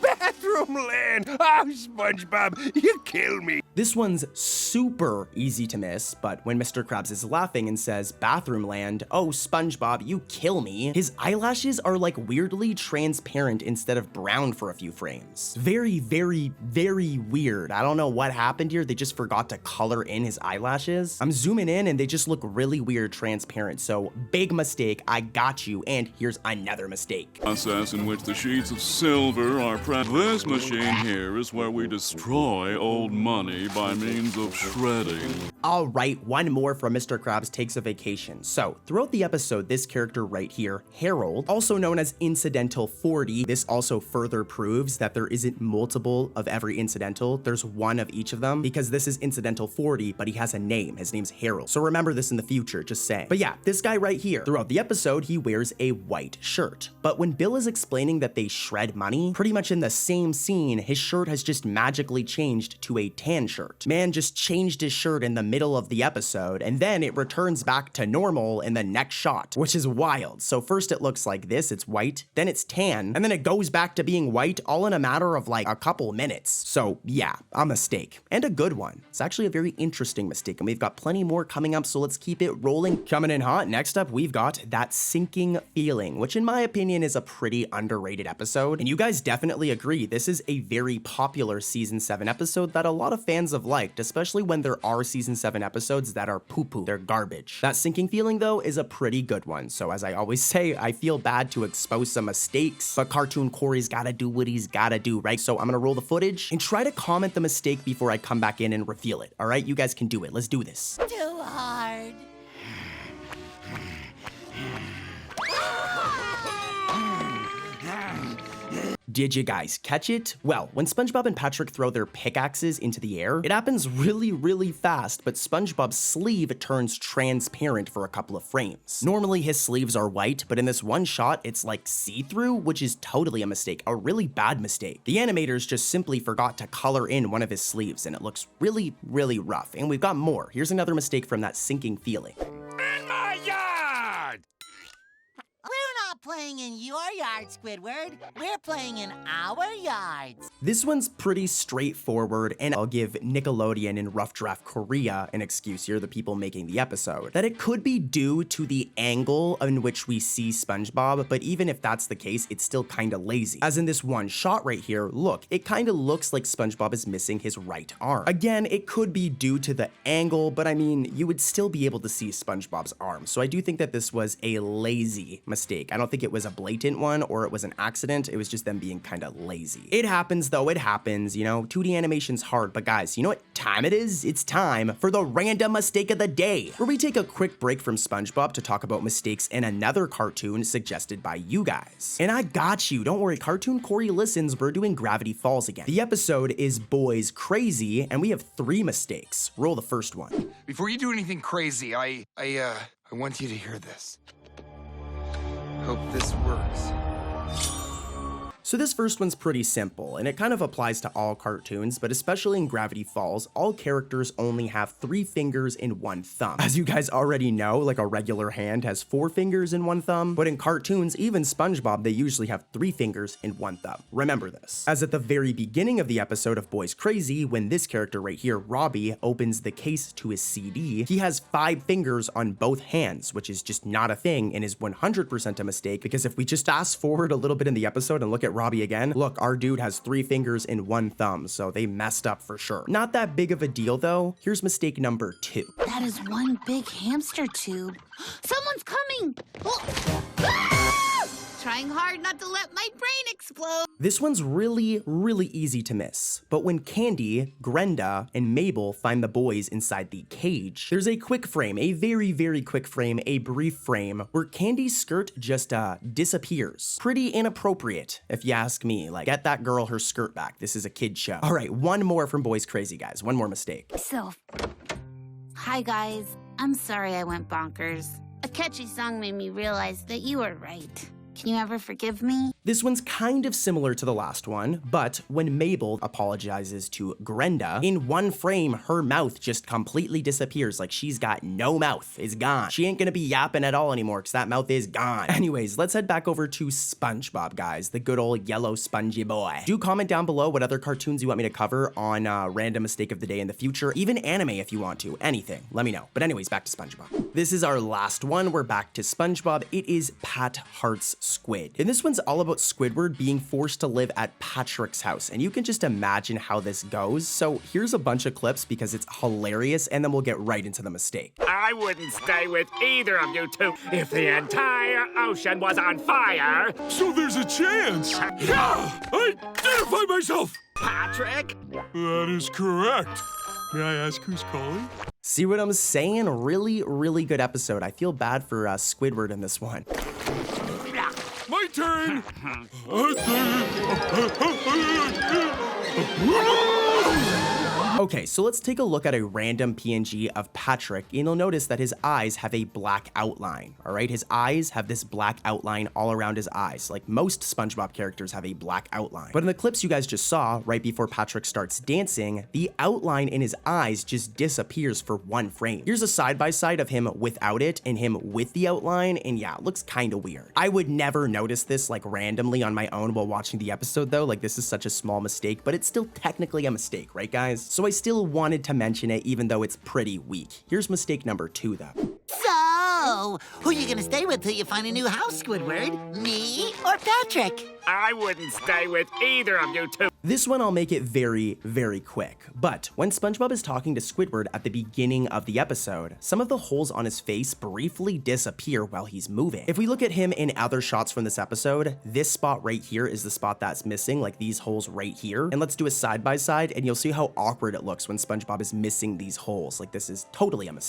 Bathroom Land! Oh, SpongeBob, you kill me. This one's super easy to miss, but when Mr. Krabs is laughing and says, Bathroom Land, oh, SpongeBob, you kill me, his eyelashes are like weirdly transparent instead of brown for a few frames. Very, very, very weird. I don't know what happened here. They just forgot to color in his eyelashes. I'm zooming in and they just look really weird transparent. So big mistake. I got you. And here's another mistake. Process in which the sheets of silver are pressed. This machine here is where we destroy old money by means of shredding. All right, one more from Mr. Krabs Takes a Vacation. So throughout the episode, this character right here, Harold, also known as Incidental 40, this also further proves that there isn't multiple of every incidental. There's one of each of them because this is Incidental 40, but he has a name. His name's Harold. So remember this in the future, just saying. But yeah, this guy right here, throughout the episode, he wears a white shirt. But when Bill is explaining that they shred money, pretty much in the same scene, his shirt has just magically changed to a tan shirt. Man just changed his shirt in the middle of the episode, and then it returns back to normal in the next shot, which is wild. So first it looks like this, it's white, then it's tan, and then it goes back to being white all in a matter of like a couple minutes. So yeah, a mistake, and a good one. It's actually a very interesting mistake, and we've got plenty more coming up, so let's keep it rolling. Coming in hot, next up, we've got That Sinking Feeling, which in my opinion is a pretty underrated episode, and you guys definitely agree, this is a very popular Season 7 episode that a lot of fans have liked, especially when there are Season 7 episodes that are poo-poo, they're garbage. That Sinking Feeling, though, is a pretty good one, so as I always say, I feel bad to expose some mistakes, but Cartoon Corey's gotta do what he's gotta do, right? So I'm gonna roll the footage and try to comment the mistake before I come back in and reveal it, all right? You guys can do it. Let's do this. Too hard. Did you guys catch it? Well, when SpongeBob and Patrick throw their pickaxes into the air, it happens really, really fast, but SpongeBob's sleeve turns transparent for a couple of frames. Normally his sleeves are white, but in this one shot, it's like see-through, which is totally a mistake, a really bad mistake. The animators just simply forgot to color in one of his sleeves, and it looks really, really rough. And we've got more. Here's another mistake from That Sinking Feeling. In my yard! We're not playing in your yard, Squidward. We're playing in our yards. This one's pretty straightforward, and I'll give Nickelodeon and Rough Draft Korea an excuse here, the people making the episode, that it could be due to the angle in which we see SpongeBob, but even if that's the case, it's still kinda lazy. As in this one shot right here, look, it kinda looks like SpongeBob is missing his right arm. Again, it could be due to the angle, but I mean, you would still be able to see SpongeBob's arm, so I do think that this was a lazy mistake. I don't think it was a blatant one or it was an accident. It was just them being kind of lazy. It happens though, it happens, you know, 2D animation's hard, but guys, you know what time it is? It's time for the random mistake of the day, where we take a quick break from SpongeBob to talk about mistakes in another cartoon suggested by you guys. And I got you, don't worry, Cartoon Corey listens, we're doing Gravity Falls again. The episode is Boys Crazy, and we have 3 mistakes. Roll the first one. Before you do anything crazy, I want you to hear this. Hope this works. So this first one's pretty simple, and it kind of applies to all cartoons, but especially in Gravity Falls, all characters only have 3 fingers and 1 thumb. As you guys already know, like a regular hand has 4 fingers and 1 thumb, but in cartoons, even SpongeBob, they usually have 3 fingers and 1 thumb. Remember this. As at the very beginning of the episode of Boys Crazy, when this character right here, Robbie, opens the case to his CD, he has 5 fingers on both hands, which is just not a thing and is 100% a mistake, because if we just fast forward a little bit in the episode and look at Robbie again, look, our dude has 3 fingers and 1 thumb, so they messed up for sure. Not that big of a deal though. Here's mistake number 2. That is one big hamster tube. Someone's coming! Ah! Trying hard not to let my brain explode. This one's really, really easy to miss, but when Candy, Grenda, and Mabel find the boys inside the cage, there's a quick frame, a very, very quick frame, a brief frame, where Candy's skirt just disappears. Pretty inappropriate, if you ask me. Like, get that girl her skirt back. This is a kid show. All right, one more from Boys Crazy, guys. One more mistake. Hi guys, I'm sorry I went bonkers. A catchy song made me realize that you were right. Can you ever forgive me? This one's kind of similar to the last one, but when Mabel apologizes to Grenda, in one frame, her mouth just completely disappears, like she's got no mouth. It's gone. She ain't gonna be yapping at all anymore because that mouth is gone. Anyways, let's head back over to SpongeBob, guys, the good old yellow spongy boy. Do comment down below what other cartoons you want me to cover on Random Mistake of the Day in the future, even anime if you want to, anything, let me know. But anyways, back to SpongeBob. This is our last one. We're back to SpongeBob. It is Pat Hearts Squid. And this one's all about Squidward being forced to live at Patrick's house. And you can just imagine how this goes. So here's a bunch of clips because it's hilarious, and then we'll get right into the mistake. I wouldn't stay with either of you two if the entire ocean was on fire. So there's a chance. Yeah, I identify myself. Patrick? That is correct. May I ask who's calling? See what I'm saying? Really, really good episode. I feel bad for Squidward in this one. My turn. Okay, so let's take a look at a random PNG of Patrick, and you'll notice that his eyes have a black outline, all right? His eyes have this black outline all around his eyes, like most SpongeBob characters have a black outline. But in the clips you guys just saw, right before Patrick starts dancing, the outline in his eyes just disappears for one frame. Here's a side-by-side of him without it and him with the outline, and yeah, it looks kind of weird. I would never notice this like randomly on my own while watching the episode though, like this is such a small mistake, but it's still technically a mistake, right guys? So I still wanted to mention it even though it's pretty weak. Here's mistake number 2 though. So, who you gonna stay with till you find a new house, Squidward? Me or Patrick? I wouldn't stay with either of you two. This one I'll make it very, very quick. But when SpongeBob is talking to Squidward at the beginning of the episode, some of the holes on his face briefly disappear while he's moving. If we look at him in other shots from this episode, this spot right here is the spot that's missing, like these holes right here. And let's do a side by side and you'll see how awkward it looks when SpongeBob is missing these holes. Like this is totally a mistake.